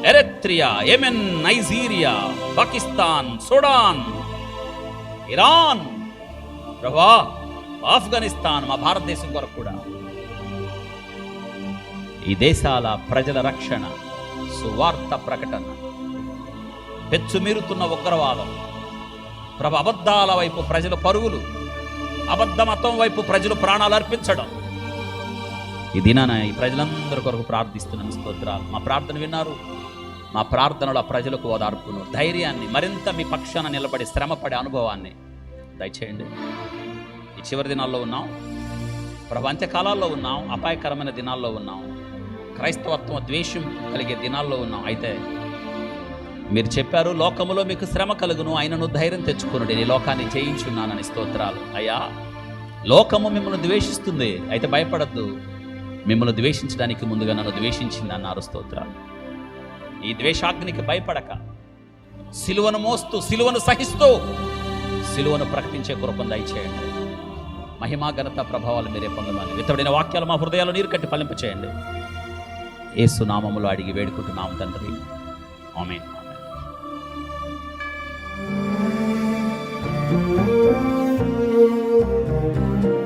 Eritrea, Yemen, Nigeria, Pakistan, Sudan, Iran ప్రభువా, ఆఫ్ఘనిస్తాన్, మా భారతదేశం కొరకు కూడా ఈ దేశాల ప్రజల రక్షణ, సువార్త ప్రకటన, పెచ్చుమీరుతున్న ఉగ్రవాదం ప్రభు, అబద్ధాల వైపు ప్రజలు పరుగులు, అబద్ధ మతం వైపు ప్రజలు ప్రాణాలు అర్పించడం. ఈ దినాన ఈ ప్రజలందరి కొరకు ప్రార్థిస్తున్నాను. స్తోత్రాలు. మా ప్రార్థన విన్నారు. మా ప్రార్థనలో ప్రజలకు ఓదార్పును, ధైర్యాన్ని, మరింత మీ పక్షాన నిలబడి శ్రమపడే అనుభవాన్ని దయచేయండి. ఈ చివరి దినాల్లో ఉన్నాం ప్రభు, అంత్యకాలాల్లో ఉన్నాం, అపాయకరమైన దినాల్లో ఉన్నాం, క్రైస్తవత్వం ద్వేషం కలిగే దినాల్లో ఉన్నాం. అయితే మీరు చెప్పారు, లోకములో మీకు శ్రమ కలుగును, ఆయనను ధైర్యం తెచ్చుకునుడి, నేను లోకాన్ని జయించున్నానని. స్తోత్రాలు అయ్యా. లోకము మిమ్మల్ని ద్వేషిస్తుంది, అయితే భయపడద్దు, మిమ్మల్ని ద్వేషించడానికి ముందుగా నన్ను ద్వేషించింది అన్నారు. స్తోత్రాలు. ఈ ద్వేషాగ్నికి భయపడక సిలువను మోస్తూ, సిలువను సహిస్తూ, సిలువను ప్రకటించే కృపను దయచేయండి. మహిమా ఘనత ప్రభావాలు మీరే పొందమని విత్తబడిన వాక్యాలు మా హృదయాలు నీరు కట్టి ఫలింపచేయండి. యేసు నామములో అడిగి వేడుకుంటున్నాం తండ్రి. ఆమేన్. Thank you.